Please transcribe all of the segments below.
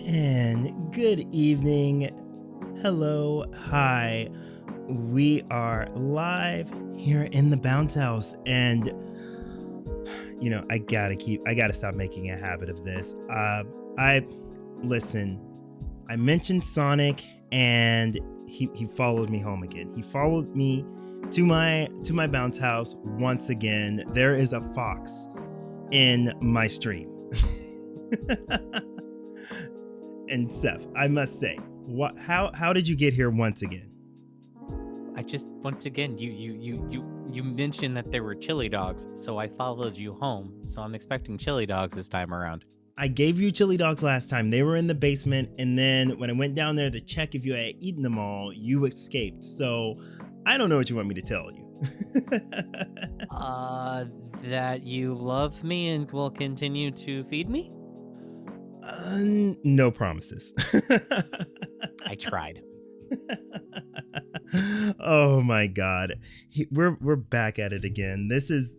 And good evening. Hello. Hi. We are live here in the bounce house. And, I gotta stop making a habit of this. Listen, I mentioned Sonic and he followed me home again. He followed me to my bounce house once again. There is a fox in my stream. And Seth, I must say, how did you get here once again? I just once again you mentioned that there were chili dogs, so I followed you home. So I'm expecting chili dogs this time around. I gave you chili dogs last time. They were in the basement, and then when I went down there to check if you had eaten them all, you escaped. So I don't know what you want me to tell you. Uh, that you love me and will continue to feed me? No promises. I tried. Oh my god. We're back at it again. This is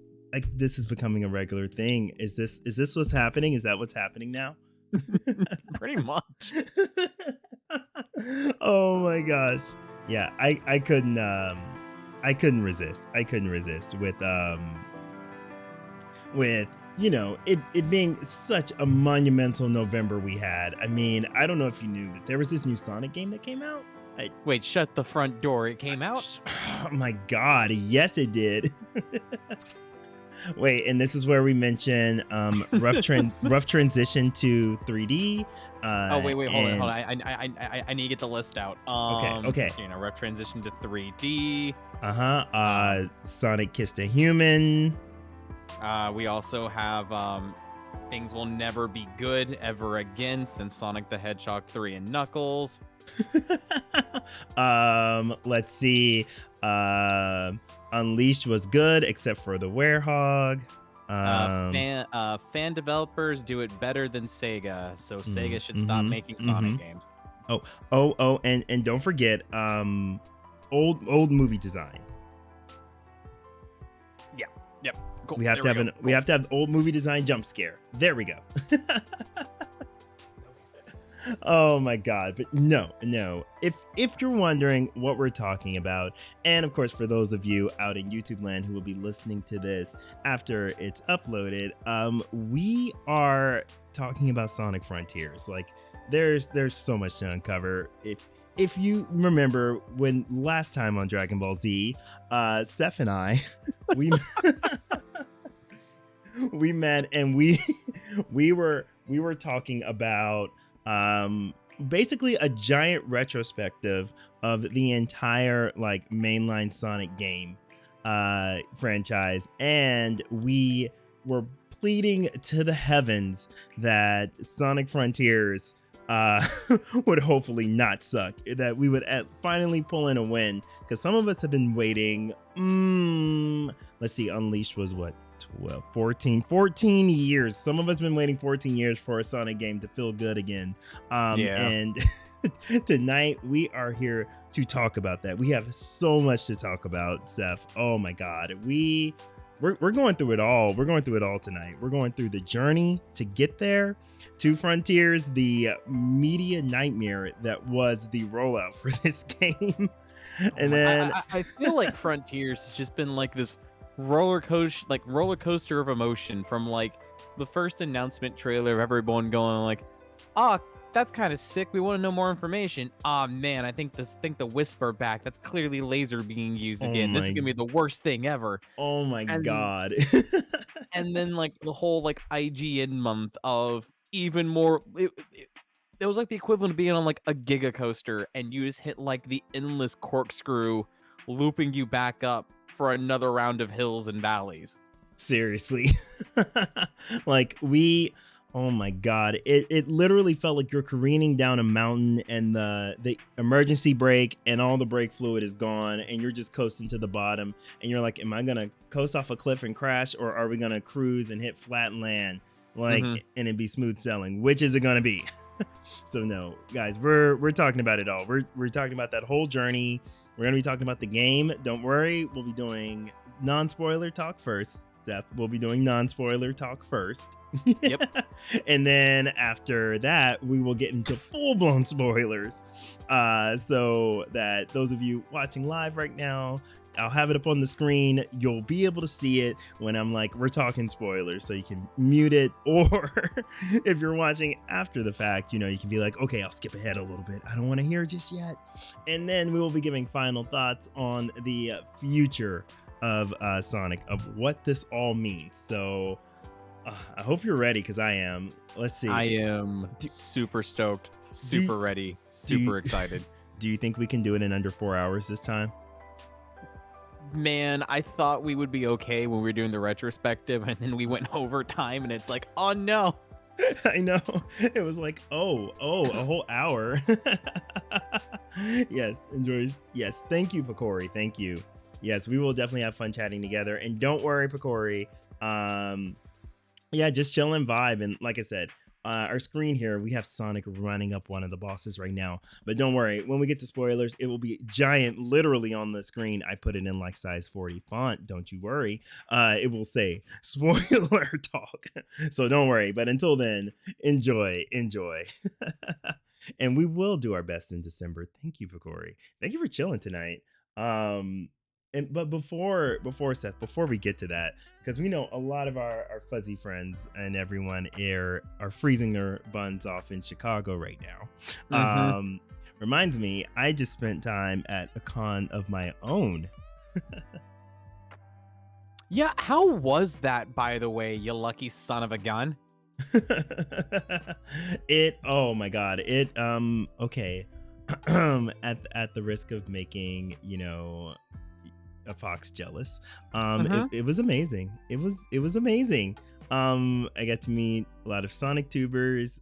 becoming a regular thing. Is this what's happening? Is that what's happening now? Pretty much. Oh my gosh. Yeah, I couldn't resist. I couldn't resist with it being such a monumental November we had. I mean, I don't know if you knew, but there was this new Sonic game that came out. Wait, shut the front door. It came out? Oh my god, yes it did. Wait, and this is where we mention rough transition to 3D. Oh wait, hold on. and I need to get the list out. Okay. So, rough transition to 3D. Sonic kissed a human. We also have things will never be good ever again since Sonic the Hedgehog 3 and Knuckles. Let's see. Unleashed was good except for the werehog. Fan developers do it better than Sega, so Sega should stop making Sonic games. And don't forget old movie design. Yeah. Yep. Cool. We have to have old movie design jump scare. There we go. Oh my god. But no. If you're wondering what we're talking about, and of course for those of you out in YouTube land who will be listening to this after it's uploaded, we are talking about Sonic Frontiers. Like there's so much to uncover. If you remember when last time on Dragon Ball Z, Seth and I we we met and we were talking about basically a giant retrospective of the entire like mainline Sonic game franchise, and we were pleading to the heavens that Sonic Frontiers would hopefully not suck, that we would finally pull in a win, because some of us have been waiting. Let's see, Unleashed was what, 12, 14 years. Some of us been waiting 14 years for a Sonic game to feel good again. And tonight we are here to talk about that. We have so much to talk about, Seth. Oh my god, we're going through it all. We're going through it all tonight. We're going through the journey to get there to Frontiers, the media nightmare that was the rollout for this game. And then I feel like Frontiers has just been like this roller coaster of emotion, from like the first announcement trailer of everyone going like, that's kind of sick, we want to know more information. Man, I think the whisper back, that's clearly laser being used again. This is gonna be the worst thing ever. Oh my god. And then like the whole like IGN month of even more, it was like the equivalent of being on like a giga coaster, and you just hit like the endless corkscrew looping you back up for another round of hills and valleys. Seriously. Oh my god, it literally felt like you're careening down a mountain, and the emergency brake and all the brake fluid is gone, and you're just coasting to the bottom, and you're like, am I gonna coast off a cliff and crash, or are we gonna cruise and hit flat land, and it be smooth sailing? Which is it gonna be? So no, guys, we're talking about it all. We're talking about that whole journey. We're gonna be talking about the game. Don't worry, we'll be doing non-spoiler talk first, Seth will be doing non-spoiler talk first. Yep. And then after that, we will get into full-blown spoilers. So that those of you watching live right now, I'll have it up on the screen. You'll be able to see it when I'm like, we're talking spoilers, so you can mute it. Or if you're watching after the fact, you can be like, okay, I'll skip ahead a little bit. I don't want to hear just yet. And then we will be giving final thoughts on the future of Sonic, of what this all means. So I hope you're ready, because I am. Let's see. I am super stoked, super ready, super excited. Do you think we can do it in under 4 hours this time? Man, I thought we would be okay when we were doing the retrospective, and then we went overtime, and it's like, oh no. I know. It was like, a whole hour. Yes, enjoy. Yes, thank you, Picori. Thank you. Yes, we will definitely have fun chatting together. And don't worry, Picori. Yeah, just chill and vibe. And like I said, our screen here, we have Sonic running up one of the bosses right now. But don't worry, when we get to spoilers, it will be giant, literally on the screen. I put it in like size 40 font. Don't you worry. It will say spoiler talk. So don't worry. But until then, enjoy. And we will do our best in December. Thank you, Picori. Thank you for chilling tonight. But before Seth, before we get to that, because we know a lot of our fuzzy friends and everyone are freezing their buns off in Chicago right now. Reminds me, I just spent time at a con of my own. Yeah, how was that, by the way, you lucky son of a gun? Oh my god, okay. At the risk of making, a fox jealous, it was amazing. It was amazing. I got to meet a lot of Sonic tubers.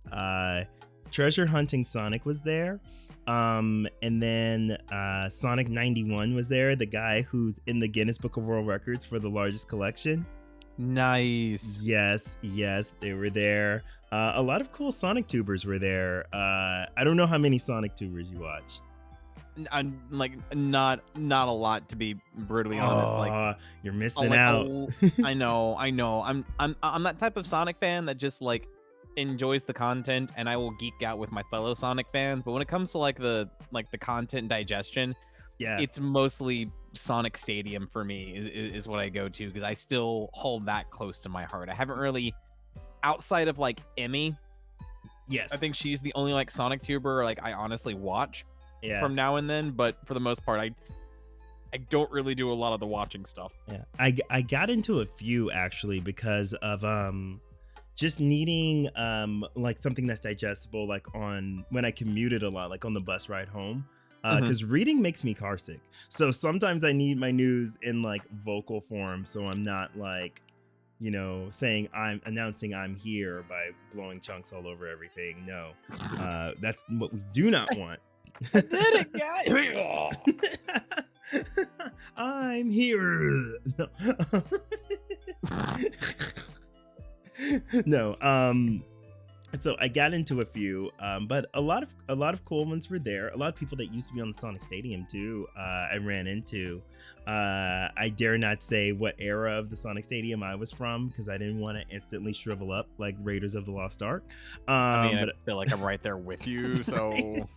Treasure Hunting Sonic was there, and then Sonic 91 was there, the guy who's in the Guinness Book of World Records for the largest collection. Nice. Yes, they were there. A lot of cool Sonic tubers were there. I don't know how many Sonic tubers you watch. I'm like not a lot, to be brutally honest. Like, you're missing out. I know. I'm that type of Sonic fan that just like enjoys the content, and I will geek out with my fellow Sonic fans. But when it comes to the content digestion, yeah, it's mostly Sonic Stadium for me is what I go to, because I still hold that close to my heart. I haven't really, outside of like Emmy. Yes, I think she's the only like Sonic tuber like I honestly watch. Yeah. From now and then, but for the most part, I don't really do a lot of the watching stuff. Yeah, I got into a few actually because of just needing like something that's digestible, like on when I commuted a lot, like on the bus ride home, because reading makes me car sick. So sometimes I need my news in like vocal form, so I'm not like, saying I'm announcing I'm here by blowing chunks all over everything. No, that's what we do not want. I did it, guys. I'm here. No. So I got into a few, but a lot of cool ones were there. A lot of people that used to be on the Sonic Stadium too. I ran into. I dare not say what era of the Sonic Stadium I was from, because I didn't want to instantly shrivel up like Raiders of the Lost Ark. But I feel like I'm right there with you, so.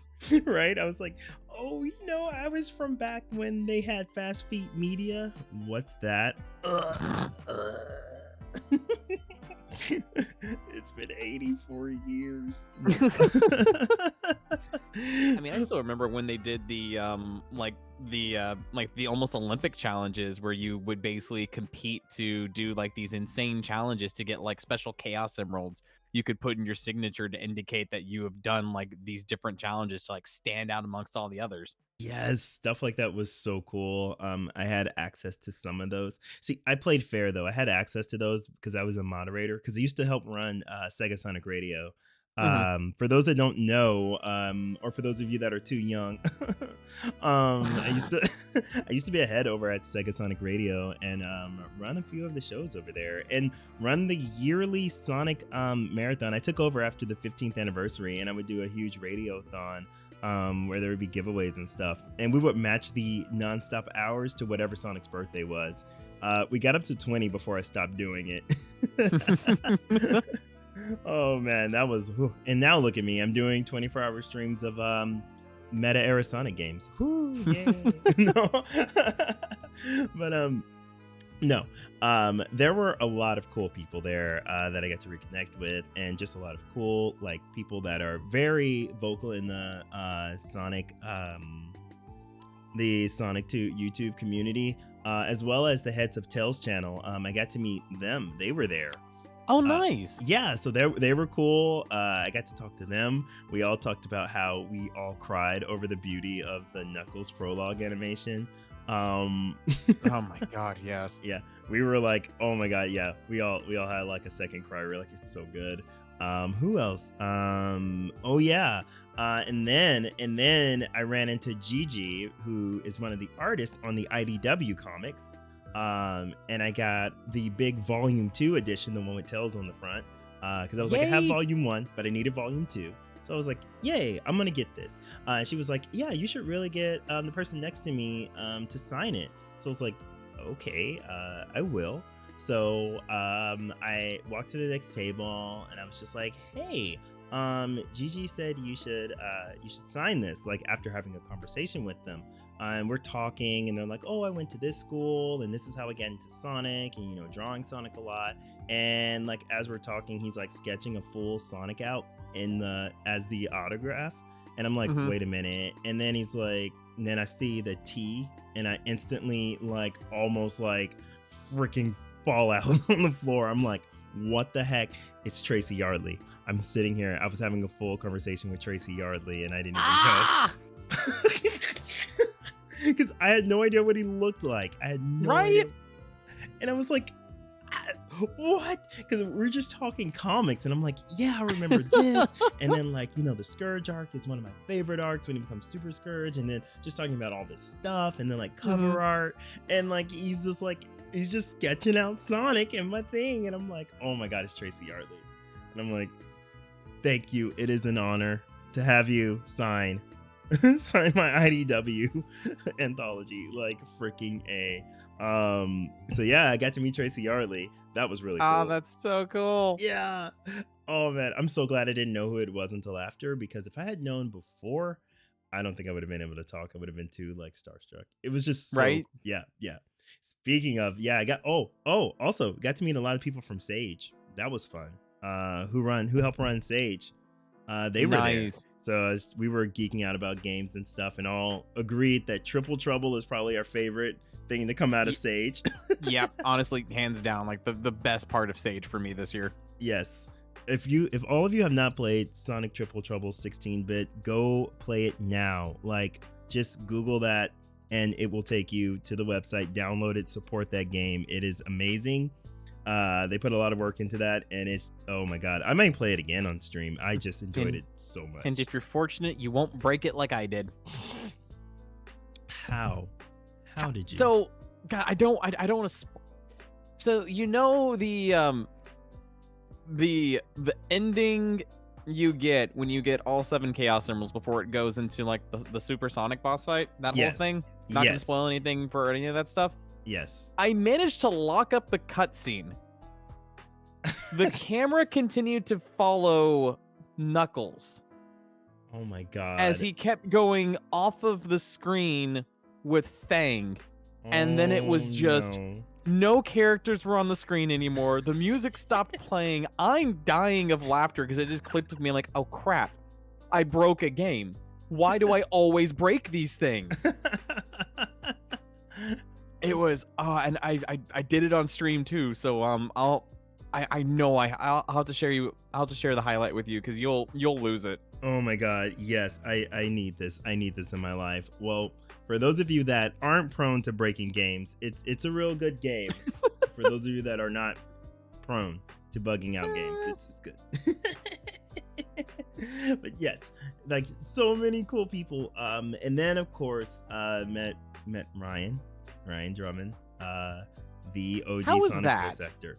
Right? I was like, I was from back when they had Fast Feet Media. What's that? It's been 84 years. I mean, I still remember when they did the the almost Olympic challenges, where you would basically compete to do like these insane challenges to get like special Chaos Emeralds. You could put in your signature to indicate that you have done like these different challenges to like stand out amongst all the others. Yes, stuff like that was so cool. I had access to some of those. See, I played fair though. I had access to those because I was a moderator, because I used to help run Sega Sonic Radio. For those that don't know, or for those of you that are too young, I used to be a head over at Sega Sonic Radio and run a few of the shows over there and run the yearly Sonic marathon. I took over after the 15th anniversary, and I would do a huge radiothon where there would be giveaways and stuff, and we would match the nonstop hours to whatever Sonic's birthday was. We got up to 20 before I stopped doing it. Oh man, that was whew. And now look at me. I'm doing 24-hour streams of meta era Sonic games. Whoo, yay. No. But no. There were a lot of cool people there that I got to reconnect with, and just a lot of cool like people that are very vocal in the Sonic 2 YouTube community, as well as the heads of Tails channel. I got to meet them. They were there. Oh, nice. Yeah, so they were cool. I got to talk to them. We all talked about how we all cried over the beauty of the Knuckles prologue animation. Oh my god, yes. Yeah, we were like, oh my god, yeah. We all had like a second cry. We were like, it's so good. Who else? Oh yeah. And then I ran into Gigi, who is one of the artists on the IDW comics. And I got the big volume 2 edition, the one with Tails on the front. Because I was like, I have volume 1, but I needed volume 2. So I was like, yay, I'm gonna get this. And she was like, yeah, you should really get the person next to me to sign it. So I was like, okay, I will. So I walked to the next table and I was just like, hey, Gigi said you should sign this, like after having a conversation with them. And we're talking and they're like, oh, I went to this school and this is how I got into Sonic and, you know, drawing Sonic a lot. And like, as we're talking, he's like sketching a full Sonic out as the autograph. And I'm like, wait a minute. And then he's like, and then I see the T and I instantly like almost like freaking fall out on the floor. I'm like, what the heck? It's Tracy Yardley. I'm sitting here. I was having a full conversation with Tracy Yardley and I didn't even know. Because I had no idea what he looked like. I had no idea. And I was like, what? Because we're just talking comics. And I'm like, yeah, I remember this. And then like, you know, the Scourge arc is one of my favorite arcs when he becomes Super Scourge. And then just talking about all this stuff. And then like cover art. And like, he's just sketching out Sonic and my thing. And I'm like, oh my God, it's Tracy Yardley. And I'm like, thank you. It is an honor to have you sign my IDW anthology, like freaking A. So yeah, I got to meet Tracy Yardley. That was really cool. Oh, that's so cool. Yeah. Oh man, I'm so glad I didn't know who it was until after, because if I had known before, I don't think I would have been able to talk. I would have been too like starstruck. It was just so, right. Yeah. Speaking of, yeah, I got also got to meet a lot of people from Sage. That was fun. Who helped run Sage. They were there. So we were geeking out about games and stuff and all agreed that Triple Trouble is probably our favorite thing to come out of Sage. Yeah, honestly, hands down, like the best part of Sage for me this year. Yes. If all of you have not played Sonic Triple Trouble 16-bit, go play it now. Like, just Google that and it will take you to the website. Download it, support that game. It is amazing. They put a lot of work into that, and it's, oh my God, I might play it again on stream. I just enjoyed it so much. And if you're fortunate, you won't break it like I did. How did you? So, God, I don't want to. So you know the ending you get when you get all 7 Chaos Emeralds before it goes into like the Super Sonic boss fight. That whole thing. Not gonna spoil anything for any of that stuff. Yes. I managed to lock up the cutscene. The camera continued to follow Knuckles. Oh my God. As he kept going off of the screen with Fang. And then it was just no characters were on the screen anymore. The music stopped playing. I'm dying of laughter because it just clicked with me like, oh crap, I broke a game. Why do I always break these things? It was, and I did it on stream too. So I'll have to share the highlight with you because you'll lose it. Oh my God, yes, I need this. I need this in my life. Well, for those of you that aren't prone to breaking games, it's a real good game. For those of you that are not prone to bugging out games, it's good. But yes, like so many cool people. And then of course, met Ryan Drummond, the OG Sonic voice actor.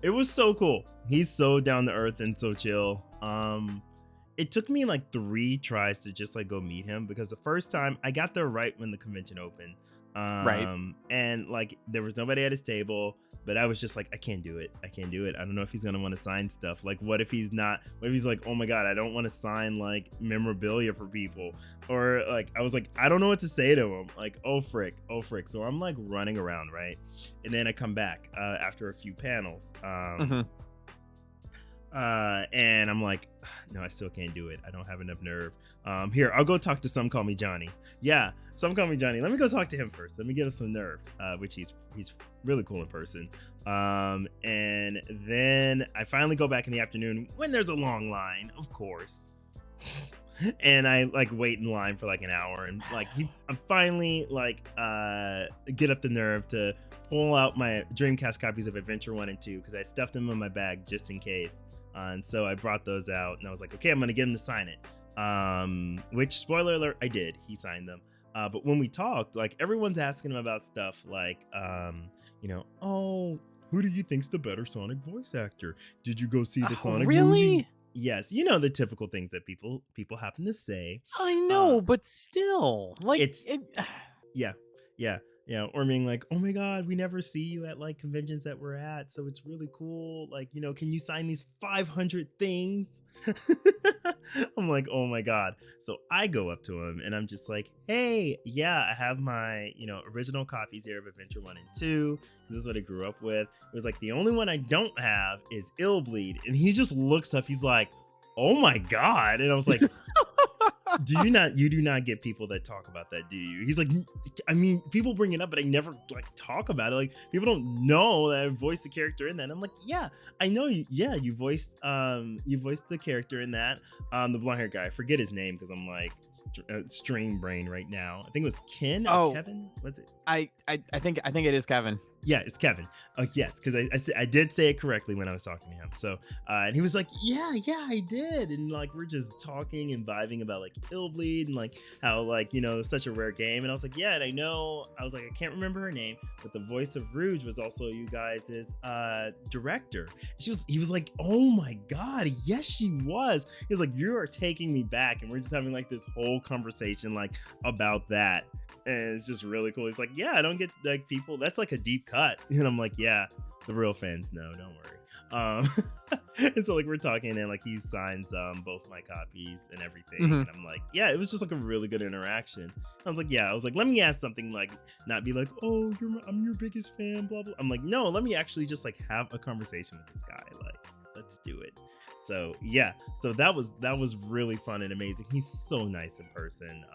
It was so cool. He's so down to earth and so chill. It took me like 3 tries to just like go meet him, because the first time I got there right when the convention opened. Right. And like there was nobody at his table, but I was just like, I can't do it. I can't do it. I don't know if he's gonna want to sign stuff. Like, what if he's not? What if he's like, oh my god, I don't want to sign like memorabilia for people, or like I was like, I don't know what to say to him. Like, oh frick, oh frick. So I'm like running around, right? And then I come back after a few panels. Hmm. And I'm like, no, I still can't do it. I don't have enough nerve. Here, I'll go talk to Some Call Me Johnny. Yeah, Some Call Me Johnny. Let me go talk to him first. Let me get him some nerve. Which he's really cool in person. And then I finally go back in the afternoon when there's a long line, of course. And I like wait in line for like an hour, and like I'm finally like get up the nerve to pull out my Dreamcast copies of Adventure 1 and 2 because I stuffed them in my bag just in case. And so I brought those out and I was like, okay, I'm gonna get him to sign it. Which, spoiler alert, I did. He signed them. But when we talked, like everyone's asking him about stuff like, oh, who do you think's the better Sonic voice actor? Did you go see the Sonic movie? Yes, you know the typical things that people happen to say. I know, but still, like It's yeah, yeah, yeah. Or being like, oh my god, we never see you at like conventions that we're at, so it's really cool. Like, can you sign these 500 things? I'm like, oh my god. So I go up to him and I'm just like, hey, yeah, I have my original copies here of Adventure 1 and 2. This is what I grew up with. It was like the only one I don't have is Illbleed, and he just looks up. He's like, oh my god. And I was like, you do not get people that talk about that, do you? He's like, I mean, people bring it up, but I never like talk about it. Like, people don't know that I voiced the character in that. And I'm like, yeah, I know you. Yeah, you voiced the character in that. The blonde hair guy. I forget his name because I'm like stream brain right now. I think it was Ken or Kevin. Was it? I think it is Kevin. Yeah, it's Kevin. Yes, because I did say it correctly when I was talking to him. So, and he was like, yeah, I did. And like, we're just talking and vibing about like Illbleed and like how like, it's such a rare game. And I was like, yeah, and I know, I was like, I can't remember her name, but the voice of Rouge was also you guys' director. He was like, oh my God, yes, she was. He was like, you are taking me back. And we're just having like this whole conversation like about that. And it's just really cool. He's like, yeah, I don't get like people. That's like a deep cut. And I'm like, yeah, the real fans know. Don't worry. And so like we're talking and like he signs both my copies and everything. Mm-hmm. And I'm like, yeah, it was just like a really good interaction. I was like, yeah, I was like, let me ask something like not be like, oh, I'm your biggest fan, blah blah. I'm like, no, let me actually just like have a conversation with this guy. Like, let's do it. So yeah, so that was really fun and amazing. He's so nice in person.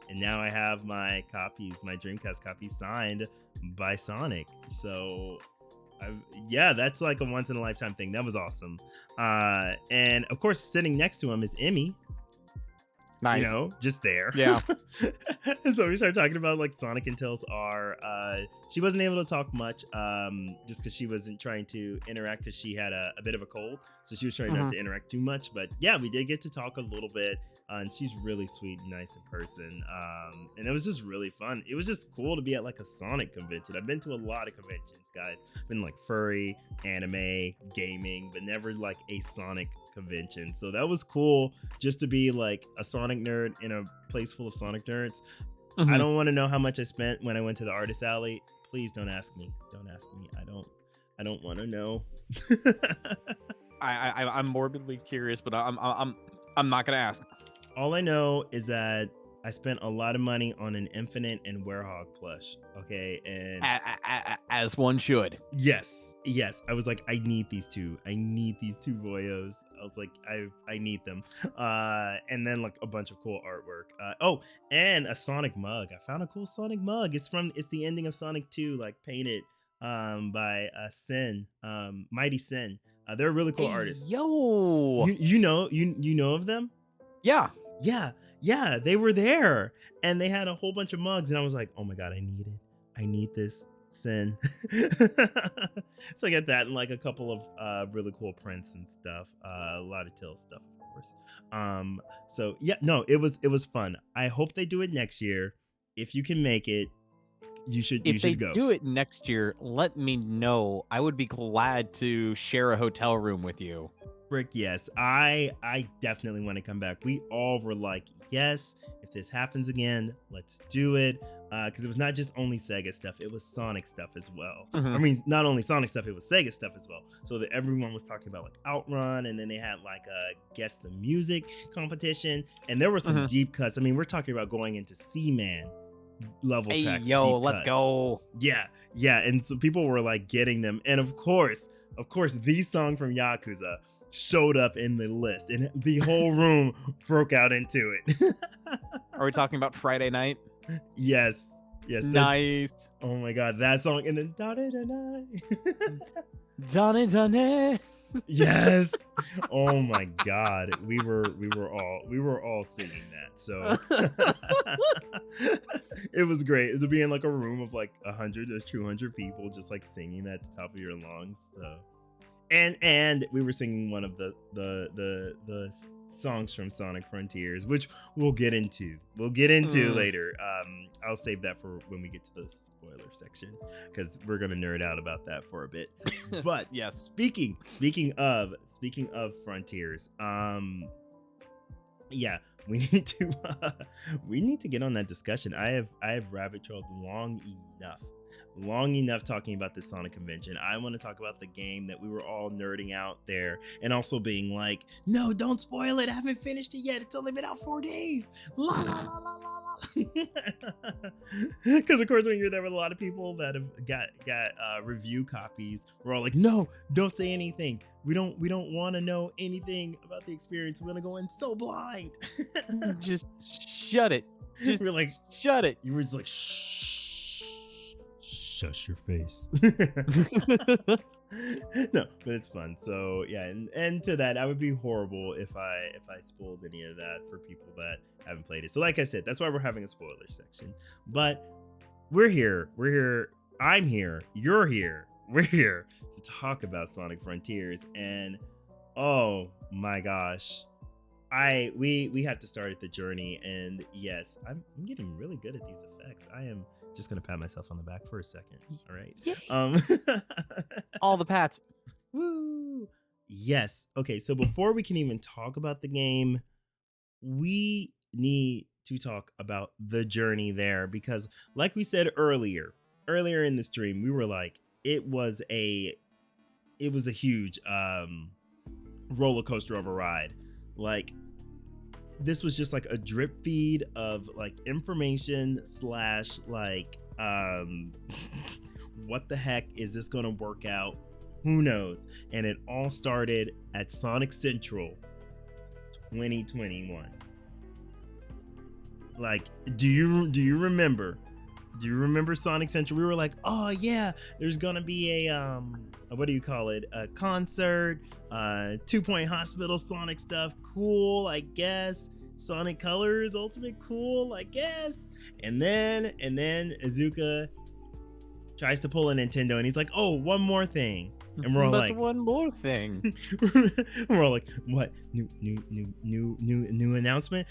And now I have my Dreamcast copies signed by Sonic. So, that's like a once in a lifetime thing. That was awesome. And of course, sitting next to him is Emmy. Nice. Just there. Yeah. So we started talking about like Sonic and Tails R. She wasn't able to talk much just because she wasn't trying to interact because she had a bit of a cold. So she was trying not to interact too much. But yeah, we did get to talk a little bit. And she's really sweet and nice in person. And it was just really fun. It was just cool to be at like a Sonic convention. I've been to a lot of conventions, guys. I've been like furry, anime, gaming, but never like a Sonic convention. So that was cool just to be like a Sonic nerd in a place full of Sonic nerds. I don't want to know how much I spent when I went to the artist alley. Please don't ask me. Don't ask me. I don't want to know. I'm morbidly curious, but I'm not gonna ask. All I know is that I spent a lot of money on an Infinite and Werehog plush. Okay, and as one should. Yes. I was like, I need these two. Voyos. I was like, I need them. And then like a bunch of cool artwork. And a Sonic mug. I found a cool Sonic mug. It's the ending of Sonic 2, like painted by Sin, Mighty Sin. They're a really cool artists. Yo, you know of them? Yeah. Yeah, they were there and they had a whole bunch of mugs and I was like, oh my God, I need this, Sin. So I got that and like a couple of really cool prints and stuff, a lot of Tails stuff, of course. So yeah, no, it was fun. I hope they do it next year. If you can make it, you should go. If they do it next year, let me know. I would be glad to share a hotel room with you. Frick, yes. I definitely want to come back. We all were like, yes, if this happens again, let's do it. because it was not just only Sega stuff, it was Sonic stuff as well. I Mhm. mean, not only Sonic stuff, it was Sega stuff as well. So that everyone was talking about like Outrun, and then they had like a Guess the Music competition, and there were some Mhm. deep cuts. I mean, we're talking about going into Seaman level Hey tracks, yo, deep let's cuts. go. Yeah, and so people were like getting them, and of course, the song from Yakuza showed up in the list, and the whole room broke out into it. Are we talking about Friday night? Yes, yes. Nice. Oh my god, that song, and then da da da da. Done it. Yes. Oh my god, we were all singing that. So it was great to be in like a room of like 100 or 200 people just like singing that at the top of your lungs. So and we were singing one of the songs from Sonic Frontiers, which we'll get into later. I'll save that for when we get to the spoiler section, because we're gonna nerd out about that for a bit. But Yes. speaking of Frontiers, yeah, we need to get on that discussion. I have rabbit trailed long enough talking about this Sonic convention. I want to talk about the game that we were all nerding out there, and also being like, no, don't spoil it, I haven't finished it yet, it's only been out 4 days, la la la la la la. Because of course when you're there with a lot of people that have got review copies, we're all like, no, don't say anything, we don't want to know anything about the experience, we're gonna go in so blind. Just shut it. Just we're like, shut it. you were just like, shh, shush your face. No, but it's fun. So yeah, and to that, I would be horrible if I spoiled any of that for people that haven't played it. So like I said, that's why we're having a spoiler section. But we're here. I'm here. You're here. We're here to talk about Sonic Frontiers, and oh my gosh, we have to start at the journey. And yes, I'm getting really good at these effects. I am just gonna pat myself on the back for a second. All right. Yay. All the pats. Woo. Yes. Okay, so before we can even talk about the game, we need to talk about the journey there, because like we said earlier in the stream, we were like, it was a huge roller coaster of a ride. Like, this was just like a drip feed of like information slash like what the heck is this gonna work out, who knows. And it all started at Sonic Central 2021. Like, do you remember Sonic Central? We were like, oh yeah, there's gonna be a what do you call it, a concert, 2 Point Hospital Sonic stuff, cool, I guess. Sonic Colors Ultimate, cool, I guess. And then Izuka tries to pull a Nintendo, and he's like, oh, one more thing. And we're all like, one more thing. we're all like, what? New announcement?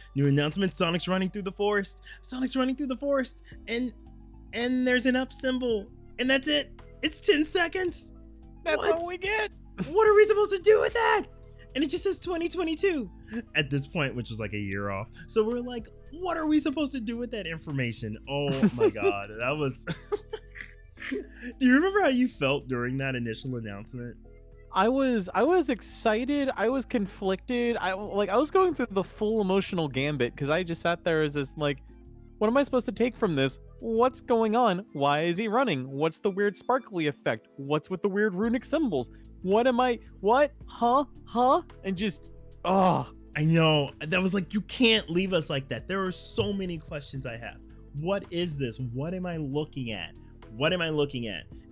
Sonic's running through the forest. And there's an up symbol, and that's it. It's 10 seconds. That's What? all we get. What are we supposed to do with that? And it just says 2022 at this point, which was like a year off. So we're like, what are we supposed to do with that information? Oh my god, that was. Do you remember how you felt during that initial announcement? I was excited. I was conflicted. I was going through the full emotional gambit, because I just sat there as this like, what am I supposed to take from this? What's going on? Why is he running? What's the weird sparkly effect? What's with the weird runic symbols? What? Huh? And just, oh. I know, that was like, you can't leave us like that. There are so many questions I have. What is this? What am I looking at?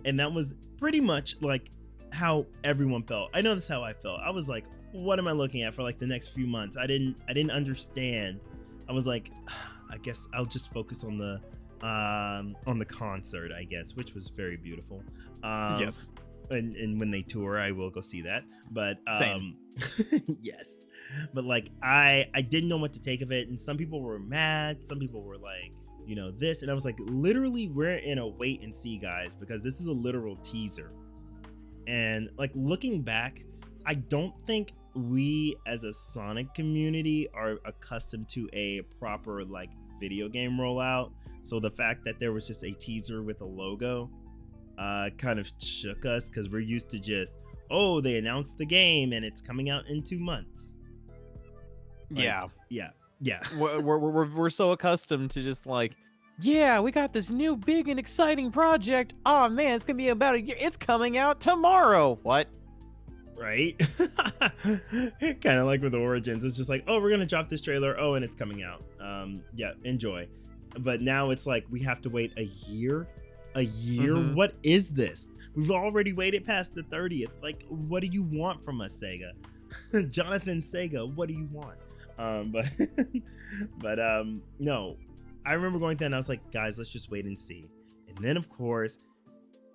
And that was pretty much like how everyone felt. I know that's how I felt. I was like, what am I looking at for like the next few months? I didn't understand. I was like, I guess I'll just focus on the concert, I guess, which was very beautiful. Yes. And when they tour, I will go see that. But Same. yes. But like, I didn't know what to take of it, and some people were mad, some people were like, you know, this, and I was like, literally, we're in a wait and see, guys, because this is a literal teaser. And like, looking back, I don't think we as a Sonic community are accustomed to a proper like video game rollout. So the fact that there was just a teaser with a logo kind of shook us, because we're used to just, oh, they announced the game and it's coming out in 2 months. Like, Yeah. yeah. We're so accustomed to just like, yeah, we got this new big and exciting project. Oh man, it's gonna be about a year. It's coming out tomorrow. What? Right. Kind of like with Origins, it's just like, oh, we're gonna drop this trailer, oh, and it's coming out. Yeah, enjoy. But now it's like we have to wait a year. What is this? We've already waited past the 30th. Like, what do you want from us, Sega? Jonathan Sega, what do you want? But no, I remember going there and I was like, guys, let's just wait and see. And then of course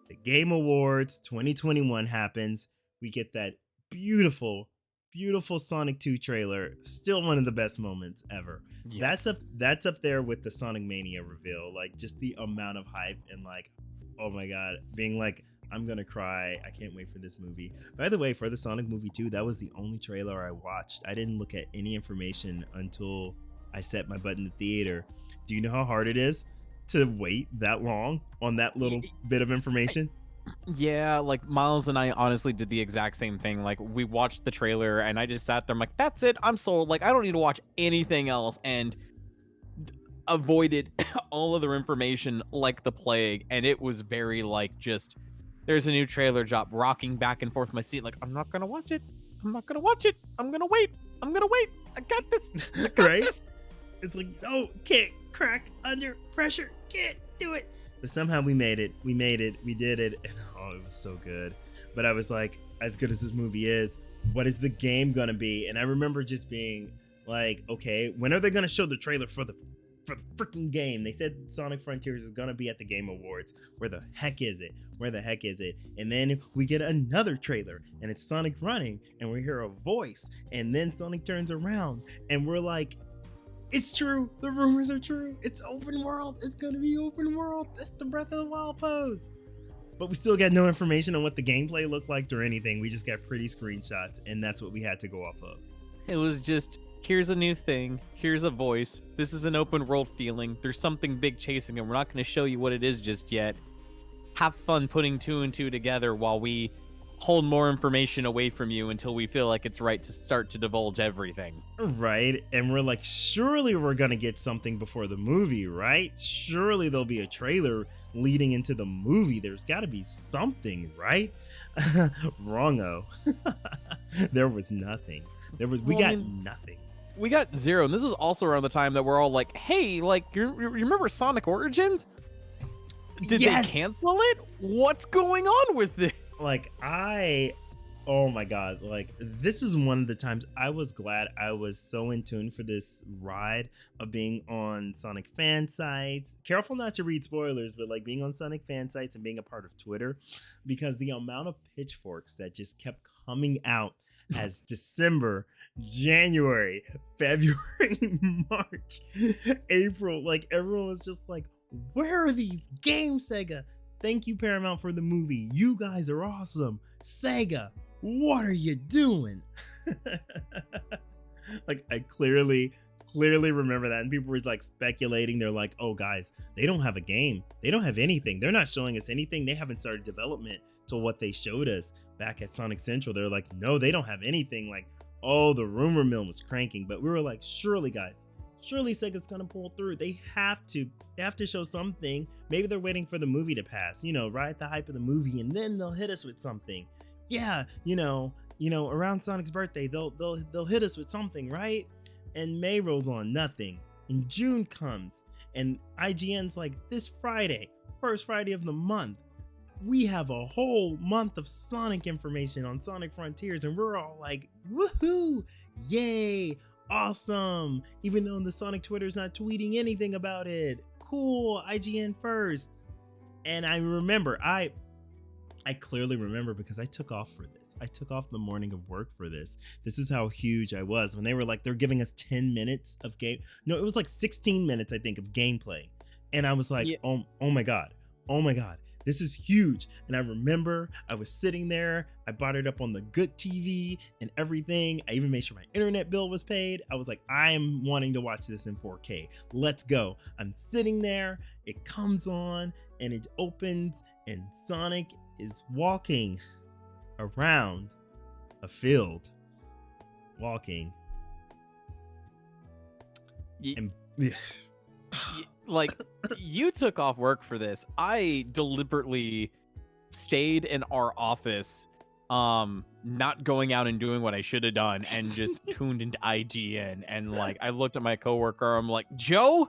the Game Awards 2021 happens. We get that beautiful Sonic 2 trailer. Still one of the best moments ever. Yes. That's up there with the Sonic Mania reveal. Like, just the amount of hype and like, oh my god, being like, I'm gonna cry. I can't wait for this movie. By the way, for the Sonic movie 2, that was the only trailer I watched. I didn't look at any information until I set my butt in the theater. Do you know how hard it is to wait that long on that little bit of information? Yeah, like Miles and I honestly did the exact same thing. Like, we watched the trailer and I just sat there. I'm like, that's it. I'm sold. Like, I don't need to watch anything else, and avoided all other information like the plague. And it was very like, just, there's a new trailer drop, rocking back and forth in my seat. Like, I'm not gonna watch it. I'm not gonna watch it. I'm gonna wait. I got this. I got Right? this. It's like, no, can't crack under pressure. Can't do it. But somehow we made it. We did it. And oh, it was so good. But I was like, as good as this movie is, what is the game gonna be? And I remember just being like, okay, when are they gonna show the trailer for the freaking game? They said Sonic Frontiers is gonna be at the Game Awards. Where the heck is it? And then we get another trailer and it's Sonic running and we hear a voice, and then Sonic turns around and we're like, it's true. The rumors are true. It's open world. It's gonna be open world. That's the Breath of the Wild pose. But we still got no information on what the gameplay looked like or anything. We just got pretty screenshots, and that's what we had to go off of. It was just, here's a new thing. Here's a voice. This is an open world feeling. There's something big chasing, and we're not going to show you what it is just yet. Have fun putting 2 and 2 together while we hold more information away from you until we feel like it's right to start to divulge everything. Right? And we're like, surely we're going to get something before the movie, right? Surely there'll be a trailer leading into the movie. There's got to be something, right? Wrongo. There was nothing. We got nothing. We got zero. And this was also around the time that we're all like, hey, like, you remember Sonic Origins? Did they cancel it? What's going on with this? Like, oh my god, like, this is one of the times I was glad I was so in tune for this ride of being on Sonic fan sites. Careful not to read spoilers, but like being on Sonic fan sites and being a part of Twitter, because the amount of pitchforks that just kept coming out as December, January, February, March, April, like, everyone was just like, where are these games, Sega? Thank you, Paramount, for the movie. You guys are awesome. Sega, what are you doing? Like, I clearly remember that. And people were like speculating. They're like, oh, guys, they don't have a game. They don't have anything. They're not showing us anything. They haven't started development to what they showed us back at Sonic Central. They're like, no, they don't have anything. Like, oh, the rumor mill was cranking. But we were like, surely, guys, surely Sega's gonna pull through. They have to show something. Maybe they're waiting for the movie to pass, ride the hype of the movie, and then they'll hit us with something. Yeah, around Sonic's birthday, they'll hit us with something, right? And May rolls on, nothing. And June comes, and IGN's like, this Friday, first Friday of the month, we have a whole month of Sonic information on Sonic Frontiers, and we're all like, woohoo, yay, awesome. Even though the Sonic Twitter's not tweeting anything about it. Cool, IGN first. And I remember, I clearly remember, because I took off for this. I took off the morning of work for this. This is how huge I was when they were like, they're giving us 10 minutes of game. No, it was like 16 minutes, I think, of gameplay. And I was like, oh my God. this is huge. And I remember I was sitting there, I bought it up on the good TV and everything. I even made sure my internet bill was paid. I was like, I am wanting to watch this in 4K. Let's go. I'm sitting there, it comes on and it opens, and Sonic is walking around a field, walking. And like, you took off work for this. I deliberately stayed in our office, not going out and doing what I should have done, and just tuned into IGN. And like, I looked at my coworker, I'm like, Joe,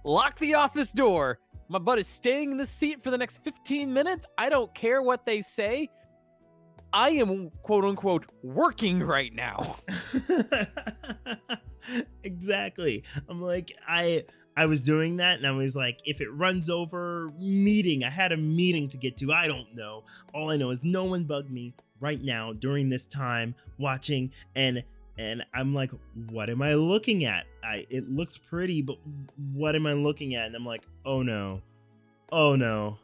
lock the office door. My butt is staying in the seat for the next 15 minutes. I don't care what they say. I am, quote unquote, working right now. Exactly. I'm like, I was doing that, and I was like, if it runs over, meeting. I had a meeting to get to. I don't know. All I know is no one bugged me right now during this time watching, and I'm like, what am I looking at? It looks pretty, but what am I looking at? And I'm like, oh no, oh no,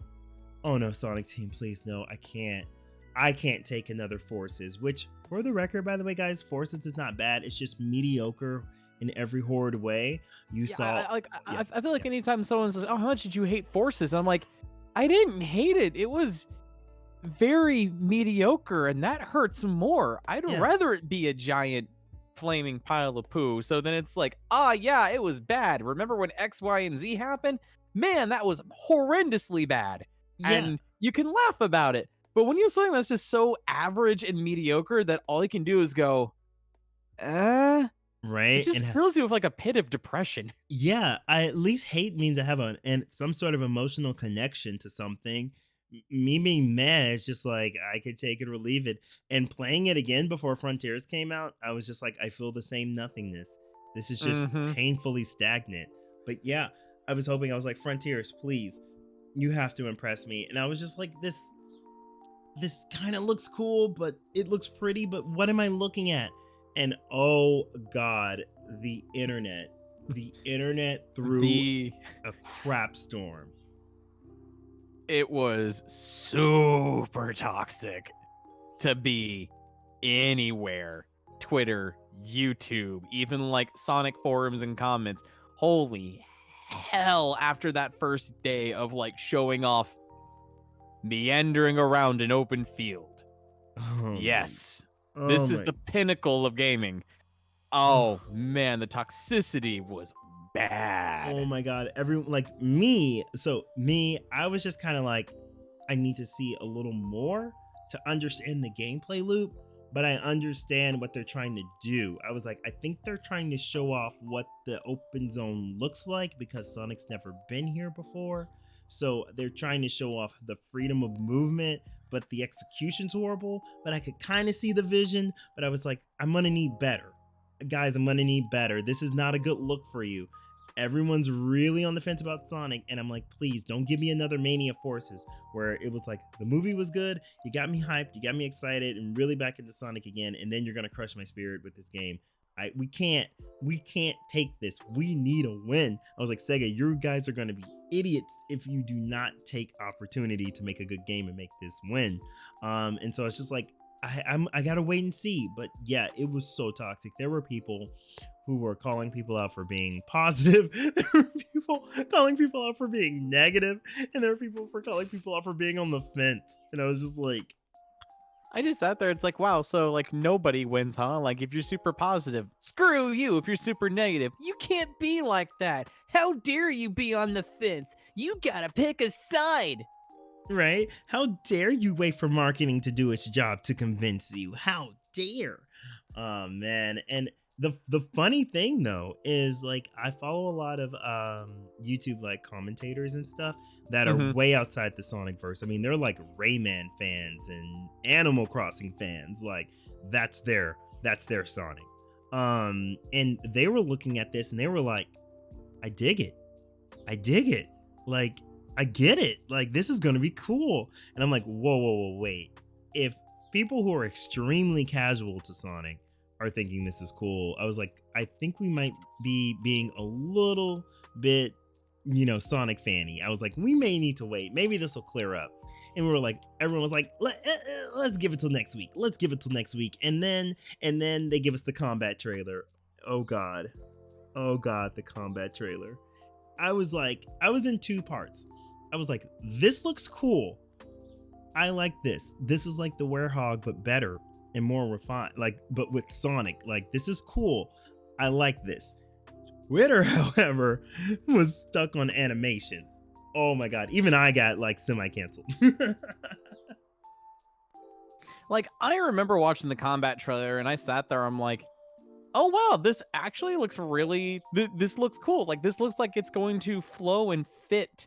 oh no, Sonic Team, please no, I can't take another Forces. Which, for the record, by the way, guys, Forces is not bad. It's just mediocre in every horrid way. You saw, I feel like anytime someone says, "Oh, how much did you hate Forces?" I'm like, I didn't hate it. It was very mediocre, and that hurts more. I'd rather it be a giant flaming pile of poo. So then it's like, yeah, it was bad. Remember when X, Y, and Z happened? Man, that was horrendously bad. Yeah. And you can laugh about it. But when you have something that's just so average and mediocre that all you can do is go, right? It just fills you with like a pit of depression. Yeah, I at least hate means I have some sort of emotional connection to something. Me being mad is just like, I could take it or leave it. And playing it again before Frontiers came out, I was just like, I feel the same nothingness. This is just painfully stagnant. But yeah, I was like, Frontiers, please, you have to impress me. And I was just like, this kind of looks cool, but it looks pretty, but what am I looking at? And oh God, the internet threw a crap storm. It was super toxic to be anywhere. Twitter, YouTube, even like Sonic forums and comments. Holy hell, after that first day of like showing off meandering around an open field. Yes. This is the pinnacle of gaming. Oh man, the toxicity was bad. Oh my God. Everyone, like me. So I was just kind of like, I need to see a little more to understand the gameplay loop, but I understand what they're trying to do. I was like, I think they're trying to show off what the open zone looks like because Sonic's never been here before. So they're trying to show off the freedom of movement, but the execution's horrible. But I could kind of see the vision, but I was like, I'm gonna need better. Guys, I'm gonna need better. This is not a good look for you. Everyone's really on the fence about Sonic, and I'm like, please don't give me another Mania Forces where it was like the movie was good, you got me hyped, you got me excited, and really back into Sonic again, and then you're gonna crush my spirit with this game. We can't take this. We need a win. I was like, Sega, you guys are gonna be idiots if you do not take opportunity to make a good game and make this win. And so it's just like, I gotta wait and see. But yeah, it was so toxic. There were people who were calling people out for being positive. There were people calling people out for being negative, and there were people for calling people out for being on the fence. And I was just like, I just sat there. It's like, wow, so like nobody wins, huh? Like if you're super positive, screw you. If you're super negative, you can't be like that. How dare you be on the fence? You gotta pick a side. Right? How dare you wait for marketing to do its job to convince you? How dare? Oh man. And the funny thing though is like I follow a lot of YouTube like commentators and stuff that are way outside the Sonic verse. I mean, they're like Rayman fans and Animal Crossing fans. Like that's their Sonic. And they were looking at this and they were like, I dig it. Like I get it. Like this is gonna be cool. And I'm like, whoa, wait. If people who are extremely casual to Sonic are thinking this is cool, I was like, I think we might be being a little bit, Sonic fanny. I was like, we may need to wait. Maybe this will clear up. and we were like, everyone was like, let's give it till next week. Let's give it till next week. And then they give us the combat trailer. Oh god. Oh god, the combat trailer. I was in two parts. I was like, this looks cool. I like this. This is like the Werehog, but better and more refined. Like, but with Sonic. Like, this is cool. I like this. Twitter, however, was stuck on animations. Oh my god. Even I got like semi-canceled. Like, I remember watching the combat trailer and I sat there, I'm like, oh wow, this actually looks really this looks cool. Like this looks like it's going to flow and fit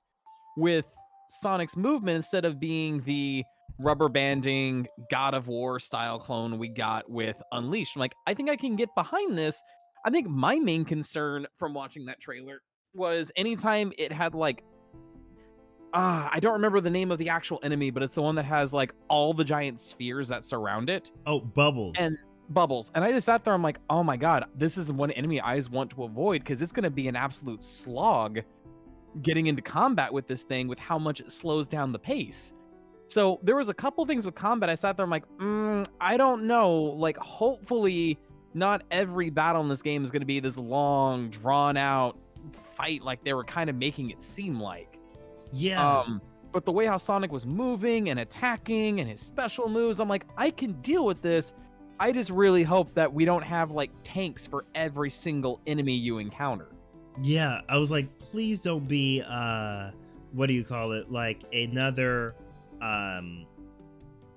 with Sonic's movement instead of being the rubber banding God of War style clone we got with Unleashed. I'm like, I think I can get behind this. I think my main concern from watching that trailer was anytime it had like I don't remember the name of the actual enemy, but it's the one that has like all the giant spheres that surround it Oh, Bubbles. and bubbles. And I just sat there, I'm like, oh my god, this is one enemy I just want to avoid because it's going to be an absolute slog getting into combat with this thing with how much it slows down the pace. So there was a couple things with combat. I sat there, I'm like, I don't know. Like, hopefully, not every battle in this game is going to be this long, drawn out fight like they were kind of making it seem like. Yeah. But the way how Sonic was moving and attacking and his special moves, I'm like, I can deal with this. I just really hope that we don't have like tanks for every single enemy you encounter. Yeah, I was like, please don't be what do you call it? Like another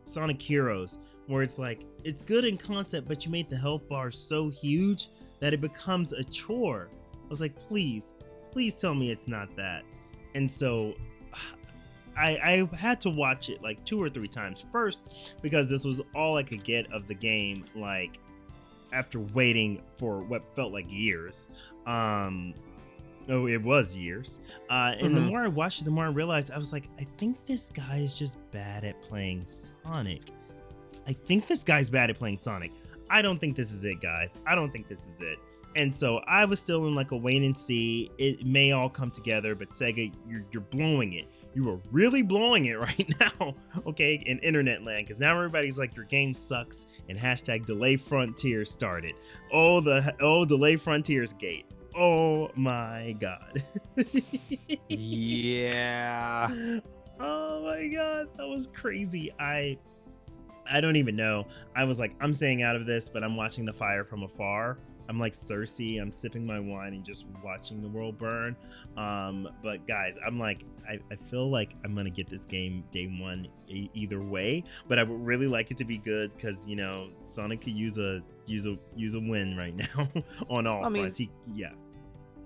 Sonic Heroes where it's like it's good in concept, but you made the health bar so huge that it becomes a chore. I was like, please tell me it's not that. And so I had to watch it like 2 or 3 times. First, because this was all I could get of the game, like after waiting for what felt like years. Oh, it was years. And the more I watched it, the more I realized I was like, I think this guy is just bad at playing Sonic. I think this guy's bad at playing Sonic. I don't think this is it, guys. I don't think this is it. And so I was still in like a wait and see. It may all come together, but Sega, you're blowing it. You are really blowing it right now, okay, in internet land, because now everybody's like, your game sucks, and hashtag Delay Frontiers started. Oh, Delay Frontiers gate. Oh my god. Yeah. Oh my god, that was crazy. I don't even know. I was like, I'm staying out of this, but I'm watching the fire from afar. I'm like Cersei. I'm sipping my wine and just watching the world burn. But guys, I'm like, I feel like I'm gonna get this game day one either way. But I would really like it to be good because Sonic could use a win right now on all fronts. Yeah.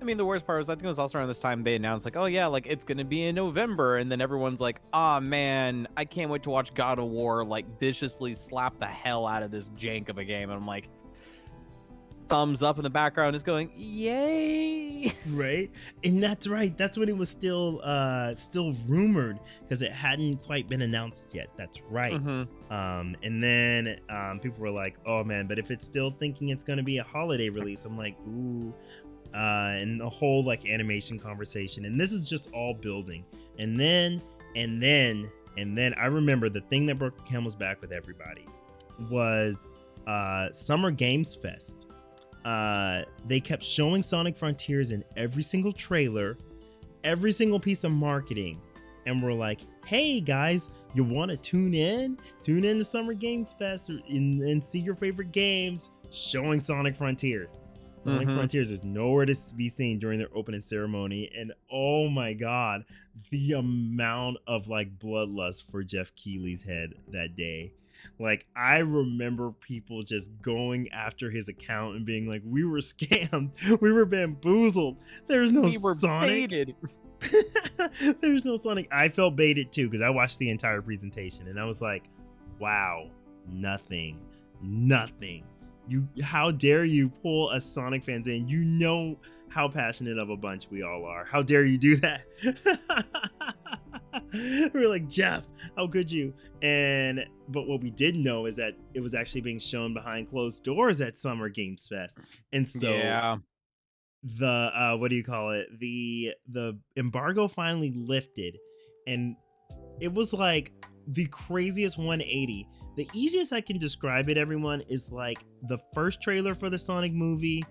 I mean, the worst part was I think it was also around this time they announced like, oh yeah, like it's gonna be in November, and then everyone's like, ah man, I can't wait to watch God of War like viciously slap the hell out of this jank of a game. And I'm like, thumbs up in the background is going, yay. Right. And that's right, that's when it was still rumored because it hadn't quite been announced yet. That's right. And then people were like, oh man, but if it's still thinking it's going to be a holiday release, I'm like, ooh. And the whole like animation conversation, and this is just all building. And then I remember the thing that broke the camel's back with everybody was Summer Games Fest. They kept showing Sonic Frontiers in every single trailer, every single piece of marketing, and we're like, hey guys, you want to tune in to Summer Games Fest and see your favorite games showing Sonic Frontiers. Sonic Frontiers is nowhere to be seen during their opening ceremony, and oh my god, the amount of like bloodlust for Jeff Keighley's head that day. Like, I remember people just going after his account and being like, we were scammed, we were bamboozled, there's no Sonic. Baited. There's no Sonic. I felt baited too because I watched the entire presentation and I was like, wow, nothing. How dare you pull us Sonic fans in? You know how passionate of a bunch we all are. How dare you do that? We're like, Jeff, how could you? But what we didn't know is that it was actually being shown behind closed doors at Summer Games Fest. And so the what do you call it? The embargo finally lifted, and it was like the craziest 180. The easiest I can describe it, everyone, is like the first trailer for the Sonic movie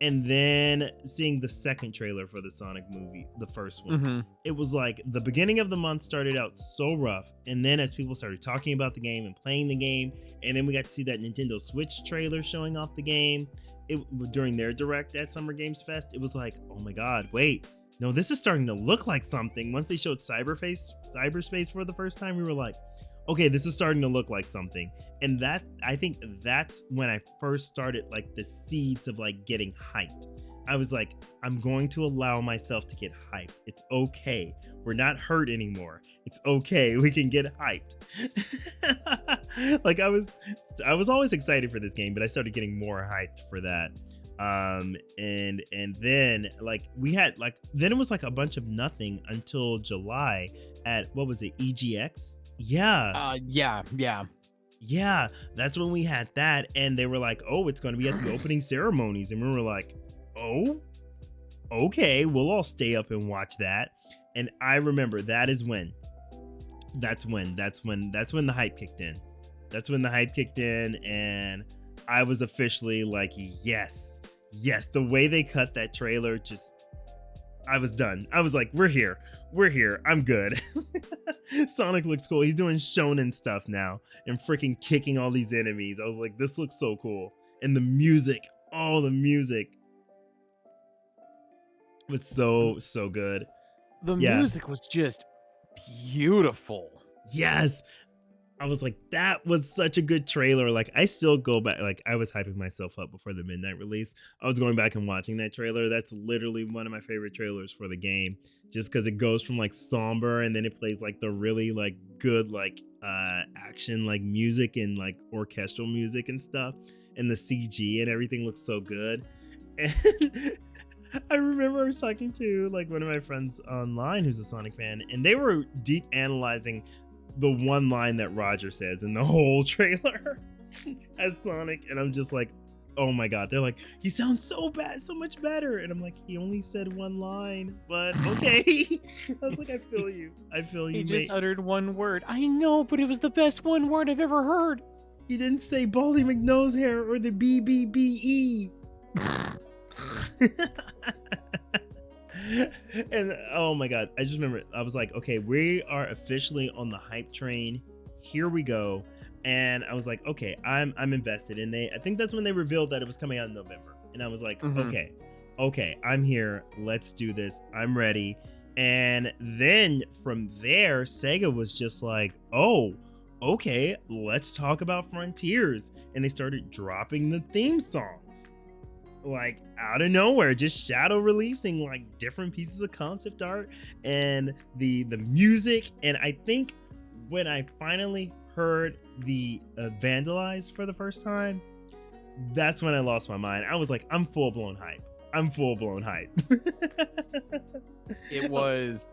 and then seeing the second trailer for the Sonic movie, the first one. Mm-hmm. It was like the beginning of the month started out so rough, and then as people started talking about the game and playing the game, and then we got to see that Nintendo Switch trailer showing off the game during their direct at Summer Games Fest. It was like, oh my god, wait, no, this is starting to look like something. Once they showed cyberspace for the first time, we were like, okay, this is starting to look like something. And that, I think that's when I first started like the seeds of like getting hyped. I was like, I'm going to allow myself to get hyped. It's okay. We're not hurt anymore. It's okay. We can get hyped. Like I was always excited for this game, but I started getting more hyped for that. And then like we had like, then it was like a bunch of nothing until July at, what was it, EGX? Yeah, that's when we had that, and they were like, oh, it's going to be at the opening ceremonies, and we were like, oh, okay, we'll all stay up and watch that. And I remember that's when the hype kicked in. That's when the hype kicked in, and I was officially like, yes, the way they cut that trailer, just, I was done. I was like, we're here, I'm good. Sonic looks cool. He's doing shonen stuff now and freaking kicking all these enemies. I was like, this looks so cool. And the music, the music was so good. The music was just beautiful. Yes. I was like, that was such a good trailer. Like, I still go back. Like, I was hyping myself up before the midnight release. I was going back and watching that trailer. That's literally one of my favorite trailers for the game, just because it goes from like somber and then it plays like the really like good like action like music and like orchestral music and stuff, and the CG and everything looks so good. And I remember I was talking to like one of my friends online who's a Sonic fan, and they were deep analyzing the one line that Roger says in the whole trailer as Sonic, and I'm just like, oh my god. They're like, he sounds so much better, and I'm like, he only said one line, but okay. I was like, I feel you, He just uttered one word. I know, but it was the best one word I've ever heard. He didn't say Baldy McNosehair or the BBBE. And oh my god, I just remember I was like, okay, we are officially on the hype train, here we go. And I was like, okay, I'm invested. And I think that's when they revealed that it was coming out in November, and I was like, okay, I'm here, let's do this, I'm ready. And then from there, Sega was just like, oh, okay, let's talk about Frontiers. And they started dropping the theme songs like out of nowhere, just shadow releasing like different pieces of concept art and the music. And I think when I finally heard the Vandalize for the first time, that's when I lost my mind. I was like, I'm full-blown hype. It was,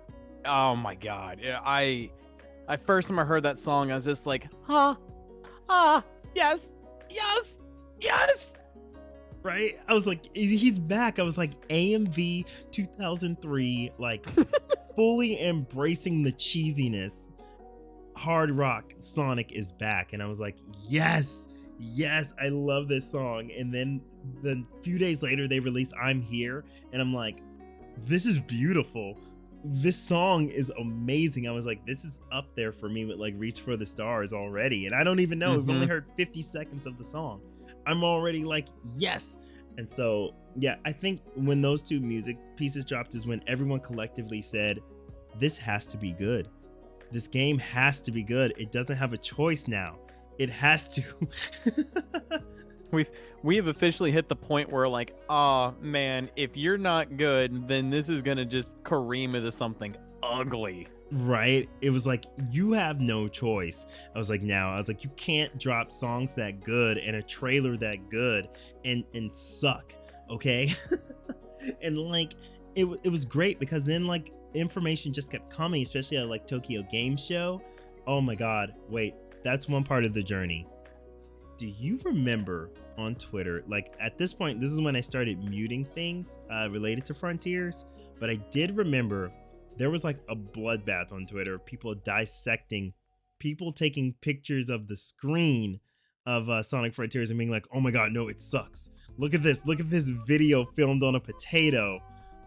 oh my god. I first time I heard that song, I was just like, yes. Right? I was like, he's back. I was like, AMV 2003, like fully embracing the cheesiness. Hard rock Sonic is back. And I was like, yes, I love this song. And then the few days later, they released I'm Here. And I'm like, this is beautiful. This song is amazing. I was like, this is up there for me with like Reach for the Stars already. And I don't even know. We've only heard 50 seconds of the song. I'm already like, yes. And so, yeah, I think when those two music pieces dropped is when everyone collectively said, this has to be good. This game has to be good. It doesn't have a choice now. It has to. We have officially hit the point where like, oh man, if you're not good, then this is gonna just careen into something ugly. Right? It was like, you have no choice. I was like, you can't drop songs that good and a trailer that good and suck, okay? And like, it was great because then like information just kept coming, especially at like Tokyo Game Show. Oh my god, wait, that's one part of the journey. Do you remember on Twitter, like at this point, this is when I started muting things related to Frontiers, but I did remember there was like a bloodbath on Twitter, people dissecting people taking pictures of the screen of Sonic Frontiers and being like, "Oh my god, no, it sucks. Look at this. Look at this video filmed on a potato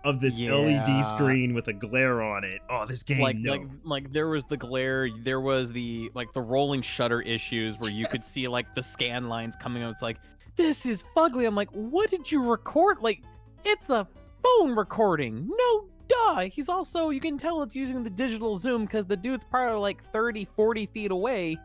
of this LED Yeah. screen with a glare on it. Oh, this Like game, like no." like there was the glare, there was the like the rolling shutter issues where you could Yes. see like the scan lines coming out. It's like, this is fugly. I'm like, what did you record? Like, it's a phone recording. No duh. He's also, you can tell it's using the digital zoom because the dude's probably like 30, 40 feet away.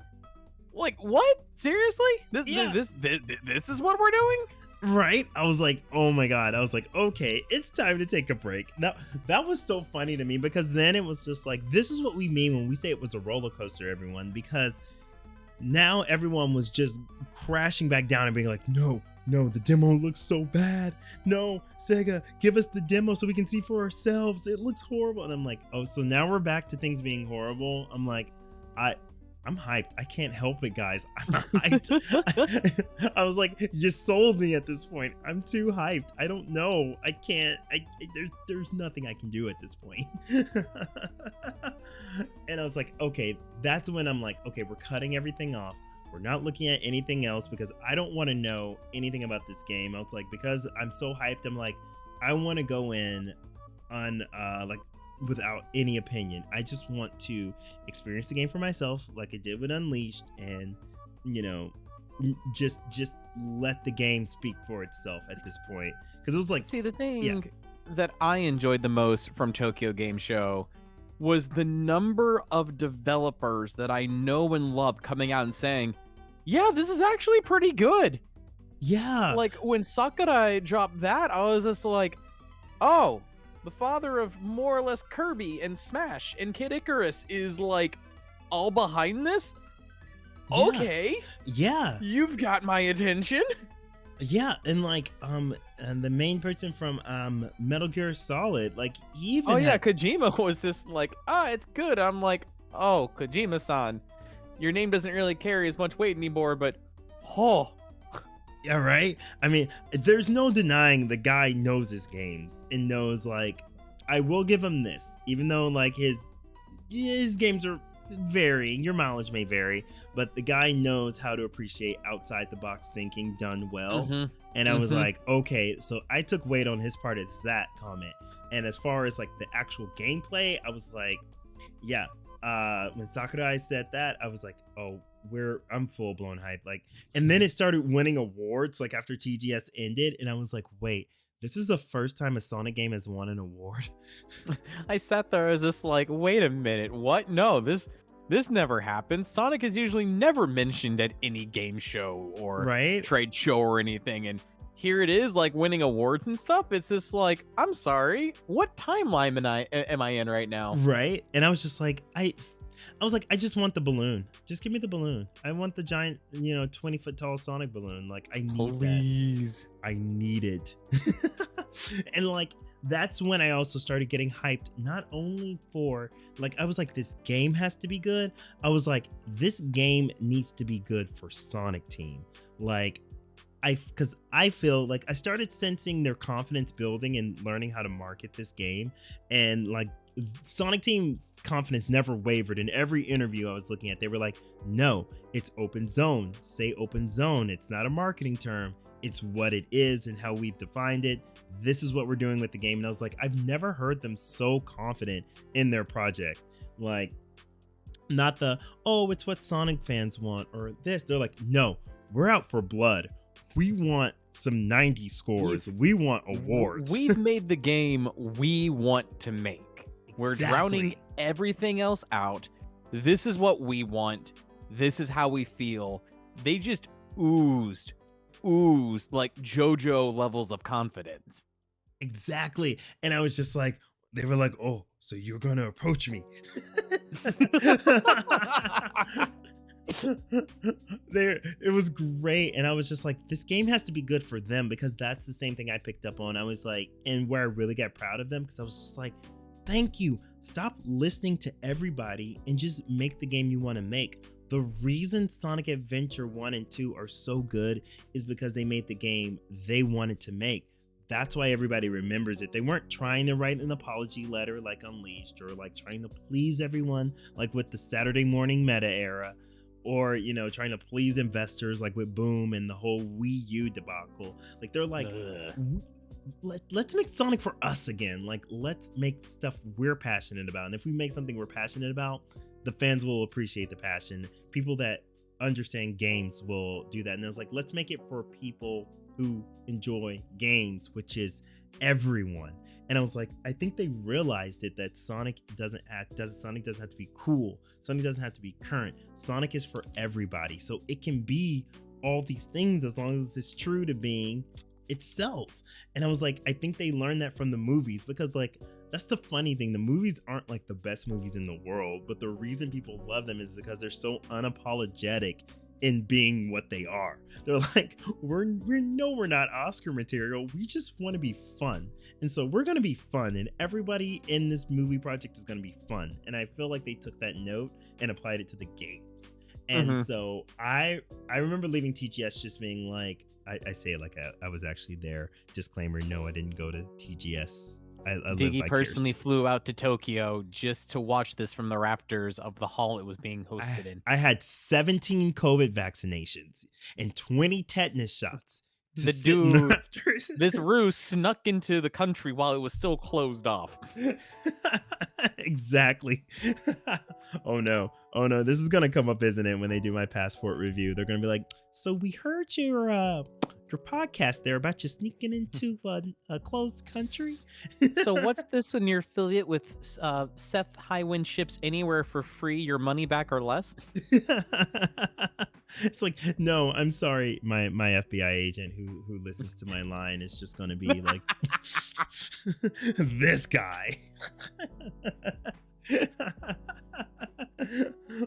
Like, what? Seriously? This Yeah. this is what we're doing? Right? I was like, oh my god. I was like, okay, it's time to take a break. Now that was so funny to me because then it was just like, this is what we mean when we say it was a roller coaster, everyone, because now everyone was just crashing back down and being like, no, no, the demo looks so bad. No, Sega, give us the demo so we can see for ourselves. It looks horrible. And I'm like, oh, so now we're back to things being horrible. I'm like, I'm hyped. I can't help it, guys. I'm hyped. I was like, you sold me at this point. I'm too hyped. I don't know. I can't. There's nothing I can do at this point. And I was like, okay, that's when I'm like, okay, we're cutting everything off. We're not looking at anything else because I don't want to know anything about this game. I was like, because I'm so hyped, I'm like, I want to go in on like without any opinion. I just want to experience the game for myself like I did with Unleashed, and you know, just let the game speak for itself at this point, because it was like, See, the thing that I enjoyed the most from Tokyo Game Show was the number of developers that I know and love coming out and saying, yeah, this is actually pretty good. yeah, Like, when Sakurai dropped that, I was just like, oh, the father of more or less Kirby and Smash and Kid Icarus is like all behind this? yeah, Okay, yeah, you've got my attention. yeah. And like and the main person from Metal Gear Solid, like he even Oh yeah, had, Kojima was just like, it's good. I'm like, oh, Kojima-san, your name doesn't really carry as much weight anymore, but oh, yeah, right. I mean, there's no denying the guy knows his games and knows, like, I will give him this, even though like his games are varying, your mileage may vary, but the guy knows how to appreciate outside the box thinking done well. Mhm. And I was Mhm. like, okay, so I took weight on his part as that comment. And as far as like the actual gameplay, I was like, yeah. When Sakurai said that, I was like, oh, I'm full blown hype. Like, and then it started winning awards like after TGS ended, and I was like, wait, this is the first time a Sonic game has won an award. I sat there as just like, wait a minute, what? No, this never happens. Sonic is usually never mentioned at any game show or Right? trade show or anything, and here it is, like winning awards and stuff. It's just like, I'm sorry, what timeline am I in right now? Right? And I was just like, I was like, I just want the balloon. Just give me the balloon. I want the giant, 20-foot tall Sonic balloon. Like, I need that. Please. I need it. And like, that's when I also started getting hyped, not only for like, I was like, this game has to be good. I was like, this game needs to be good for Sonic Team. Like, because I feel like I started sensing their confidence building and learning how to market this game, and like Sonic Team's confidence never wavered. In every interview I was looking at, they were like, no, it's open zone. Say open zone. It's not a marketing term. It's what it is and how we've defined it. This is what we're doing with the game. And I was like, I've never heard them so confident in their project. Like, not the, oh, it's what Sonic fans want or this. They're like, no, we're out for blood. We want some 90 scores. We want awards. We've made the game we want to make. We're Exactly. drowning everything else out. This is what we want. This is how we feel. They just oozed like JoJo levels of confidence. Exactly. And I was just like, they were like, oh, so you're going to approach me. It was great. And I was just like, this game has to be good for them, because that's the same thing I picked up on. I was like, and where I really got proud of them, because I was just like, thank you. Stop listening to everybody and just make the game you want to make. The reason Sonic Adventure 1 and 2 are so good is because they made the game they wanted to make. that's why everybody remembers it. They weren't trying to write an apology letter like Unleashed, or like trying to please everyone like with the Saturday morning meta era, or trying to please investors like with Boom and the whole Wii U debacle. Like they're like, let's make Sonic for us again. Like, let's make stuff we're passionate about. And if we make something we're passionate about, the fans will appreciate the passion. People that understand games will do that. And it was like, let's make it for people who enjoy games, which is everyone. And I was like, I think they realized it, that Sonic doesn't have to be cool. Sonic doesn't have to be current. Sonic is for everybody. So it can be all these things as long as it's true to being itself. And I was like, I think they learned that from the movies, because like that's the funny thing. The movies aren't like the best movies in the world, but the reason people love them is because they're so unapologetic in being what they are. They're like, we're not Oscar material. We just want to be fun. And so we're going to be fun, and everybody in this movie project is going to be fun. And I feel like they took that note and applied it to the games. And so I remember leaving TGS just being like, I say it like I was actually there. Disclaimer, no, I didn't go to TGS. I Diggy personally flew out to Tokyo just to watch this from the rafters of the hall it was being hosted in. I had 17 COVID vaccinations and 20 tetanus shots. The dude, this ruse snuck into the country while it was still closed off. Exactly. Oh no. This is gonna come up, isn't it? When they do my passport review, they're gonna be like, "So we heard your podcast there about you sneaking into a closed country." So what's this when you're affiliate with Sefhighwind ships anywhere for free, your money back or less? It's like, no, I'm sorry. My FBI agent who listens to my line is just gonna be like, this guy.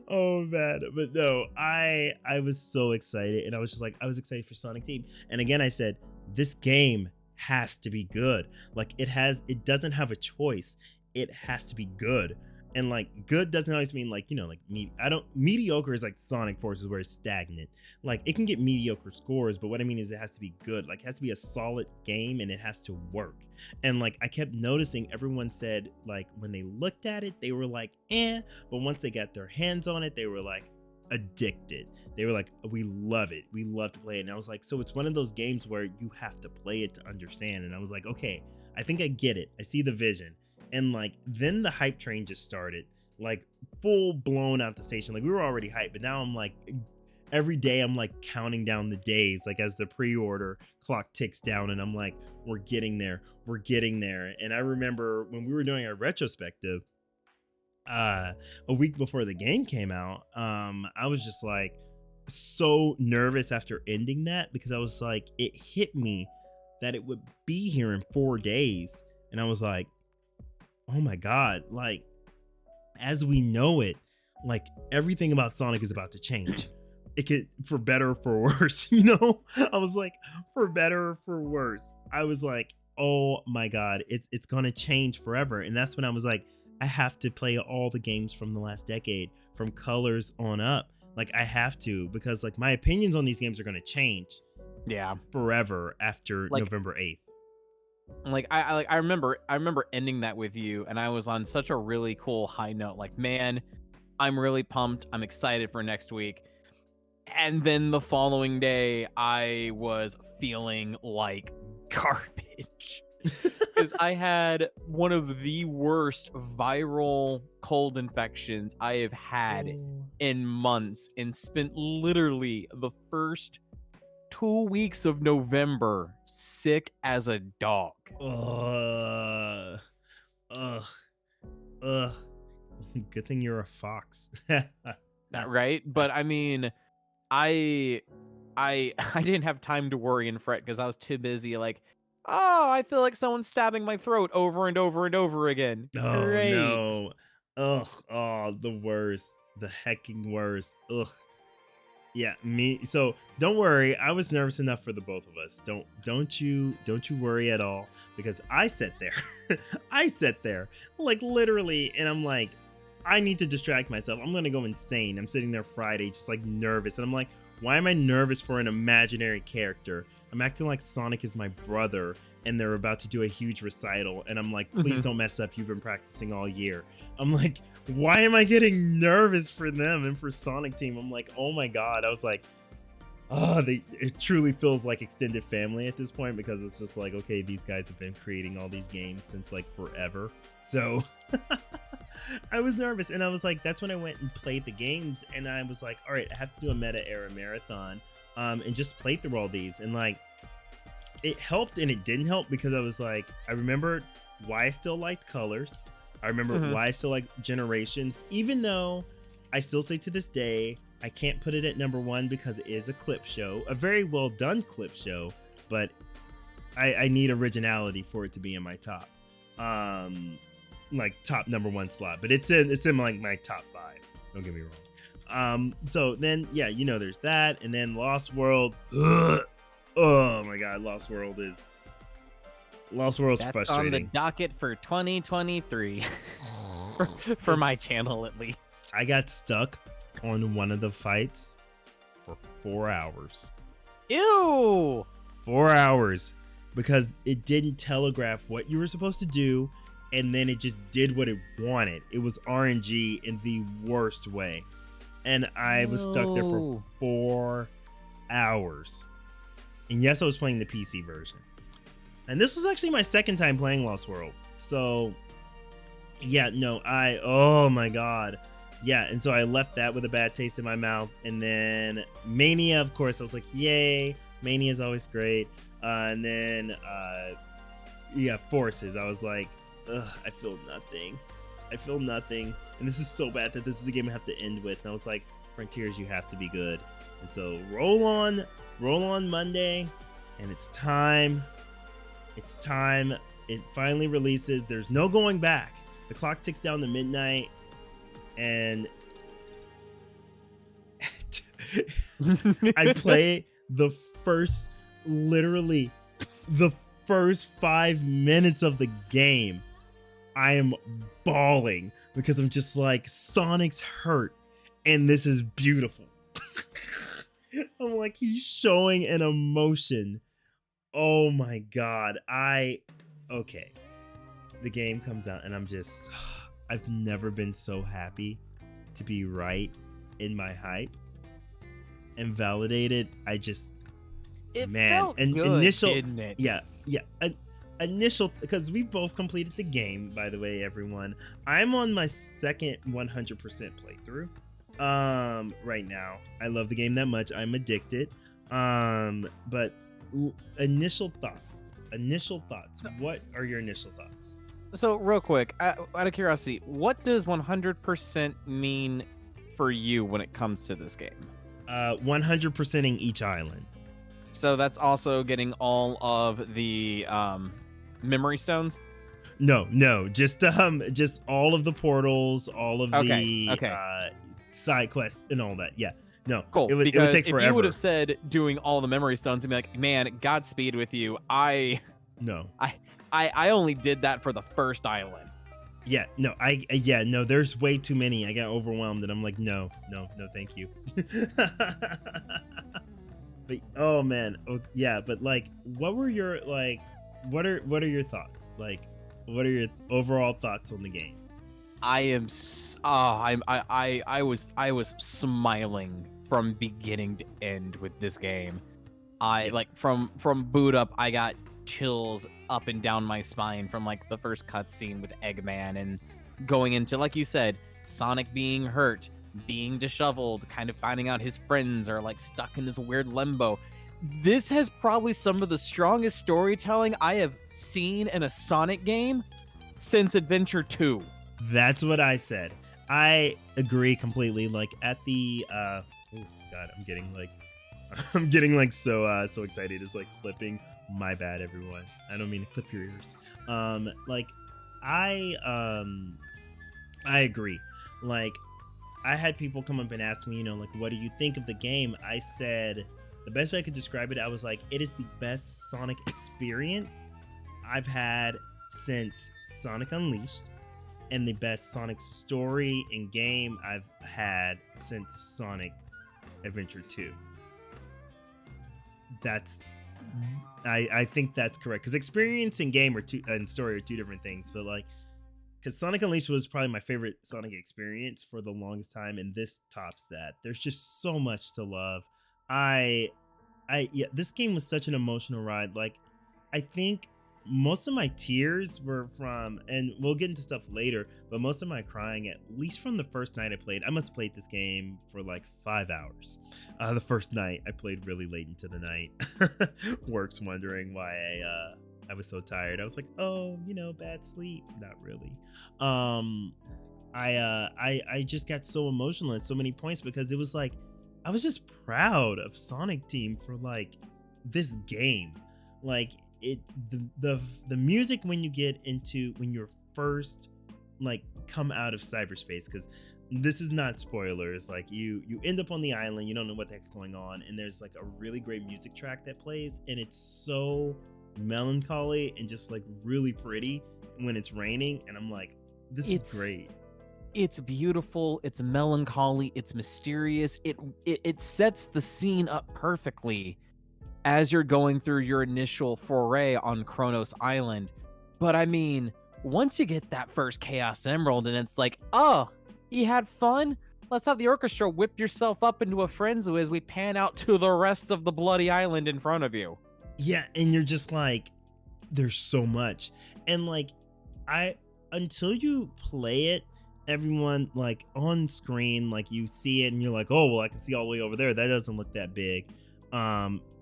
Oh man, but no, I was so excited, and I was excited for Sonic Team. And again, I said, this game has to be good. Like it doesn't have a choice. It has to be good. And like good doesn't always mean like, mediocre is like Sonic Forces, where it's stagnant. Like it can get mediocre scores, but what I mean is it has to be good. Like it has to be a solid game, and it has to work. And like I kept noticing everyone said like when they looked at it, they were like, but once they got their hands on it, they were like addicted. They were like, we love it. We love to play it. And I was like, so it's one of those games where you have to play it to understand. And I was like, okay, I think I get it. I see the vision. And like then the hype train just started, like full blown out the station. Like we were already hyped, but now I'm like, every day I'm like counting down the days, like as the pre-order clock ticks down, and I'm like, we're getting there. And I remember when we were doing our retrospective a week before the game came out, I was just like so nervous after ending that, because I was like, it hit me that it would be here in 4 days. And I was like, oh my God, like as we know it, like everything about Sonic is about to change. It could, for better or for worse, I was like, for better or for worse. I was like, oh my God, it's gonna change forever. And that's when I was like, I have to play all the games from the last decade, from Colors on up. Like I have to, because like my opinions on these games are gonna change forever after like, November 8th. Like I remember ending that with you, and I was on such a really cool high note. Like, man, I'm really pumped. I'm excited for next week. And then the following day, I was feeling like garbage because I had one of the worst viral cold infections I have had in months, and spent literally the first 2 weeks of November sick as a dog. Good thing you're a fox. Right? But I mean, I didn't have time to worry and fret because I was too busy like, oh, I feel like someone's stabbing my throat over and over and over again. Oh Great. no. Ugh. Oh, the worst. The hecking worst. Ugh. Yeah, me. So don't worry. I was nervous enough for the both of us. Don't you worry at all, because I sat there like literally, and I'm like, I need to distract myself. I'm gonna go insane. I'm sitting there Friday, just like nervous, and I'm like, Why am I nervous for an imaginary character? I'm acting like Sonic is my brother and they're about to do a huge recital. And I'm like, please don't mess up. You've been practicing all year. I'm like, why am I getting nervous for them and for Sonic Team? I'm like, oh my God. I was like, oh, it truly feels like extended family at this point, because it's just like, okay, these guys have been creating all these games since like forever. So I was nervous, and I was like, that's when I went and played the games, and I was like, all right, I have to do a meta era marathon, and just play through all these. And like, it helped and it didn't help, because I was like, I remembered why I still liked Colors. I remember why I still like Generations, even though I still say to this day, I can't put it at number 1 because it is a clip show, a very well done clip show, but I need originality for it to be in my top, like top number 1 slot. But it's in like my top 5. Don't get me wrong. So then, yeah, you know, there's that, and then Lost World. Ugh. Oh my God, Lost World's That's frustrating. on the docket for 2023, for my channel at least. I got stuck on one of the fights for 4 hours. Ew! 4 hours, because it didn't telegraph what you were supposed to do, and then it just did what it wanted. It was RNG in the worst way, and I was stuck there for 4 hours. And yes, I was playing the PC version, and this was actually my second time playing Lost World. So yeah, no, oh my God. Yeah, and so I left that with a bad taste in my mouth. And then Mania, of course, I was like, yay, Mania is always great. And then, yeah, Forces, I was like, ugh, I feel nothing. I feel nothing. And this is so bad that this is the game I have to end with. And I was like, Frontiers, you have to be good. And so roll on Monday, and it's time. It's time. It finally releases. There's no going back. The clock ticks down to midnight. And I play literally the first 5 minutes of the game. I am bawling because I'm just like, Sonic's hurt and this is beautiful. I'm like, he's showing an emotion. Oh my God. Okay. The game comes out and I'm just, I've never been so happy to be right in my hype and validated. It man, felt and good, initial, didn't it? yeah, initial, because we both completed the game, by the way, everyone. I'm on my second 100% playthrough right now. I love the game that much. I'm addicted. But initial thoughts. What are your initial thoughts? So real quick, out of curiosity, what does 100% mean for you when it comes to this game? 100%ing each island. So that's also getting all of the memory stones? No, just all of the portals, all of Okay. Side quests and all that. Yeah. No. Cool. It would take forever. If you would have said doing all the memory stones, I'd be like, man, Godspeed with you. No. I only did that for the first island. Yeah, no, no, there's way too many. I got overwhelmed and I'm like, no, thank you. But oh man, yeah, but like, what were your what are your thoughts? Like, what are your overall thoughts on the game? I was smiling from beginning to end with this game. Like from boot up, I got chills up and down my spine from like the first cutscene with Eggman and going into, like you said, Sonic being hurt, being disheveled, kind of finding out his friends are like stuck in this weird limbo. This has probably some of the strongest storytelling I have seen in a Sonic game since Adventure 2. That's what I said. I agree completely. Like at the oh God, I'm getting like so excited. It's like clipping. My bad, everyone. I don't mean to clip your ears. Like I agree. Like I had people come up and ask me, like, what do you think of the game? I said the best way I could describe it, I was like, it is the best Sonic experience I've had since Sonic Unleashed, and the best Sonic story and game I've had since Sonic Adventure 2. That's I think that's correct, because experience and game are two and story are two different things. But like, because Sonic Unleashed was probably my favorite Sonic experience for the longest time, and this tops that. There's just so much to love. I yeah, this game was such an emotional ride. Like, I think most of my tears were from, and we'll get into stuff later, but most of my crying, at least from the first night I played. I must have played this game for like 5 hours. The first night I played really late into the night. Works wondering why I was so tired. I was like, oh, bad sleep. Not really. Um, I just got so emotional at so many points, because it was like I was just proud of Sonic Team for like this game. Like, the music when you're first like come out of cyberspace, because this is not spoilers. Like, you end up on the island, you don't know what the heck's going on, and there's like a really great music track that plays, and it's so melancholy and just like really pretty when it's raining, and I'm like, this is great. It's beautiful, it's melancholy, it's mysterious. It sets the scene up perfectly as you're going through your initial foray on Kronos Island. But I mean, once you get that first Chaos Emerald and it's like, oh, you had fun? Let's have the orchestra whip yourself up into a frenzy as we pan out to the rest of the bloody island in front of you. Yeah, and you're just like, there's so much. And like, until you play it, everyone like on screen, like you see it and you're like, oh, well, I can see all the way over there. That doesn't look that big.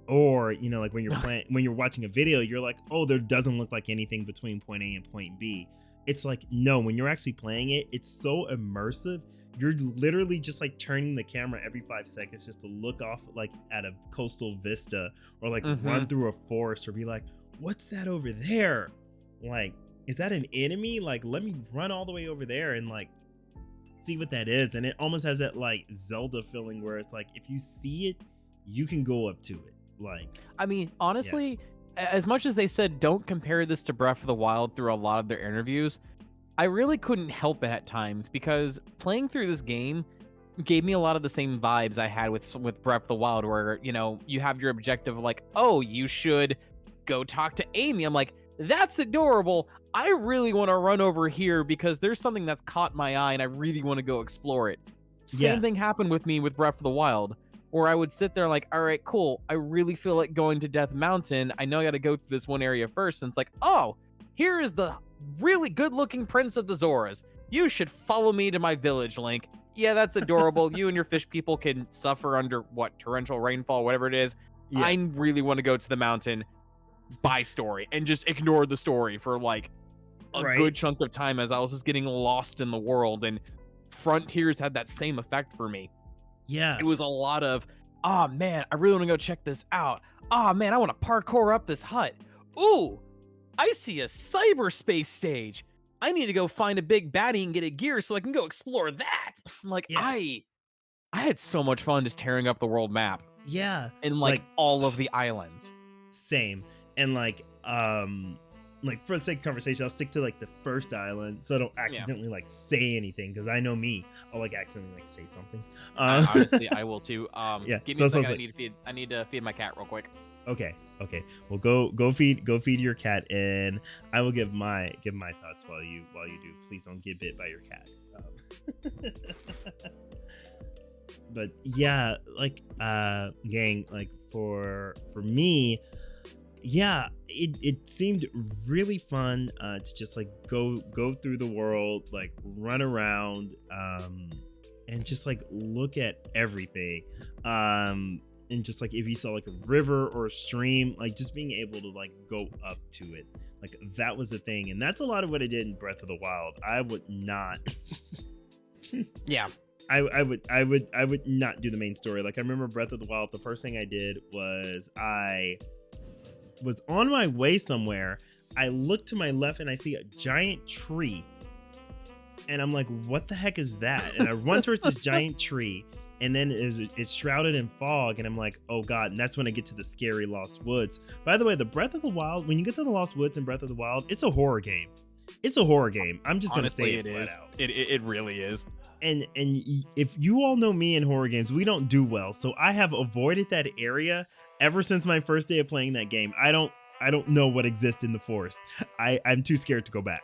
Or, like when you're watching a video, you're like, oh, there doesn't look like anything between point A and point B. It's like, no, when you're actually playing it, it's so immersive. You're literally just like turning the camera every 5 seconds just to look off like at a coastal vista, or like run through a forest, or be like, what's that over there? Like, is that an enemy? Like, let me run all the way over there and like see what that is. And it almost has that like Zelda feeling where it's like, if you see it, you can go up to it. Like, I mean, honestly, as much as they said don't compare this to Breath of the Wild through a lot of their interviews, I really couldn't help it at times, because playing through this game gave me a lot of the same vibes I had with Breath of the Wild, where, you have your objective like, oh, you should go talk to Amy. I'm like, that's adorable. I really want to run over here because there's something that's caught my eye and I really want to go explore it. Same thing happened with me with Breath of the Wild, where I would sit there like, all right, cool. I really feel like going to Death Mountain. I know I got to go through this one area first. And it's like, oh, here is the really good looking Prince of the Zoras. You should follow me to my village, Link. Yeah, that's adorable. You and your fish people can suffer under torrential rainfall, whatever it is. Yeah. I really want to go to the mountain. By story, and just ignore the story for like a good chunk of time as I was just getting lost in the world. And Frontiers had that same effect for me. Yeah, it was a lot of, oh man, I really want to go check this out. Oh man, I want to parkour up this hut. Ooh, I see a cyberspace stage. I need to go find a big baddie and get a gear so I can go explore that. Like, I had so much fun just tearing up the world map. Yeah, and like all of the islands. Same. And like for the sake of conversation, I'll stick to like the first island so I don't accidentally like say anything, because I know me, I'll like accidentally like say something. Honestly, I will too. Give me a second. Like, I need to feed my cat real quick. Okay. Well, go feed your cat, and I will give my thoughts while you do. Please don't get bit by your cat. But yeah, like gang, like for me, yeah, it seemed really fun to just like go through the world, like run around, and just like look at everything, and just like if you saw like a river or a stream, like just being able to like go up to it, like that was the thing. And that's a lot of what I did in Breath of the Wild. I would not yeah, I would not do the main story. Like, I remember Breath of the Wild, the first thing I did was I was on my way somewhere. I look to my left and I see a giant tree, and I'm like, what the heck is that? And I run towards this giant tree, and then it's shrouded in fog, and I'm like, oh god. And that's when I get to the scary Lost Woods. By the way, the Breath of the Wild, when you get to the Lost Woods in Breath of the Wild, it's a horror game. It's a horror game. I'm just gonna say it flat out. It really is. And if you all know me in horror games, we don't do well. So I have avoided that area ever since my first day of playing that game, I don't know what exists in the forest. I'm too scared to go back.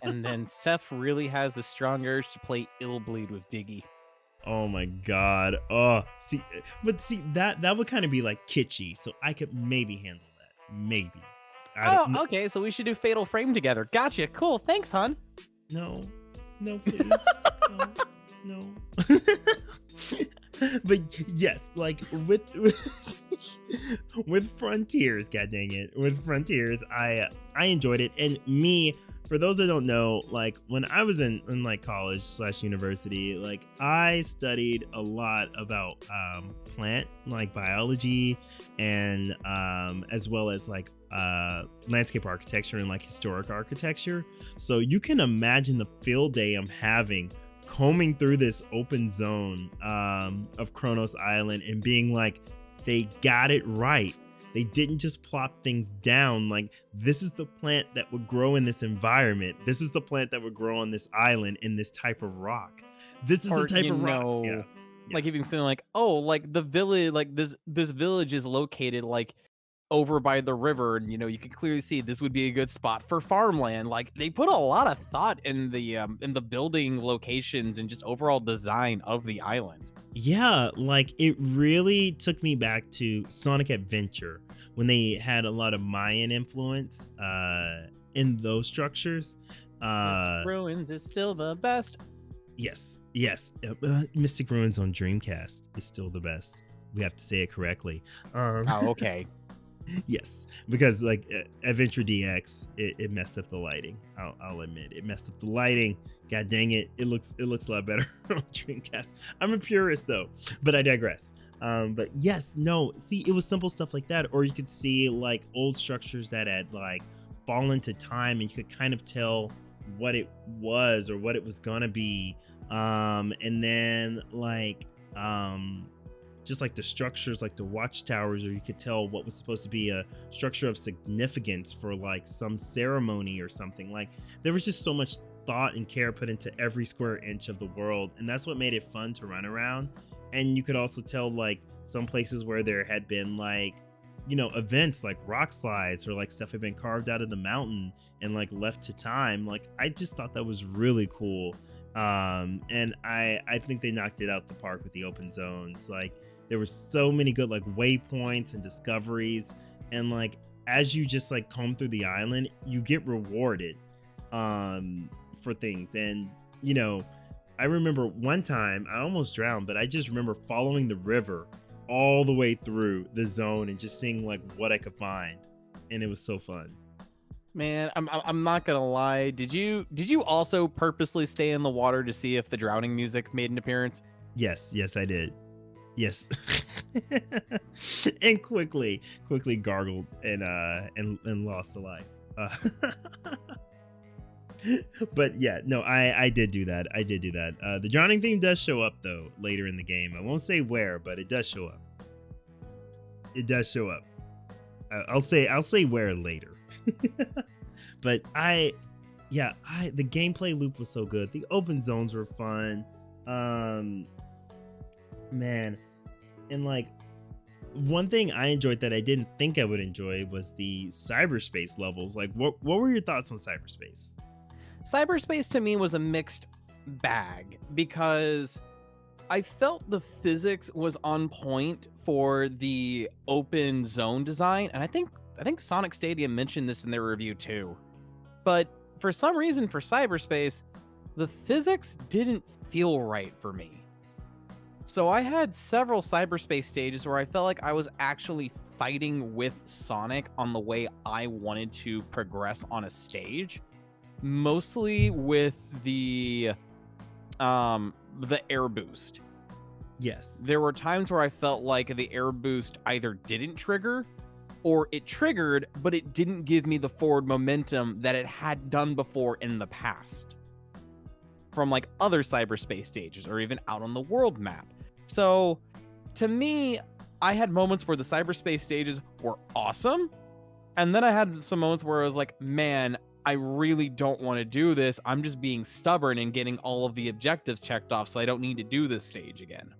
And then Seth really has the strong urge to play Illbleed with Diggy. Oh my god. Oh, see, but see that would kind of be like kitschy, so I could maybe handle that. Maybe. I don't. Oh, okay, so we should do Fatal Frame together. Gotcha. Cool. Thanks, hon. No, no, please, no, no. But yes, like with Frontiers, god dang it, with Frontiers, I enjoyed it, and me. For those that don't know, like when I was in like college slash university, like I studied a lot about plant like biology and as well as like landscape architecture and like historic architecture. So you can imagine the field day I'm having combing through this open zone of Kronos Island and being like, they got it right. They didn't just plop things down. Like, this is the plant that would grow in this environment. This is the plant that would grow on this island in this type of rock. This is Or, the type you of rock. know, Yeah. like even saying like, oh, like the village, like this village is located like over by the river, and you can clearly see this would be a good spot for farmland. Like they put a lot of thought in the building locations and just overall design of the island. Yeah, like it really took me back to Sonic Adventure when they had a lot of Mayan influence in those structures. Mystic Ruins is still the best. Yes, yes. Mystic Ruins on Dreamcast is still the best. We have to say it correctly. Oh, okay. Yes, because like Adventure DX, it messed up the lighting. I'll admit it messed up the lighting. God dang it! It looks a lot better on Dreamcast. I'm a purist though, but I digress. But yes, no. See, it was simple stuff like that, or you could see like old structures that had like fallen to time, and you could kind of tell what it was or what it was gonna be. And then like just like the structures, like the watchtowers, or you could tell what was supposed to be a structure of significance for like some ceremony or something. Like there was just so much thought and care put into every square inch of the world, and that's what made it fun to run around. And you could also tell like some places where there had been like events like rock slides or like stuff had been carved out of the mountain and like left to time. Like I just thought that was really cool. And I think they knocked it out the park with the open zones. Like there were so many good like waypoints and discoveries, and like as you just like comb through the island, you get rewarded for things. And I remember one time I almost drowned, but I just remember following the river all the way through the zone and just seeing like what I could find, and it was so fun. Man, I'm not gonna lie. Did you also purposely stay in the water to see if the drowning music made an appearance? Yes, I did. Yes. And quickly gargled and lost a life. But yeah, no, I did do that. The drowning theme does show up though later in the game. I won't say where, but it does show up. I'll say where later. But the gameplay loop was so good. The open zones were fun. Man, and like one thing I enjoyed that I didn't think I would enjoy was the cyberspace levels. Like what were your thoughts on cyberspace? Cyberspace to me was a mixed bag because I felt the physics was on point for the open zone design, and I think Sonic Stadium mentioned this in their review too. But for some reason for cyberspace, the physics didn't feel right for me. So I had several cyberspace stages where I felt like I was actually fighting with Sonic on the way I wanted to progress on a stage, mostly with the air boost. Yes. There were times where I felt like the air boost either didn't trigger or it triggered, but it didn't give me the forward momentum that it had done before in the past from like other cyberspace stages or even out on the world map. So to me, I had moments where the cyberspace stages were awesome. And then I had some moments where I was like, man, I really don't want to do this. I'm just being stubborn and getting all of the objectives checked off, so I don't need to do this stage again.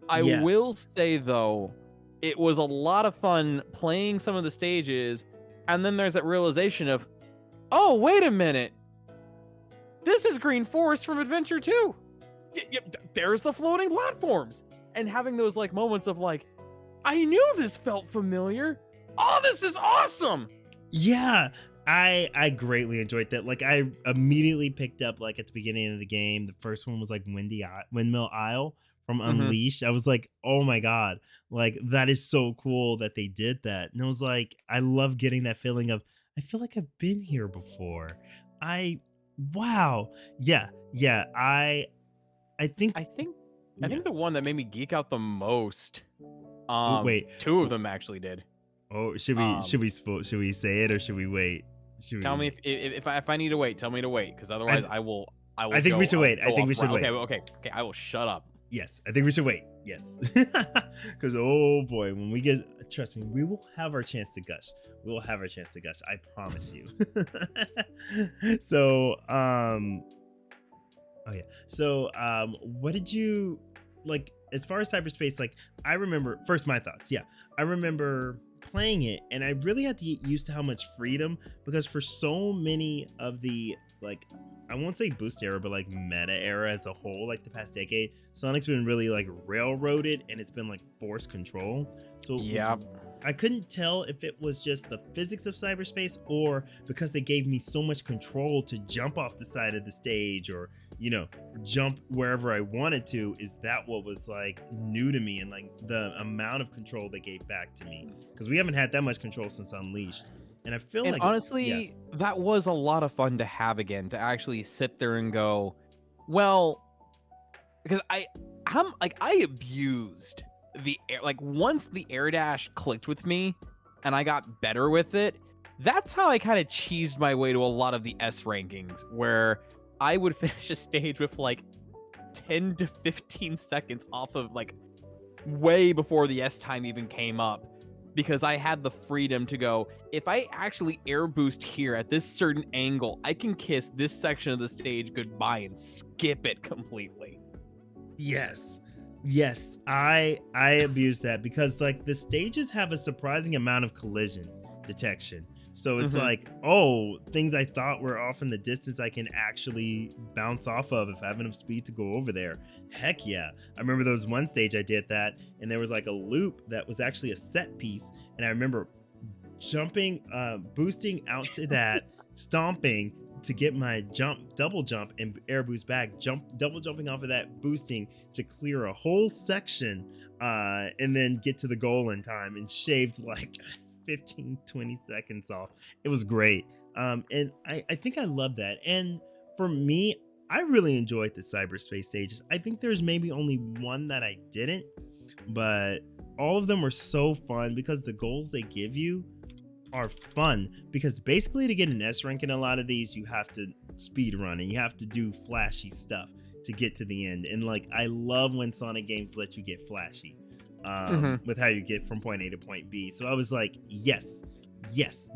I will say, though, it was a lot of fun playing some of the stages, and then there's that realization of, oh, wait a minute, this is Green Forest from Adventure 2. There's the floating platforms, and having those like moments of like, I knew this felt familiar. Oh, this is awesome. Yeah, I greatly enjoyed that. Like I immediately picked up like at the beginning of the game. The first one was like Windmill Isle from Unleashed. I was like, oh my god, like that is so cool that they did that. And I was like, I love getting that feeling of I feel like I've been here before. I wow, yeah. I think I think the one that made me geek out the most, oh, wait. two of them actually did. Oh, Um, should we say it or should we wait? Should Tell me we? if I need to wait, tell me to wait, because otherwise I will I think we should I'll wait. I go think off we should wait. Okay, I will shut up. Yes, I think we should wait. Yes, because oh boy, when we get, trust me, we will have our chance to gush. We will have our chance to gush. I promise you. So, oh yeah. So, what did you like as far as cyberspace? Like, I remember first my thoughts. Yeah, I remember playing it, and I really had to get used to how much freedom because for so many of the like, I won't say boost era, but like meta era as a whole, like the past decade, Sonic's been really like railroaded, and it's been like forced control. So Yeah. I couldn't tell if it was just the physics of cyberspace or because they gave me so much control to jump off the side of the stage or, you know, jump wherever I wanted to. Is that what was like new to me and like the amount of control they gave back to me? Because we haven't had that much control since Unleashed. And I feel And like, honestly, that was a lot of fun to have again, to actually sit there and go, well, because I abused the air, like once the air dash clicked with me and I got better with it, that's how I kind of cheesed my way to a lot of the S rankings, where I would finish a stage with like 10 to 15 seconds off of like way before the S time even came up, because I had the freedom to go, if I actually air boost here at this certain angle, I can kiss this section of the stage goodbye and skip it completely. Yes, I abuse that because like the stages have a surprising amount of collision detection. So it's like, oh, things I thought were off in the distance, I can actually bounce off of if I have enough speed to go over there. Heck yeah. I remember there was one stage I did that, and there was like a loop that was actually a set piece. And I remember jumping, boosting out to that, stomping to get my double jump and air boost back, double jumping off of that, boosting to clear a whole section, and then get to the goal in time and shaved like 15-20 seconds off. It was great. And I think I love that. And for me, I really enjoyed the cyberspace stages. I think there's maybe only one that I didn't, but all of them were so fun because the goals they give you are fun, because basically to get an S rank in a lot of these, you have to speed run and you have to do flashy stuff to get to the end. And like, I love when Sonic games let you get flashy with how you get from point A to point B. So I was like, yes,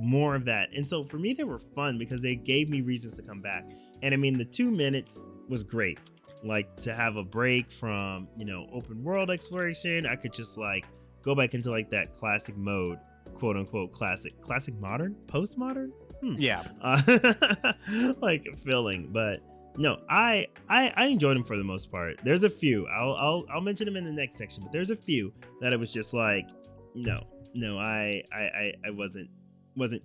more of that. And so for me, they were fun because they gave me reasons to come back. And I mean, the 2 minutes was great. Like to have a break from, you know, open world exploration, I could just like go back into like that classic mode, quote unquote classic modern, postmodern. Yeah. Like feeling, but no, I enjoyed them for the most part. There's a few I'll mention them in the next section, but there's a few that it was just like, no, I wasn't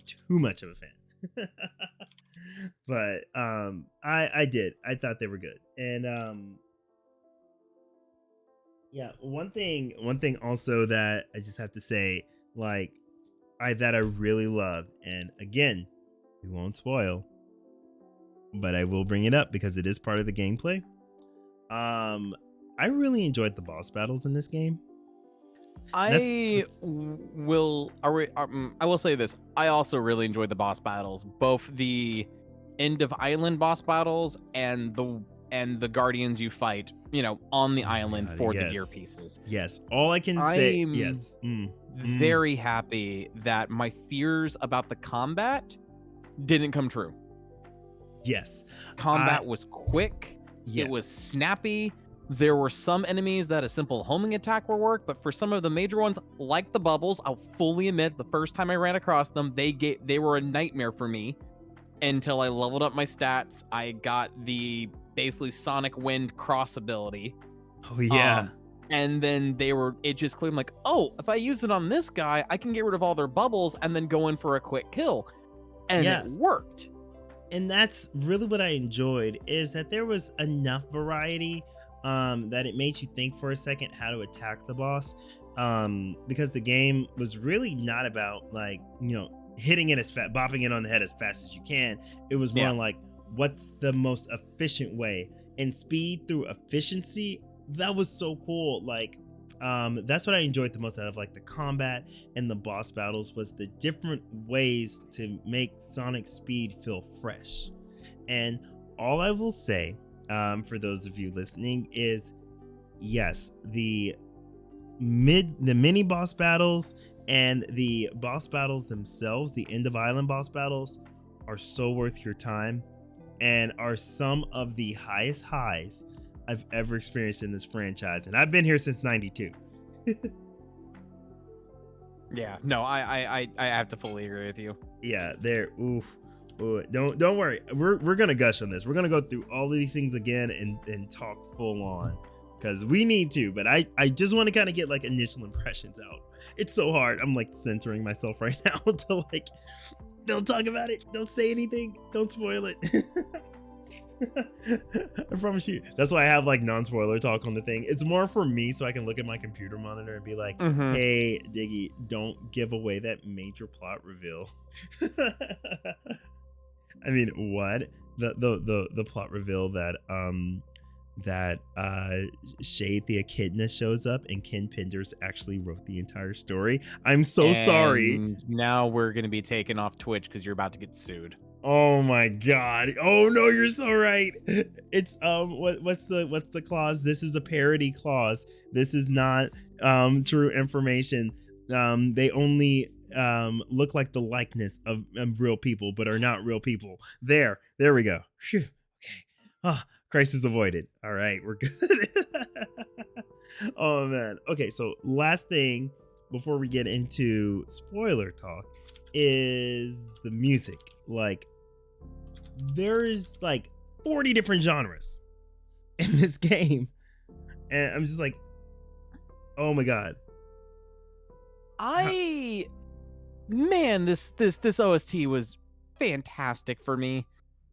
too much of a fan. But I thought they were good. And yeah, one thing also that I just have to say, like, that I really loved, and again, we won't spoil, but I will bring it up because it is part of the gameplay. I really enjoyed the boss battles in this game. I will say this. I also really enjoyed the boss battles, both the end of island boss battles and the guardians you fight, you know, on the island for the gear pieces. Yes, all I can say, yes. Very happy that my fears about the combat didn't come true. Yes. Combat was quick. Yes. It was snappy. There were some enemies that a simple homing attack will work, but for some of the major ones, like the bubbles, I'll fully admit the first time I ran across them, they were a nightmare for me until I leveled up my stats. I got the basically Sonic Wind cross ability. Oh yeah. Um, and then it just clicked like, oh, if I use it on this guy, I can get rid of all their bubbles and then go in for a quick kill. And Yeah. it worked. And that's really what I enjoyed, is that there was enough variety that it made you think for a second how to attack the boss, because the game was really not about, like, hitting it as fast, bopping it on the head as fast as you can. It was more Yeah. like, what's the most efficient way, and speed through efficiency. That was so cool. Like, that's what I enjoyed the most out of, like, the combat and the boss battles, was the different ways to make Sonic speed feel fresh. And all I will say, for those of you listening, is yes, the mini boss battles and the boss battles themselves, the end of island boss battles, are so worth your time and are some of the highest highs I've ever experienced in this franchise. And I've been here since '92. Yeah. No, I have to fully agree with you. Yeah, there. Oof. Ooh, don't worry. We're gonna gush on this. We're gonna go through all of these things again and talk full on, because we need to. But I just want to kind of get like initial impressions out. It's so hard. I'm like censoring myself right now to like, don't talk about it. Don't say anything. Don't spoil it. I promise you. That's why I have like non-spoiler talk on the thing. It's more for me so I can look at my computer monitor and be like, Mhm. hey, Diggy, don't give away that major plot reveal. I mean, what? The plot reveal that Shade the Echidna shows up and Ken Penders actually wrote the entire story. I'm so sorry. And now we're gonna be taken off Twitch because you're about to get sued. Oh my god. Oh no, you're so right. It's what's the clause? This is a parody clause. This is not true information. They only look like the likeness of real people but are not real people. There we go. Phew. Okay. Ah, crisis avoided. All right, we're good. Oh man. Okay, so last thing before we get into spoiler talk is the music. Like, there's like 40 different genres in this game, and I'm just like, oh my god. Man, this OST was fantastic for me.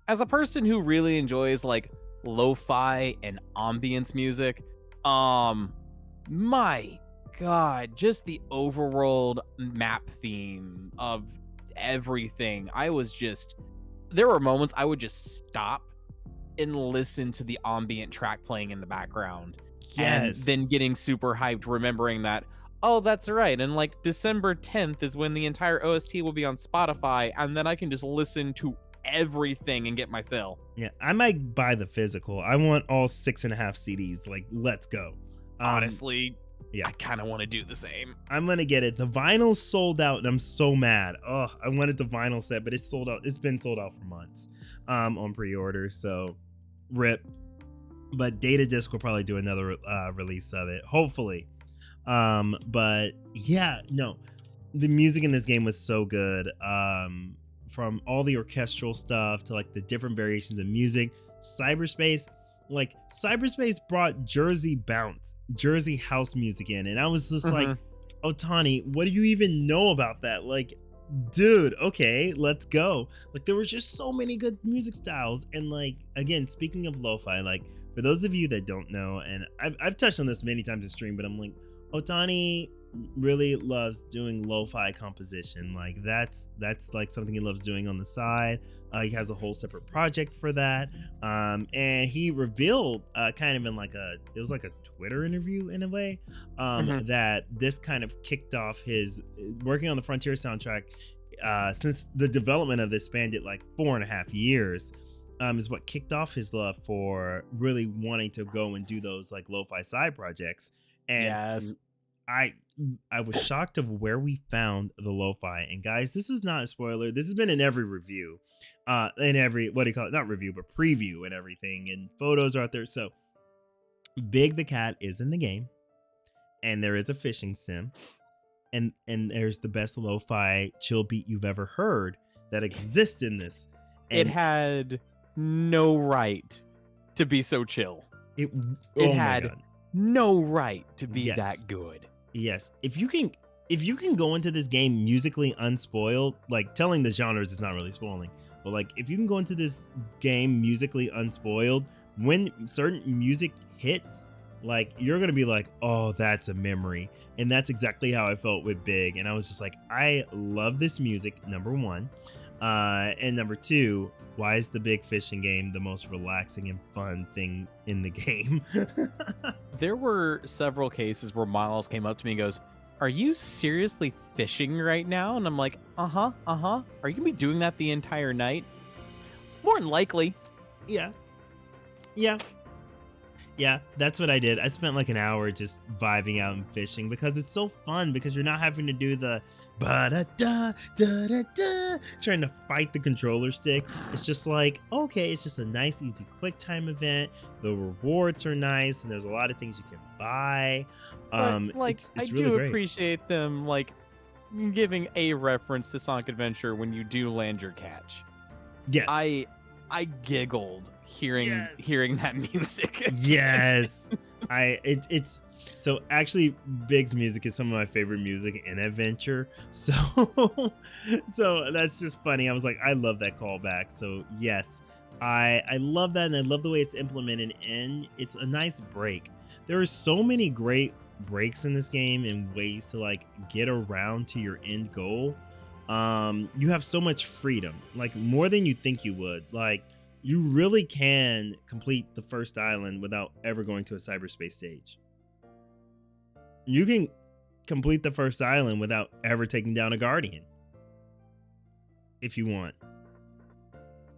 As a person who really enjoys like lo-fi and ambience music, my god, just the overworld map theme of everything. There were moments I would just stop and listen to the ambient track playing in the background. And Yes. then getting super hyped, remembering that, oh, that's right. And like December 10th is when the entire OST will be on Spotify. And then I can just listen to everything and get my fill. Yeah, I might buy the physical. I want all 6.5 CDs. Like, let's go. Honestly, yeah. I kind of want to do the same. I'm gonna get it. The vinyl's sold out and I'm so mad. Oh, I wanted the vinyl set, but it's sold out. It's been sold out for months on pre-order, so rip. But Data Disc will probably do another release of it, hopefully. But yeah, no, the music in this game was so good. From all the orchestral stuff to like the different variations of music. Cyberspace brought Jersey bounce, Jersey house music in, and I was just like, Otani, what do you even know about that? Like, dude, okay, let's go. Like, there was just so many good music styles. And like, again, speaking of lo-fi, like, for those of you that don't know, and I've touched on this many times in stream, but I'm like, Otani really loves doing lo-fi composition. Like, that's like something he loves doing on the side. He has a whole separate project for that. And he revealed kind of in like it was like a Twitter interview in a way, that this kind of kicked off his working on the Frontier soundtrack, since the development of this spanned it like 4.5 years. Is what kicked off his love for really wanting to go and do those like lo-fi side projects. And yes. I was shocked of where we found the lo-fi. And guys, this is not a spoiler. This has been in every review, in every, what do you call it? Not review, but preview and everything. And photos are out there. So Big the cat is in the game, and there is a fishing sim, and there's the best lo-fi chill beat you've ever heard that exists in this. It And had no right to be so chill. it It oh my had god. no right to be Yes. that good. Yes. If you can go into this game musically unspoiled, like telling the genres is not really spoiling, but like if you can go into this game musically unspoiled, when certain music hits, like you're gonna be like, oh, that's a memory. And that's exactly how I felt with Big. And I was just like, I love this music, number one. And number two, why is the big fishing game the most relaxing and fun thing in the game? There were several cases where Miles came up to me and goes, "Are you seriously fishing right now?" And I'm like, uh-huh. Are you gonna be doing that the entire night? More than likely. Yeah. Yeah. Yeah, that's what I did. I spent like an hour just vibing out and fishing because it's so fun because you're not having to do the ba-da-da, da-da-da, trying to fight the controller stick. It's just like, okay, it's just a nice, easy, quick time event. The rewards are nice and there's a lot of things you can buy. But, like, It's I really do great. appreciate them, like, giving a reference to Sonic Adventure when you do land your catch. Yes. I giggled hearing Yes. hearing that music. Yes. It's so actually Big's music is some of my favorite music in Adventure. So so that's just funny. I was like, I love that callback. So yes, I love that, and I love the way it's implemented, and it's a nice break. There are so many great breaks in this game and ways to like get around to your end goal. You have so much freedom, like more than you think you would. Like you really can complete the first island without ever going to a cyberspace stage. You can complete the first island without ever taking down a guardian if you want.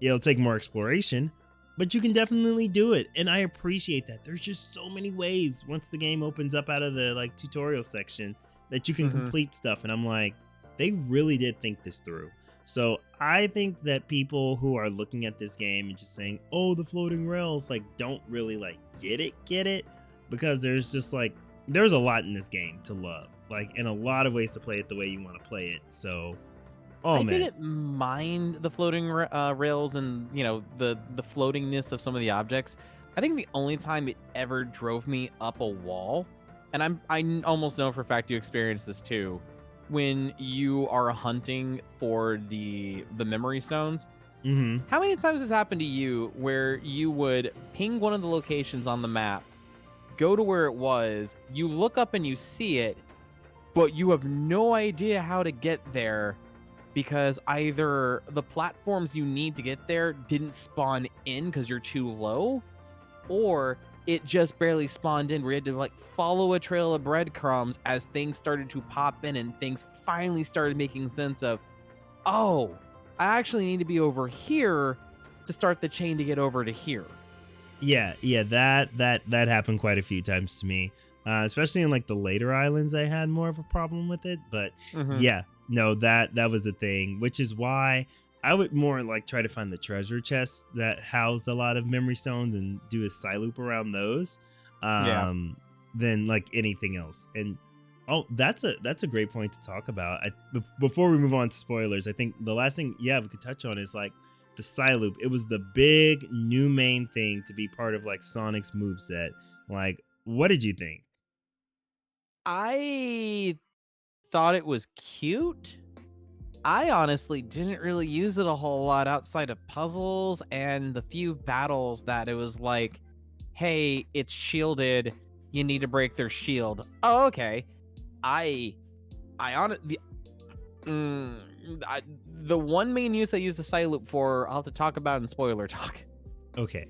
It'll take more exploration, but you can definitely do it, and I appreciate that. There's just so many ways once the game opens up out of the like tutorial section that you can complete stuff, and I'm like, they really did think this through. So I think that people who are looking at this game and just saying, oh, the floating rails, like don't really like get it, because there's just like there's a lot in this game to love, like, and a lot of ways to play it the way you want to play it. So I man, didn't mind the floating rails and, you know, the floatingness of some of the objects. I think the only time it ever drove me up a wall, and I almost know for a fact you experienced this too, when you are hunting for the memory stones. How many times has happened to you where you would ping one of the locations on the map, go to where it was, you look up and you see it, but you have no idea how to get there because either the platforms you need to get there didn't spawn in because you're too low, or it just barely spawned in where you had to like follow a trail of breadcrumbs as things started to pop in and things finally started making sense of, oh, I actually need to be over here to start the chain to get over to here. Yeah, that happened quite a few times to me, especially in like the later islands. I had more of a problem with it, but yeah, no, that was the thing, which is why I would more like try to find the treasure chests that house a lot of memory stones and do a side loop around those, than like anything else. And oh, that's a great point to talk about. Before we move on to spoilers, I think the last thing, we could touch on is like the side loop. It was the big new main thing to be part of like Sonic's moveset. Like, what did you think? I thought it was cute. I honestly didn't really use it a whole lot outside of puzzles and the few battles that it was like, hey, it's shielded, you need to break their shield. Oh, okay. I honestly, the one main use I use the side loop for, I'll have to talk about in spoiler talk. Okay.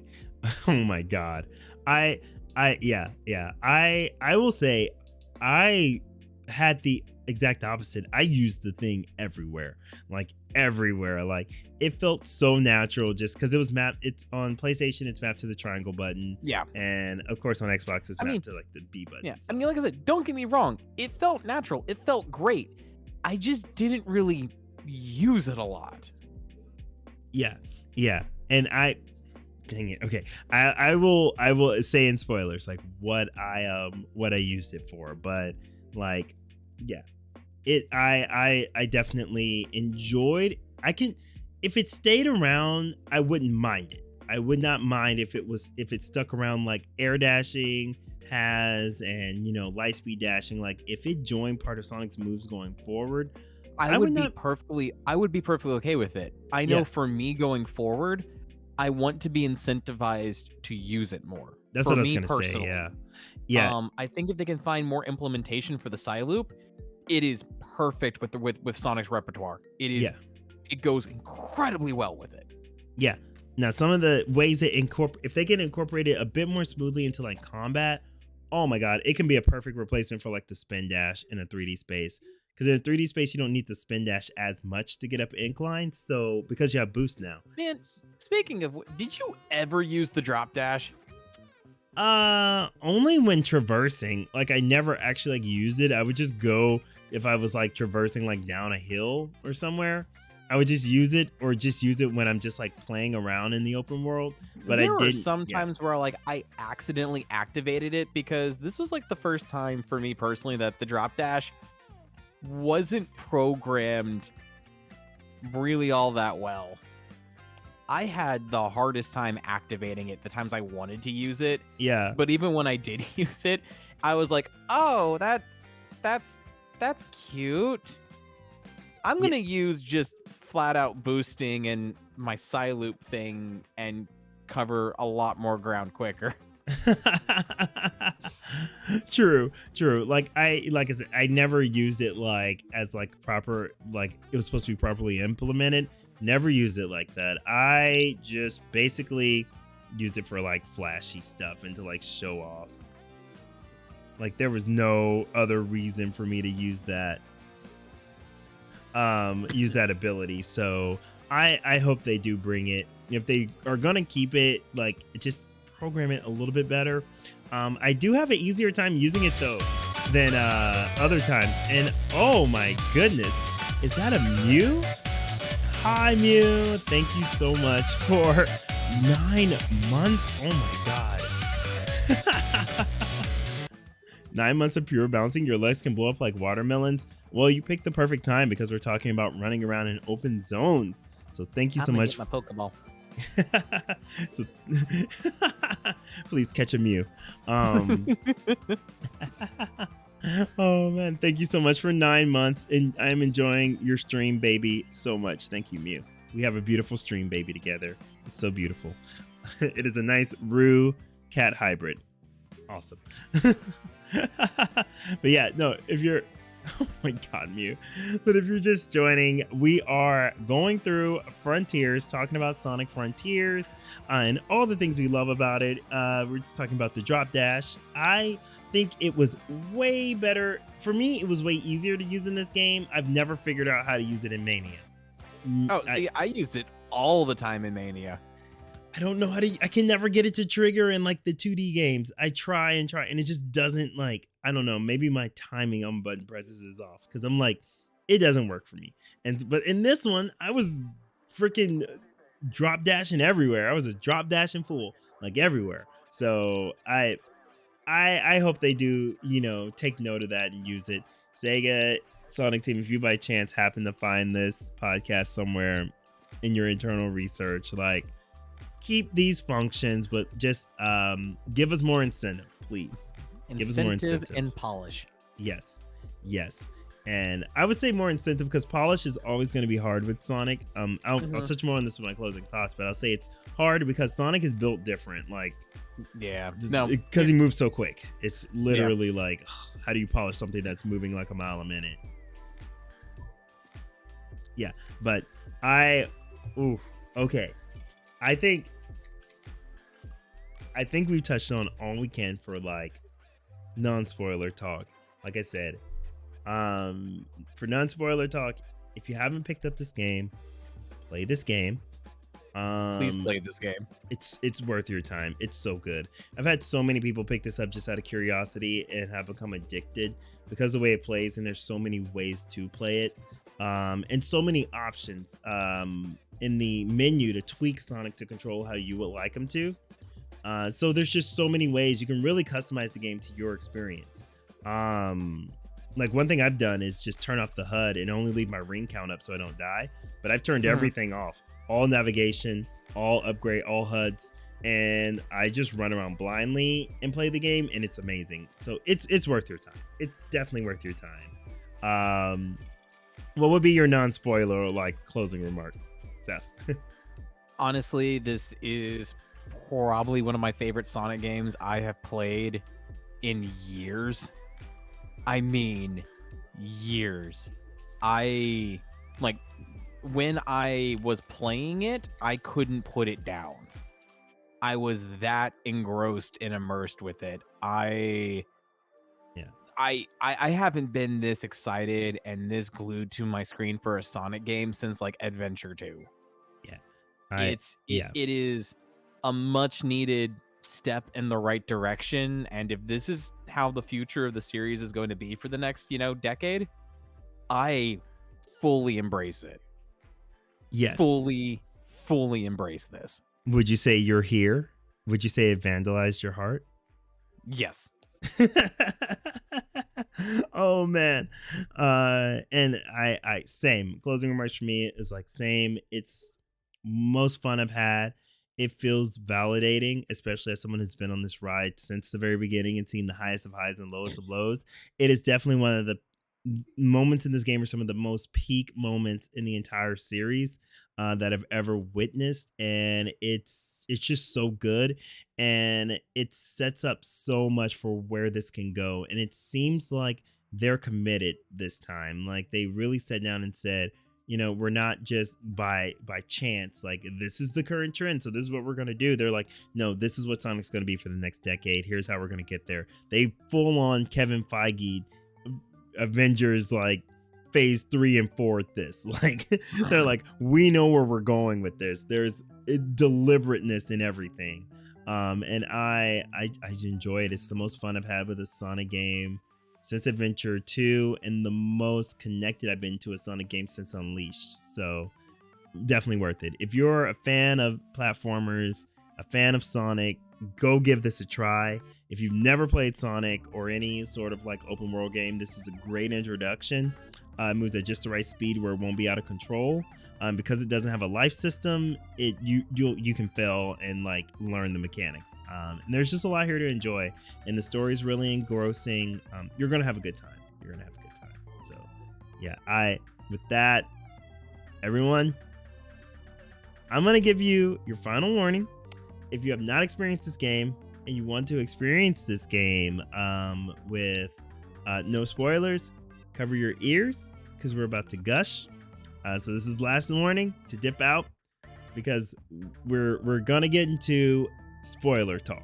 Oh my god. I will say I had the exact opposite. I used the thing everywhere. Like everywhere. Like it felt so natural just because it was mapped. It's on PlayStation, it's mapped to the triangle button. Yeah. And of course on Xbox it's mapped to like the B button. Yeah. I mean, like I said, don't get me wrong. It felt natural. It felt great. I just didn't really use it a lot. Yeah. And dang it. Okay. I will say in spoilers like what I used it for, but like yeah. I definitely enjoyed. I can if it stayed around, I wouldn't mind it. I would not mind if it stuck around like air dashing has and light speed dashing. Like if it joined part of Sonic's moves going forward, I would not. I would be perfectly okay with it. I Yeah, know for me going forward, I want to be incentivized to use it more. that's For what I was me gonna say. personally. Yeah, yeah, I think if they can find more implementation for the Psyloop, it is perfect with Sonic's repertoire. yeah. It goes incredibly well with it. Yeah. Now, some of the ways that if they can incorporate it a bit more smoothly into like combat, oh my god, it can be a perfect replacement for like the spin dash in a 3D space. Because in a 3D space, you don't need the spin dash as much to get up inclines. So because you have boost now. Man, speaking of, did you ever use the drop dash? Only when traversing. Like I never actually like used it. I would just go if I was like traversing like down a hill or somewhere. I would just use it or just use it when I'm just like playing around in the open world. But There I were didn't. some Yeah. times where like I accidentally activated it because this was like the first time for me personally that the drop dash wasn't programmed really all that well. I had the hardest time activating it the times I wanted to use it, Yeah. but even when I did use it, I was like, "Oh, that's cute. I'm Yeah. gonna use just flat out boosting and my Psyloop thing and cover a lot more ground quicker." True. Like I said, I never used it like as like proper, like it was supposed to be properly implemented. Never used it like that. I just basically used it for like flashy stuff and to like show off. Like there was no other reason for me to use that ability. So I hope they do bring it. If they are gonna keep it, like just program it a little bit better. I do have an easier time using it though than other times. And oh my goodness, is that a Mew? Hi Mew, thank you so much for 9 months. Oh my god. 9 months of pure bouncing, your legs can blow up like watermelons. Well, you picked the perfect time because we're talking about running around in open zones. So thank you so much. My Pokeball. So, please catch a Mew. Oh man, thank you so much for 9 months, and I'm enjoying your stream, baby, so much. Thank you, Mew. We have a beautiful stream, baby, together. It's so beautiful. It is a nice Roo cat hybrid. Awesome. But yeah, no, if you're oh my god, Mew. But if you're just joining, we are going through Frontiers, talking about Sonic Frontiers and all the things we love about it. We're just talking about the drop dash. I think it was way better. For me, it was way easier to use in this game. I've never figured out how to use it in Mania. Oh, see, I used it all the time in Mania. I don't know how to, I can never get it to trigger in like the 2D games. I try and it just doesn't, like, I don't know, maybe my timing on button presses is off because I'm like, it doesn't work for me. But in this one, I was freaking drop dashing everywhere. I was a drop dashing fool, like everywhere. So I hope they do, take note of that and use it. Sega, Sonic Team, if you by chance happen to find this podcast somewhere in your internal research, like, keep these functions, but just give us more incentive, please. Give us more incentive and polish. Yes. And I would say more incentive because polish is always going to be hard with Sonic. I'll touch more on this with my closing thoughts, but I'll say it's hard because Sonic is built different. Like, yeah, because he moves so quick. It's literally like, how do you polish something that's moving like a mile a minute? Yeah, but okay. I think we've touched on all we can for like non-spoiler talk. Like I said, for non-spoiler talk, if you haven't picked up this game, play this game. Please play this game. It's worth your time. It's so good. I've had so many people pick this up just out of curiosity and have become addicted because of the way it plays, and there's so many ways to play it. And so many options. in the menu to tweak Sonic to control how you would like him to. So there's just so many ways you can really customize the game to your experience. Like one thing I've done is just turn off the HUD and only leave my ring count up so I don't die. But I've turned everything off, all navigation, all upgrade, all HUDs, and I just run around blindly and play the game, and it's amazing. So it's worth your time. It's definitely worth your time. What would be your non-spoiler like closing remark, Seth? Honestly, this is probably one of my favorite Sonic games I have played in years. I mean, years. I like when I was playing it, I couldn't put it down. I was that engrossed and immersed with it. I haven't been this excited and this glued to my screen for a Sonic game since like Adventure 2. Yeah. It is a much needed step in the right direction, and if this is how the future of the series is going to be for the next, decade, I fully embrace it. Yes. Fully embrace this. Would you say you're here? Would you say it vandalized your heart? Yes. Oh man. And I same. Closing remarks for me is like same. It's most fun I've had. It feels validating, especially as someone who's been on this ride since the very beginning and seen the highest of highs and lowest of lows. It is definitely one of the moments in this game are some of the most peak moments in the entire series that I've ever witnessed, and it's just so good, and it sets up so much for where this can go. And it seems like they're committed this time. Like they really sat down and said, we're not just by chance, like this is the current trend, so this is what we're gonna do. They're like, no, this is what Sonic's gonna be for the next decade. Here's how we're gonna get there. They full on Kevin Feige Avengers like phase 3 and 4 at this. Like they're like, we know where we're going with this. There's deliberateness in everything. And I enjoy it. It's the most fun I've had with a Sonic game since Adventure 2, and the most connected I've been to a Sonic game since Unleashed. So definitely worth it. If you're a fan of platformers, a fan of Sonic, go give this a try. If you've never played Sonic or any sort of like open world game, this is a great introduction. It moves at just the right speed where it won't be out of control. Because it doesn't have a life system, you can fail and like learn the mechanics. And there's just a lot here to enjoy, and the story is really engrossing. You're gonna have a good time. So yeah, with that, everyone, I'm gonna give you your final warning. If you have not experienced this game and you want to experience this game with no spoilers, cover your ears because we're about to gush. So this is last warning to dip out, because we're gonna get into spoiler talk.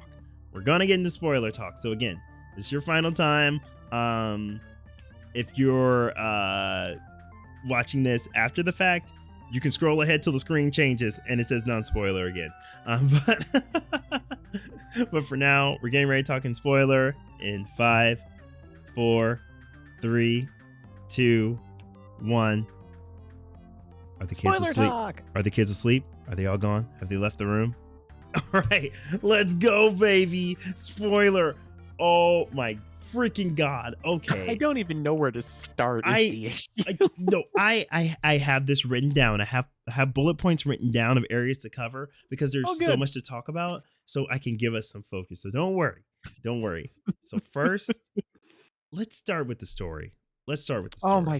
So again, this is your final time. If you're watching this after the fact, you can scroll ahead till the screen changes and it says non-spoiler again. But for now, we're getting ready to talk in spoiler in 5, 4, 3, 2, 1. Are the kids asleep? Are the kids asleep? Are they all gone? Have they left the room? All right, let's go, baby. Spoiler. Oh my freaking God. Okay. I don't even know where to start. I have this written down. I have bullet points written down of areas to cover because there's so much to talk about, so I can give us some focus. So don't worry. So first, let's start with the story. Oh my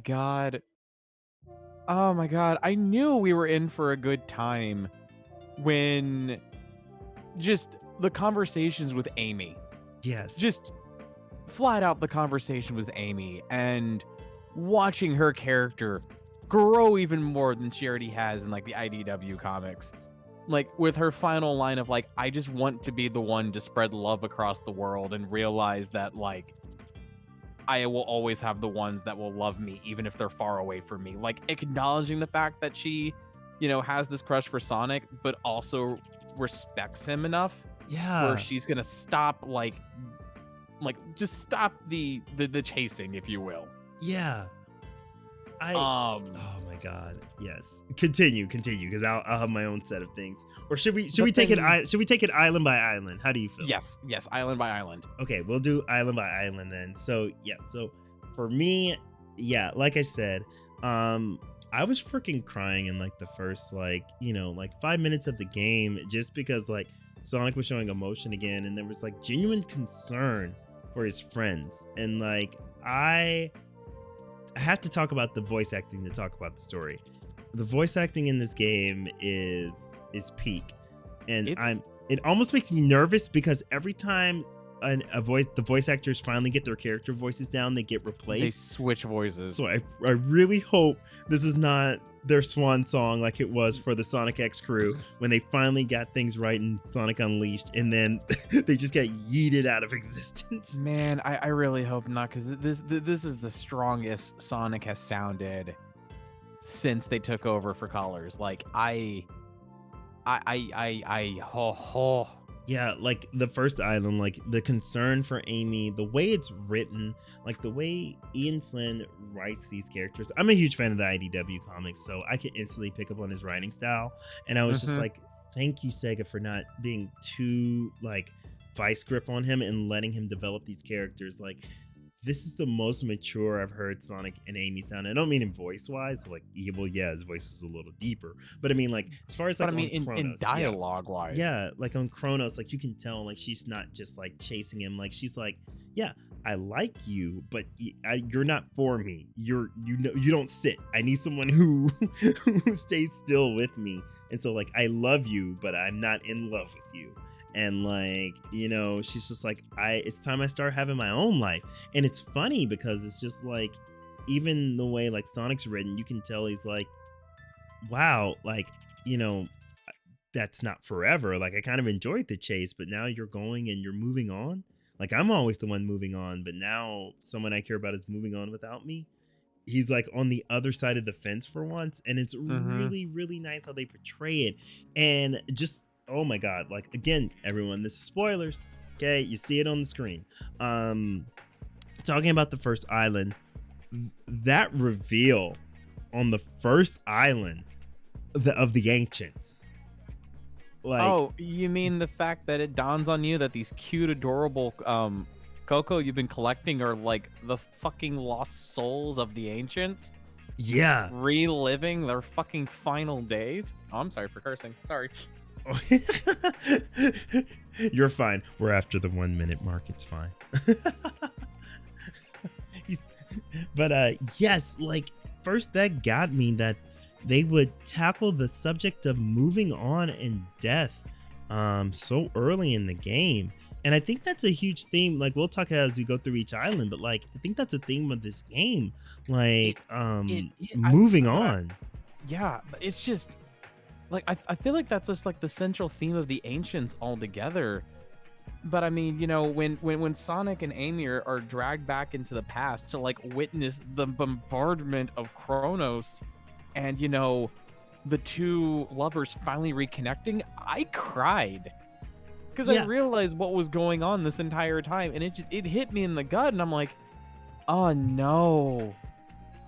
god, I knew we were in for a good time when just the conversations with Amy. Yes. Just flat out the conversation with Amy and watching her character grow even more than she already has in like the IDW comics. Like with her final line of like, I just want to be the one to spread love across the world and realize that like I will always have the ones that will love me, even if they're far away from me. Like acknowledging the fact that she, has this crush for Sonic, but also respects him enough. Yeah. Where she's gonna stop, just stop the chasing, if you will. Yeah. Oh my God, yes. Continue, because I'll have my own set of things. Or should we But take it then- should we take it island by island? How do you feel? Yes, island by island. Okay, we'll do island by island then. So yeah, so for me, yeah, like I said, I was freaking crying in like the first like 5 minutes of the game just because like Sonic was showing emotion again, and there was like genuine concern for his friends, and like I have to talk about the voice acting to talk about the story. The voice acting in this game is peak, and it almost makes me nervous because every time the voice actors finally get their character voices down, they get replaced. They switch voices. So I really hope this is not their swan song like it was for the Sonic X crew when they finally got things right in Sonic Unleashed, and then they just got yeeted out of existence. Man, I really hope not, because this is the strongest Sonic has sounded since they took over for Colors. Like Yeah, like the first island, like the concern for Amy, the way it's written, like the way Ian Flynn writes these characters. I'm a huge fan of the IDW comics, so I can instantly pick up on his writing style. And I was just like, thank you, Sega, for not being too like vice grip on him and letting him develop these characters. Like, this is the most mature I've heard Sonic and Amy sound. I don't mean in voice wise, like, well, yeah, his voice is a little deeper, but I mean like as far as like, in dialogue wise, yeah, like on Kronos, like you can tell like she's not just like chasing him, like she's like, yeah, I like you, but you're not for me. You don't sit. I need someone who stays still with me, and so like I love you, but I'm not in love with you. And like, she's just like, it's time I start having my own life. And it's funny because it's just like, even the way like Sonic's written, you can tell he's like, wow, like, that's not forever. Like, I kind of enjoyed the chase, but now you're going and you're moving on. Like, I'm always the one moving on, but now someone I care about is moving on without me. He's like on the other side of the fence for once. And it's really, really nice how they portray it. And just, oh my God, like, again, everyone, this is spoilers. Okay, you see it on the screen. Talking about the first island, that reveal on the first island of the ancients. Like, oh, you mean the fact that it dawns on you that these cute, adorable Coco you've been collecting are like the fucking lost souls of the ancients? Yeah. Reliving their fucking final days? Oh, I'm sorry for cursing. Sorry. You're fine. We're after the 1 minute mark. It's fine. But yes, like first that got me that they would tackle the subject of moving on and death so early in the game. And I think that's a huge theme. Like, we'll talk as we go through each island, but like I think that's a theme of this game. Like moving on. Yeah, but it's just like I feel like that's just like the central theme of the ancients altogether. But I mean, when Sonic and Amy are dragged back into the past to like witness the bombardment of Kronos, and the two lovers finally reconnecting, I cried because I realized what was going on this entire time, and it hit me in the gut, and I'm like, oh no,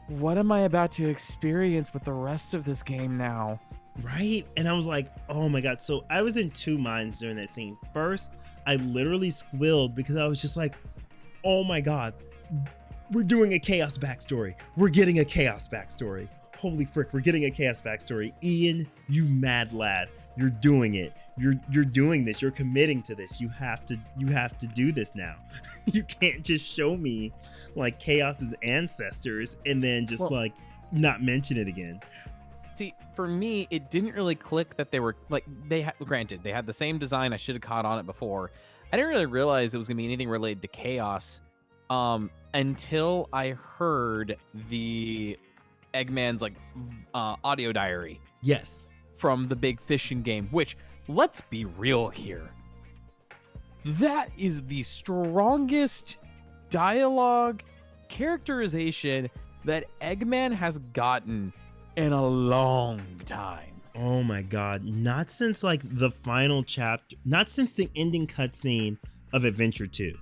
what am I about to experience with the rest of this game now? Right? And I was like, oh my God. So I was in two minds during that scene. First, I literally squealed because I was just like, oh my God, we're doing a Chaos backstory. We're getting a Chaos backstory. Holy frick, we're getting a Chaos backstory. Ian, you mad lad. You're doing it. You're doing this. You're committing to this. You have to do this now. You can't just show me like Chaos's ancestors and then just like not mention it again. See, for me, it didn't really click that they were like granted, they had the same design. I should have caught on it before. I didn't really realize it was gonna be anything related to Chaos until I heard the Eggman's like audio diary. Yes. From the big fishing game, which, let's be real here, that is the strongest dialogue characterization that Eggman has gotten in a long time. Oh my God. Not since like the final chapter, not since the ending cutscene of Adventure 2.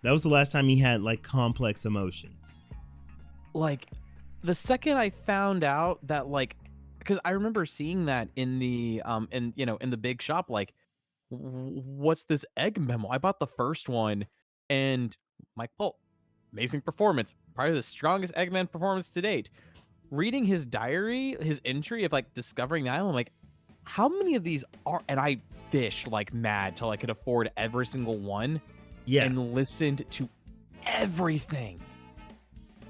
That was the last time he had like complex emotions. Like, the second I found out that, like, because I remember seeing that in the in the big shop, like, what's this egg memo? I bought the first one, and Mike Polk, amazing performance, probably the strongest Eggman performance to date. Reading his diary, his entry of like discovering the island, like, how many of these are? And I fished like mad till I could afford every single one Yeah, and listened to everything.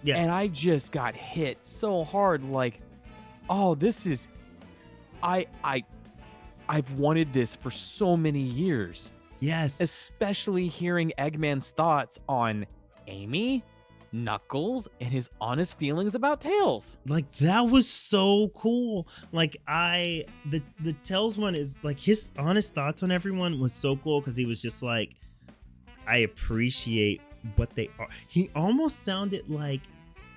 yeah, And I just got hit so hard, like, oh, this is I I've wanted this for so many years, yes. especially hearing Eggman's thoughts on Amy, Knuckles, and his honest feelings about Tails. Like that was so cool. Like the Tails one is like his honest thoughts on everyone was so cool because he was just like, I appreciate what they are. He almost sounded like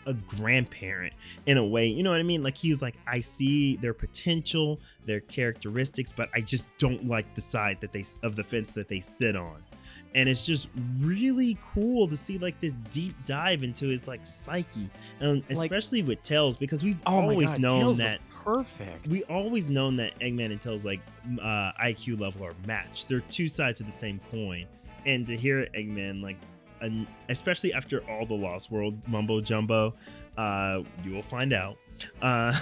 a grandparent in a way, you know what I mean? Like he was like, I see their potential, their characteristics, but I just don't like the side that they of the fence that they sit on. And it's just really cool to see like this deep dive into his like psyche, and Like, especially with Tails, because we've oh my always god, known Tails that was perfect. Eggman and Tails like IQ level are matched. They're two sides of the same coin. And to hear Eggman like, especially after all the Lost World mumbo jumbo, you will find out. Uh,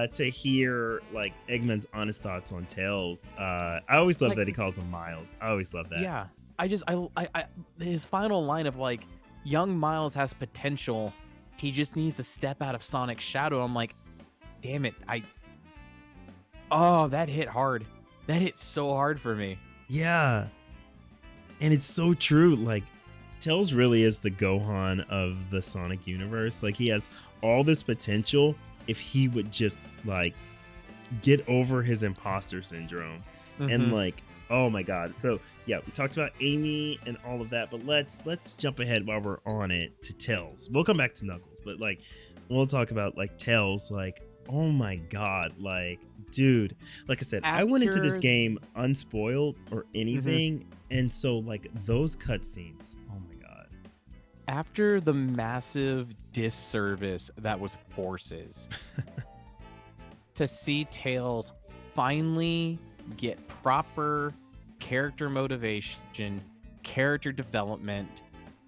to hear like Eggman's honest thoughts on Tails. I always love Like, that he calls him Miles. I always love that. yeah, I his final line of like, young Miles has potential. He just needs to step out of Sonic's shadow. I'm like, damn it, oh, that hit hard. That hit so hard for me. Yeah. And it's so true. Like, Tails really is the Gohan of the Sonic universe. Like, he has all this potential if he would just, like, get over his imposter syndrome. And, Mhm. like, oh my God. So, yeah, we talked about Amy and all of that, but let's jump ahead while we're on it to Tails. We'll come back to Knuckles, but, like, we'll talk about, like, Tails. Like, oh my God. Like, dude, like I said, I went into this After game unspoiled or Mhm. anything, and so like those cutscenes, oh my God. After the massive disservice that was Forces, to see Tails finally get proper character motivation, character development,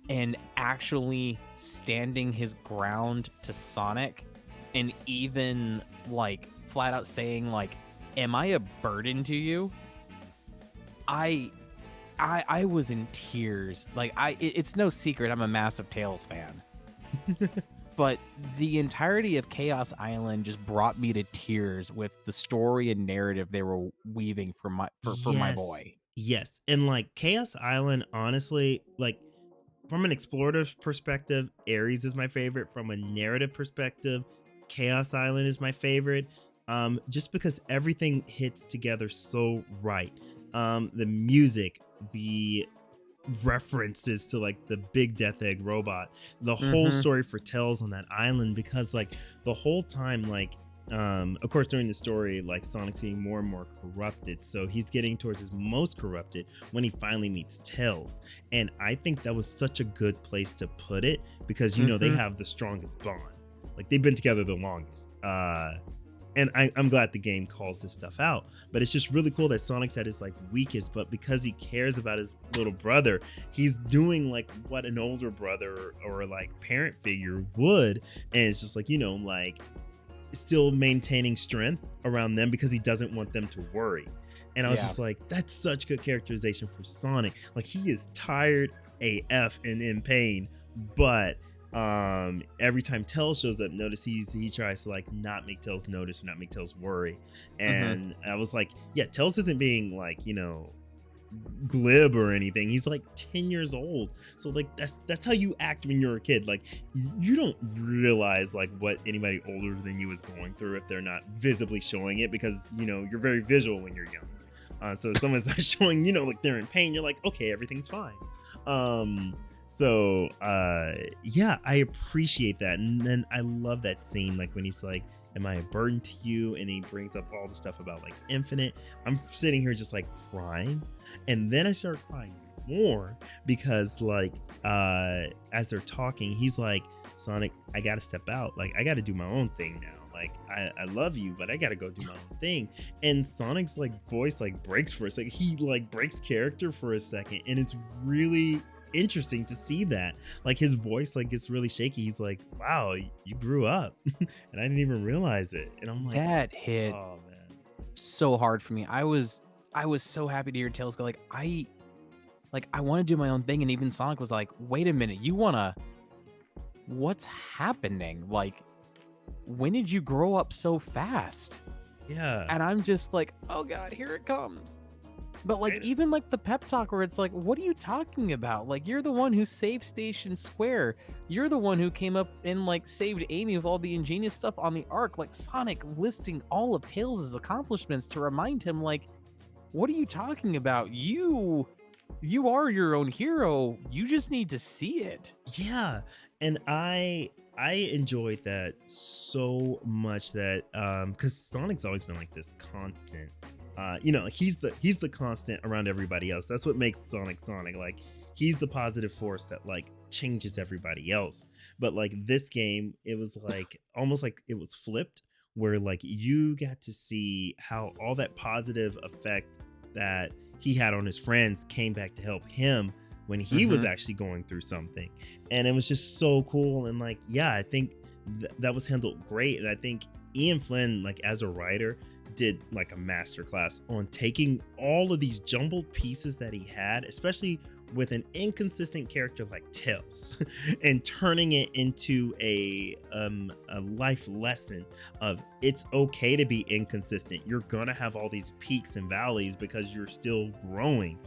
and actually standing his ground to Sonic, and even like flat out saying like, am I a burden to you? I I was in tears. Like, it's no secret I'm a massive Tails fan. But the entirety of Chaos Island just brought me to tears with the story and narrative they were weaving for my Yes, boy. yes. And like Chaos Island, honestly, like from an explorative perspective, Ares is my favorite. From a narrative perspective, Chaos Island is my favorite. Just because everything hits together so right. The music, the references to like the big Death Egg robot, the whole Mm-hmm. story for Tails on that island, because like the whole time, like of course during the story, like Sonic's getting more and more corrupted, so he's getting towards his most corrupted when he finally meets Tails. And I think that was such a good place to put it, because you know they Mm-hmm. have the strongest bond, like they've been together the longest. And I'm glad the game calls this stuff out, but it's just really cool that Sonic's at his like weakest, but because he cares about his little brother, he's doing like what an older brother or like parent figure would. And it's just like, you know, like still maintaining strength around them because he doesn't want them to worry. And I was Yeah. just like, that's such good characterization for Sonic. Like he is tired AF and in pain, but every time Tails shows up, notice he tries to like not make Tails notice or not make Tails worry. Mm-hmm. And I was like, yeah, Tails isn't being like, you know, glib or anything. He's like 10 years old, so like that's how you act when you're a kid. Like you don't realize like what anybody older than you is going through if they're not visibly showing it, because you know you're very visual when you're young. So if someone's not showing, you know, like they're in pain, you're like, okay, everything's fine. Yeah, I appreciate that. And then I love that scene, like when he's like, am I a burden to you? And he brings up all the stuff about like infinite. I'm sitting here just like crying. And then I start crying more because like as they're talking, he's like, Sonic, I gotta step out. Like, I gotta do my own thing now. Like, I love you, but I gotta go do my own thing. And Sonic's like voice like breaks for a second. He like breaks character for a second, and it's really interesting to see that. Like, his voice like gets really shaky. He's like, "Wow, you grew up," and I didn't even realize it. And I'm like, That hit "Oh man, so hard for me. I was so happy to hear Tails go I want to do my own thing, and even Sonic was like, "Wait a minute, you wanna? What's happening? Like, when did you grow up so fast?" yeah." And I'm just like, "Oh God, here it comes." But like, Right? even like the pep talk where it's like, "What are you talking about? Like, you're the one who saved Station Square. You're the one who came up and like saved Amy with all the ingenious stuff on the arc." Like Sonic listing all of Tails' accomplishments to remind him, like, "What are you talking about? You are your own hero. You just need to see it." Yeah, and I enjoyed that so much that because Sonic's always been like this constant. He's the constant around everybody else. That's what makes Sonic Sonic. Like, he's the positive force that like changes everybody else. But like this game, it was like almost like it was flipped, where like you got to see how all that positive effect that he had on his friends came back to help him when he was Mhm. actually going through something. And it was just so cool. And like, yeah, I think that was handled great. And I think Ian Flynn, like as a writer, did like a masterclass on taking all of these jumbled pieces that he had, especially with an inconsistent character like Tails, and turning it into a life lesson of it's okay to be inconsistent. You're gonna have all these peaks and valleys because you're still growing.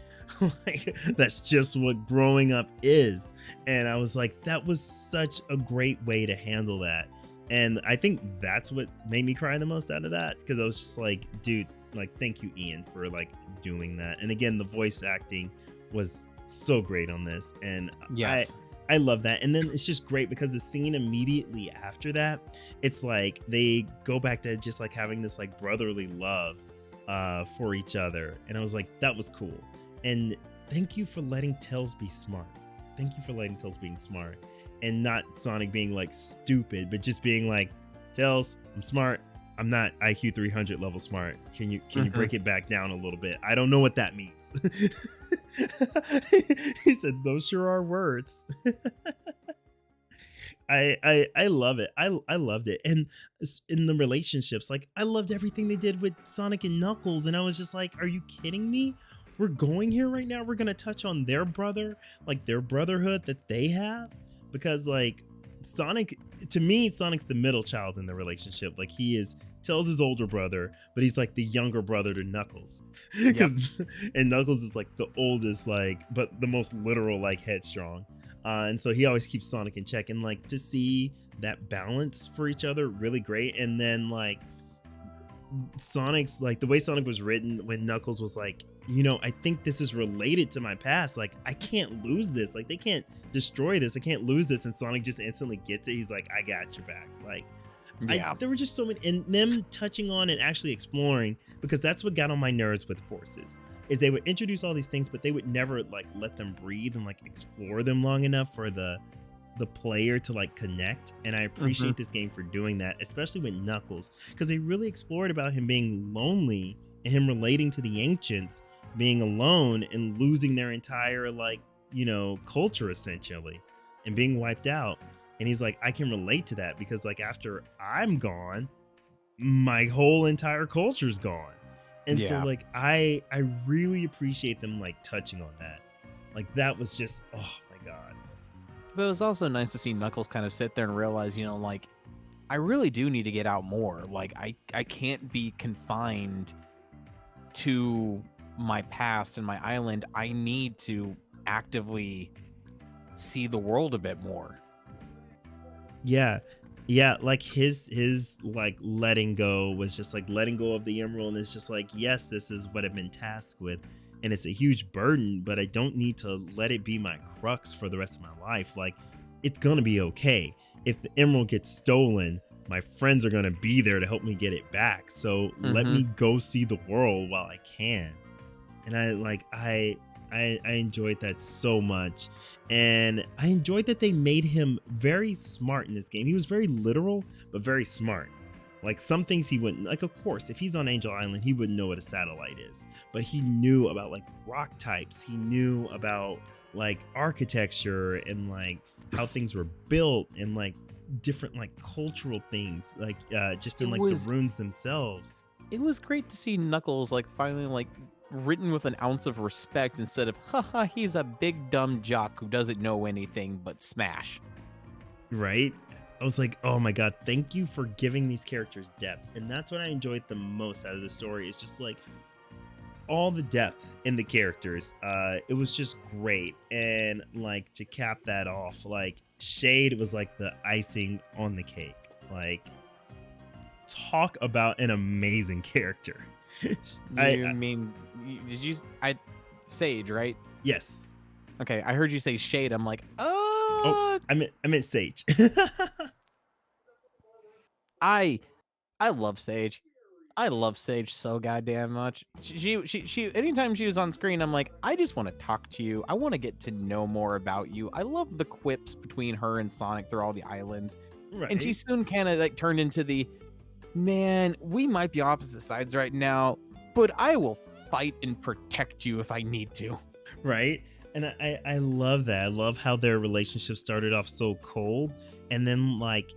Like, that's just what growing up is. And I was like, that was such a great way to handle that. And I think that's what made me cry the most out of that, because I was just like, dude, like, thank you, Ian, for like doing that. And again, the voice acting was so great on this, and Yes. I love that. And then it's just great because the scene immediately after that, it's like they go back to just like having this like brotherly love for each other. And I was like, that was cool. And thank you for letting Tails be smart. Thank you for letting Tails being smart, and not Sonic being like stupid, but just being like, Tails, I'm smart. I'm not IQ 300 level smart. Can you break it back down a little bit? I don't know what that means. He said, those sure are words. I love it. I loved it. And in the relationships, like, I loved everything they did with Sonic and Knuckles. And I was just like, are you kidding me? We're going here right now. We're gonna touch on their brother, like their brotherhood that they have. Because like Sonic, to me, Sonic's the middle child in the relationship. Like, he is Tails' his older brother, but he's like the younger brother to Knuckles. Yep. Because and Knuckles is like the oldest, like, but the most literal, like, headstrong. And so he always keeps Sonic in check. And like, to see that balance for each other, really great. And then like Sonic's like the way Sonic was written when Knuckles was like, I think this is related to my past. Like, I can't lose this. Like, they can't destroy this. I can't lose this. And Sonic just instantly gets it. He's like, I got your back. Like, Yeah. there were just so many, and them touching on and actually exploring, because that's what got on my nerves with Forces, is they would introduce all these things, but they would never like let them breathe and like explore them long enough for the player to like connect. And I appreciate this game for doing that, especially with Knuckles, because they really explored about him being lonely and him relating to the ancients, being alone and losing their entire like culture essentially, and being wiped out. And he's like, I can relate to that, because like after I'm gone, my whole entire culture's gone. And so Yeah. like I really appreciate them like touching on that. Like, that was just, oh my god. But it was also nice to see Knuckles kind of sit there and realize, like, I really do need to get out more. Like, I can't be confined to my past and my island. I need to actively see the world a bit more. Yeah. Like his like letting go was just like letting go of the emerald, and it's just like, yes, this is what I've been tasked with, and it's a huge burden, but I don't need to let it be my crux for the rest of my life. Like, it's gonna be okay. If the emerald gets stolen, my friends are gonna be there to help me get it back. So let me go see the world while I can. And I I enjoyed that so much. And I enjoyed that they made him very smart in this game. He was very literal, but very smart. Like some things he wouldn't, like, of course, if he's on Angel Island, he wouldn't know what a satellite is, but he knew about like rock types. He knew about like architecture and like how things were built and like different like cultural things, like just It in like the was runes themselves. it was great to see Knuckles like finally like written with an ounce of respect instead of haha he's a big dumb jock who doesn't know anything but Smash. Right? I was like, oh my god, thank you for giving these characters depth. And that's what I enjoyed the most out of the story. It's just like all the depth in the characters. It was just great. And like to cap that off, like Shade was like the icing on the cake. Like, talk about an amazing character. You mean did you I Sage, right? Yes. Okay, I heard you say Shade. I'm like, Oh, I meant Sage. I I love Sage. I love Sage so goddamn much. She anytime she was on screen, I'm like, I just want to talk to you. I want to get to know more about you. I love the quips between her and Sonic through all the islands. And she Right. soon kind of like turned into the man, we might be opposite sides right now, but I will fight and protect you if I need to. Right. And I love that. I love how their relationship started off so cold, and then like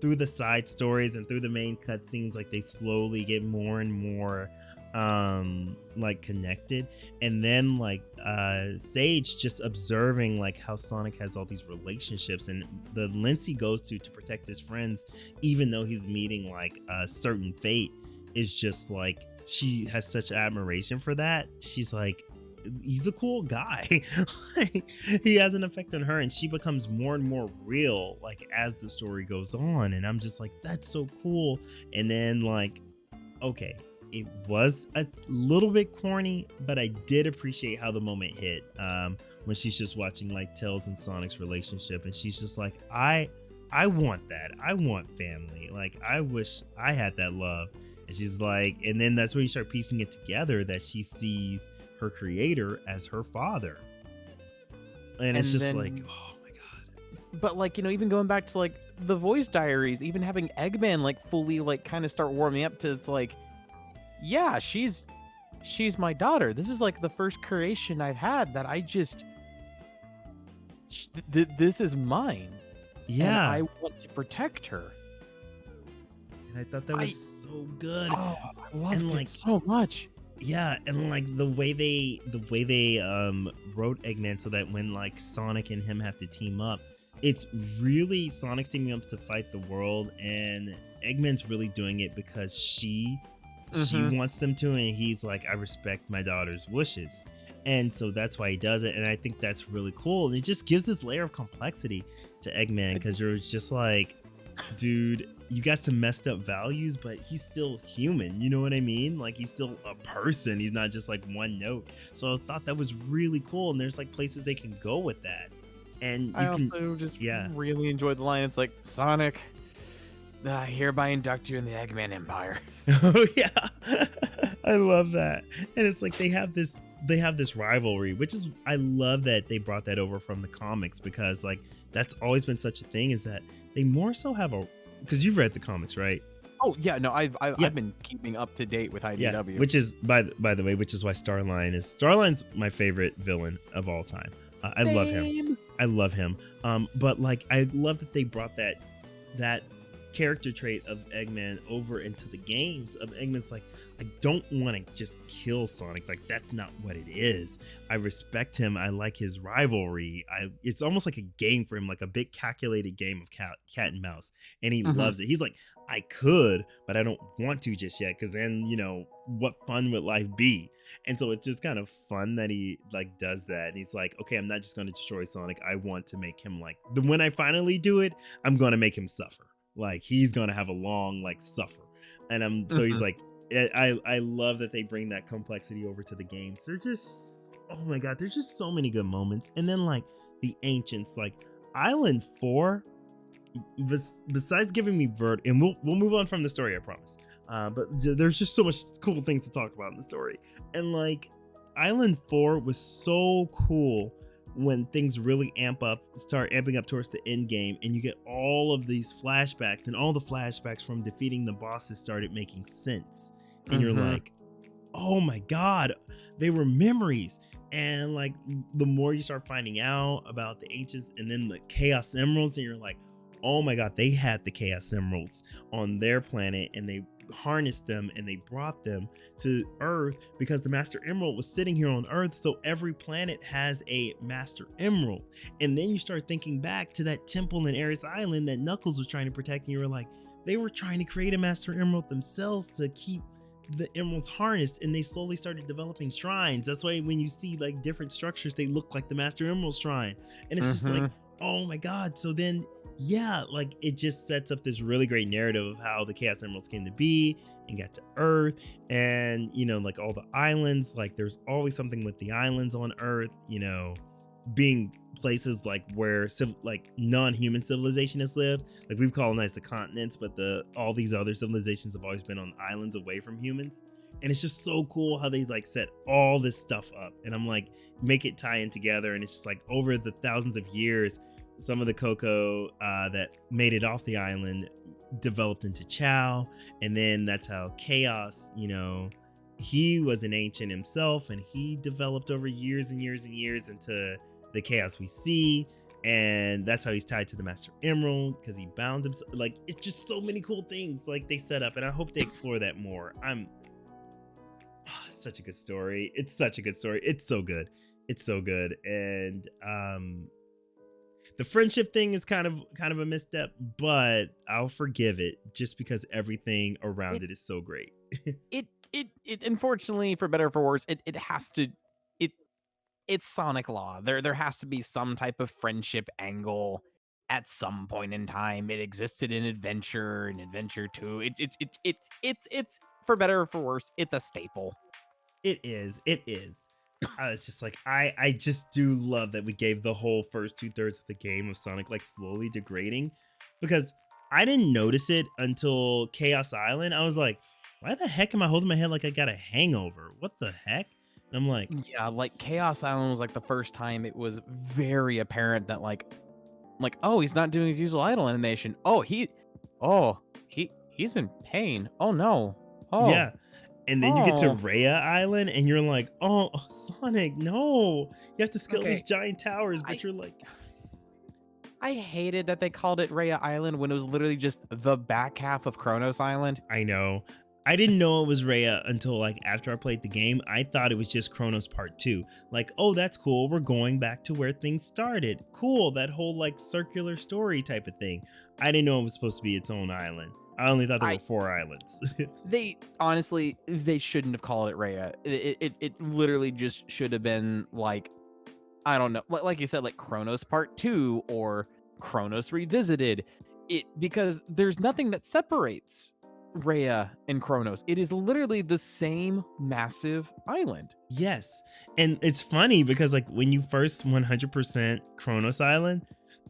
through the side stories and through the main cutscenes, like they slowly get more and more like connected. And then like Sage just observing like how Sonic has all these relationships and the lengths he goes to protect his friends, even though he's meeting like a certain fate, is just like she has such admiration for that. She's like, he's a cool guy. Like, he has an effect on her, and she becomes more and more real like as the story goes on. And I'm just like, that's so cool. And then like, okay, it was a little bit corny, but I did appreciate how the moment hit when she's just watching like Tails and Sonic's relationship, and she's just like, I want that. I want family. Like, I wish I had that love. And she's like, and then that's when you start piecing it together that she sees her creator as her father. And it's just like, oh my god. But like, even going back to like the voice diaries, even having Eggman like fully like kind of start warming up to it's like, yeah, she's my daughter. This is like the first creation I've had that I just this is mine. Yeah. And I want to protect her. And I thought that was so good. Oh, I loved And, it like, so much. Yeah, and like the way they wrote Eggman so that when like Sonic and him have to team up, it's really Sonic's teaming up to fight the world, and Eggman's really doing it because she wants them to, and he's like, I respect my daughter's wishes. And so that's why he does it, and I think that's really cool. And it just gives this layer of complexity to Eggman, because you're just like, dude, you got some messed up values, but he's still human. You know what I mean? Like, he's still a person. He's not just like one note. So I thought that was really cool. And there's like places they can go with that. And I also just really enjoyed the line. It's like, Sonic, I hereby induct you in the Eggman Empire. Oh yeah, I love that. And it's like they have this rivalry, which is, I love that they brought that over from the comics, because like that's always been such a thing, is that they more so have a, because you've read the comics, right? Oh yeah, no, I've been keeping up to date with IDW. Yeah, which is by the way, which is why Starline's my favorite villain of all time. I love him. I love him. But like, I love that they brought that character trait of Eggman over into the games. Of Eggman's like, I don't want to just kill Sonic. Like, that's not what it is. I respect him. I like his rivalry. It's almost like a game for him, like a big calculated game of cat and mouse. And he loves it. He's like, I could, but I don't want to just yet, because then, what fun would life be? And so it's just kind of fun that he like does that. And he's like, okay, I'm not just going to destroy Sonic. I want to make him like, when I finally do it, I'm going to make him suffer. Like, he's gonna have a long like suffer. And so he's like, I love that they bring that complexity over to the games. They're just, oh my god, there's just so many good moments. And then like the ancients, like Island 4, besides giving me Vert, and we'll move on from the story, I promise. But there's just so much cool things to talk about in the story. And like Island 4 was so cool when things really start amping up towards the end game, and you get all of these flashbacks, and all the flashbacks from defeating the bosses started making sense. And you're Mm-hmm. like, oh my God, they were memories. And like the more you start finding out about the ancients and then the Chaos Emeralds, and you're like, oh my God, they had the Chaos Emeralds on their planet and they harnessed them and they brought them to Earth because the Master Emerald was sitting here on Earth. So every planet has a Master Emerald. And then you start thinking back to that temple in Ares Island that Knuckles was trying to protect. And you were like, they were trying to create a Master Emerald themselves to keep the emeralds harnessed, and they slowly started developing shrines. That's why when you see like different structures, they look like the Master Emerald shrine. And it's just like, Mm-hmm. oh my God. So then yeah, like it just sets up this really great narrative of how the Chaos Emeralds came to be and got to Earth. And like all the islands, like there's always something with the islands on Earth, being places like where like non-human civilization has lived. Like we've colonized the continents, but all these other civilizations have always been on islands away from humans. And it's just so cool how they like set all this stuff up, and I'm like, make it tie in together. And it's just like over the thousands of years, some of the cocoa that made it off the island developed into Chow. And then that's how Chaos, he was an ancient himself, and he developed over years and years and years into the Chaos we see. And that's how he's tied to the Master Emerald, because he bound himself. Like, it's just so many cool things like they set up, and I hope they explore that more. It's such a good story. It's such a good story. It's so good. It's so good. And the friendship thing is kind of a misstep, but I'll forgive it just because everything around It it is so great. it unfortunately, for better or for worse, it has to it it's Sonic Law. There has to be some type of friendship angle at some point in time. It existed in Adventure 2. It's for better or for worse, it's a staple. It is. It is. I was just like, I just do love that we gave the whole first 2/3 of the game of Sonic like slowly degrading, because I didn't notice it until Chaos Island. I was like, why the heck am I holding my head like I got a hangover? What the heck? And I'm like, Yeah, like Chaos Island was like the first time it was very apparent that oh, he's not doing his usual idle animation. He's in pain. Oh no. Oh. yeah. And then you get to Oh. Rhea Island and you're like, oh, Sonic, no. You have to scale these Okay. giant towers, but I you're like, I hated that they called it Rhea Island when it was literally just the back half of Kronos Island. I know. I didn't know it was Rhea until like after I played the game. I thought it was just Chronos Part 2. Like, oh, that's cool. We're going back to where things started. Cool. That whole like circular story type of thing. I didn't know it was supposed to be its own island. I only thought there were I 4 islands. They honestly they shouldn't have called it Rhea. It literally just should have been like, I don't know, like you said, like Kronos Part 2 or Kronos Revisited. Because there's nothing that separates Rhea and Kronos. It is literally the same massive island. Yes. And it's funny because like when you first 100% Kronos Island,